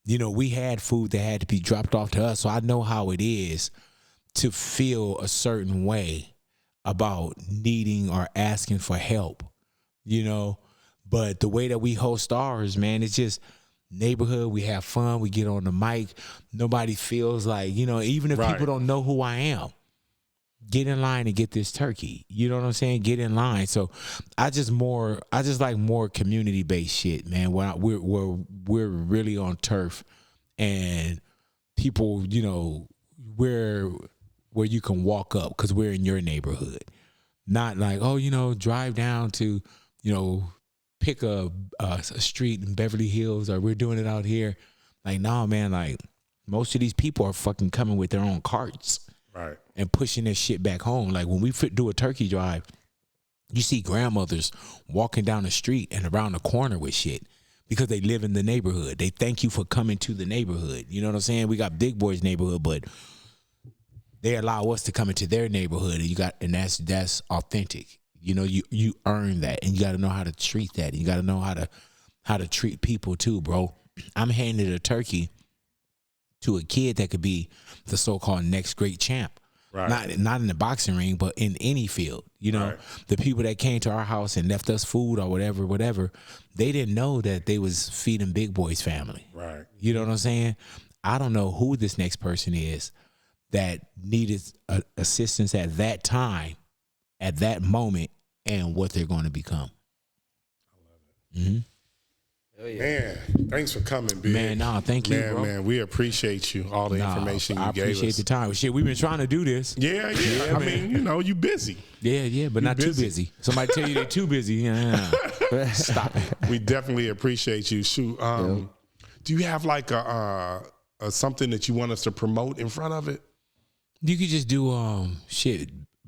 You know, we had food that had to be dropped off to us. So I know how it is to feel a certain way about needing or asking for help, you know. But the way that we host ours, man, it's just neighborhood. We have fun. We get on the mic. Nobody feels like, you know, even if people don't know who I am, get in line and get this turkey. You know what I'm saying? Get in line. So I just like more community-based shit, man. We're really on turf, and people, you know, where you can walk up because we're in your neighborhood. Not like, oh, you know, drive down to, you know, pick a street in Beverly Hills, or we're doing it out here. Like, nah, man, like most of these people are fucking coming with their own carts. Right. And pushing this shit back home. Like when we do a turkey drive, you see grandmothers walking down the street and around the corner with shit because they live in the neighborhood. They thank you for coming to the neighborhood. You know what I'm saying? We got Big Boy's neighborhood, but they allow us to come into their neighborhood, and that's authentic. You know, you earn that, and you got to know how to treat that. And you got to know how to treat people too, bro. I'm handing a turkey to a kid that could be the so-called next great champ. Right. Not in the boxing ring, but in any field. You know, the people that came to our house and left us food or whatever, they didn't know that they was feeding Big Boy's family. Right. You know what I'm saying? I don't know who this next person is that needed assistance at that time, at that moment, and what they're going to become. I love it. Mm-hmm. Man, thanks for coming, Big. Man, thank you, bro. Man, we appreciate you, all the information you gave us. I appreciate the time. Shit, we've been trying to do this. Yeah. I mean, you know, you busy. Yeah, but not too busy. Somebody tell you they're too busy. Yeah. Stop it. We definitely appreciate you. Shoot, do you have like a something that you want us to promote in front of it? You could just do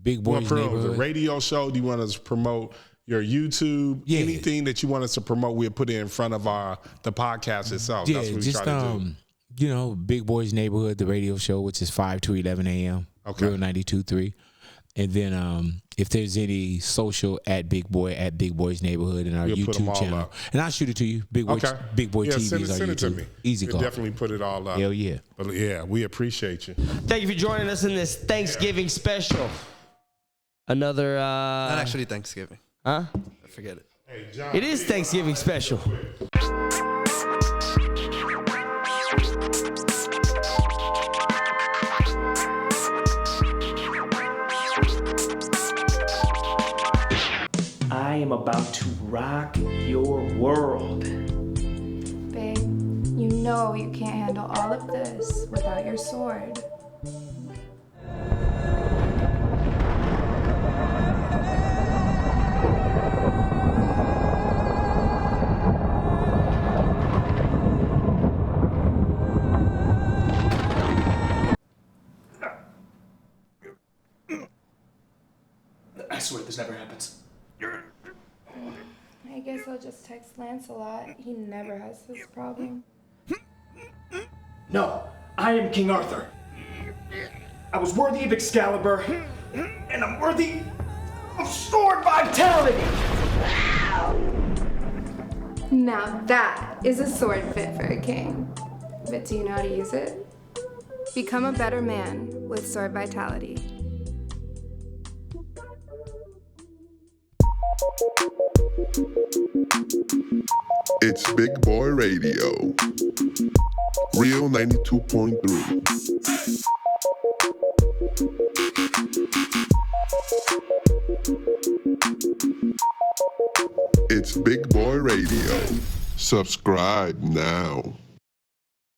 Big Boy's Neighborhood. The radio show. Do you want us to promote your YouTube? Yeah. Anything that you want us to promote, we'll put it in front of the podcast itself. Yeah, that's what we just try to do. You know, Big Boy's Neighborhood, the radio show, which is 5 to 11 a.m. Okay. Real 92.3. And then if there's any social at Big Boy's Neighborhood in our YouTube channel, up. and I'll shoot it to you. Big Boy TV send is our it to YouTube. me. Easy call. We'll definitely put it all up. Hell yeah. But yeah, we appreciate you. Thank you for joining us in this Thanksgiving special. Another Not actually Thanksgiving. Huh? Forget it. Hey, John, it is Thanksgiving special. I am about to rock your world. Babe, you know you can't handle all of this without your sword. I swear this never happens. I guess I'll just text Lancelot. He never has this problem. No, I am King Arthur. I was worthy of Excalibur, and I'm worthy of sword vitality. Now that is a sword fit for a king. But do you know how to use it? Become a better man with sword vitality. It's Big Boy Radio. Real 92.3. It's Big Boy Radio. Subscribe now.